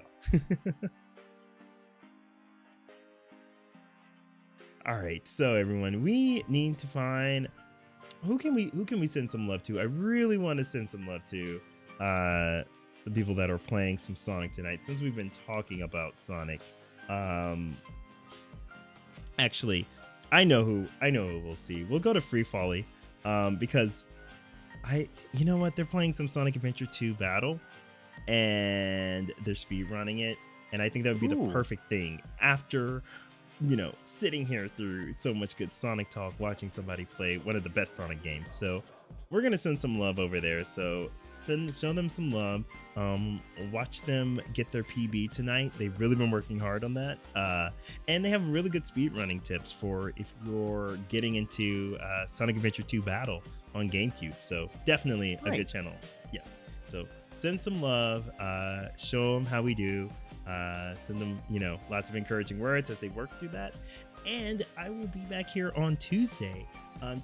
All right. So everyone, we need to find who can we send some love to? I really want to send some love to the people that are playing some Sonic tonight, since we've been talking about Sonic. Actually, I know who we'll see. We'll go to Free Folly, because you know what, they're playing some Sonic Adventure 2 Battle, and they're speed running it, and I think that would be the perfect thing after, sitting here through so much good Sonic talk, watching somebody play one of the best Sonic games. So we're gonna send some love over there. So show them some love. Watch them get their PB tonight. They've really been working hard on that, and they have really good speedrunning tips for if you're getting into Sonic Adventure 2 Battle on GameCube. So definitely a good channel. Yes. So send some love. Show them how we do. Send them, lots of encouraging words as they work through that. And I will be back here on Tuesday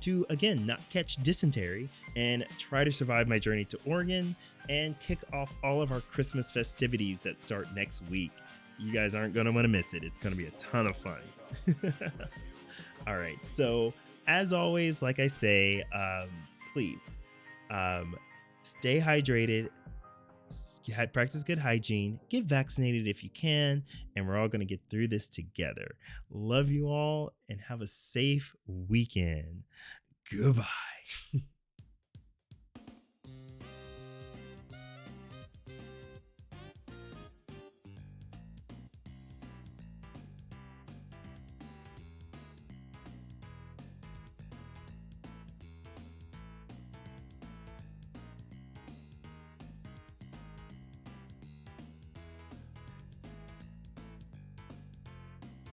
to, again, not catch dysentery and try to survive my journey to Oregon and kick off all of our Christmas festivities that start next week. You guys aren't going to want to miss it. It's going to be a ton of fun. All right. So as always, like I say, please stay hydrated. Practice good hygiene, get vaccinated if you can, and we're all going to get through this together. Love you all and have a safe weekend. Goodbye.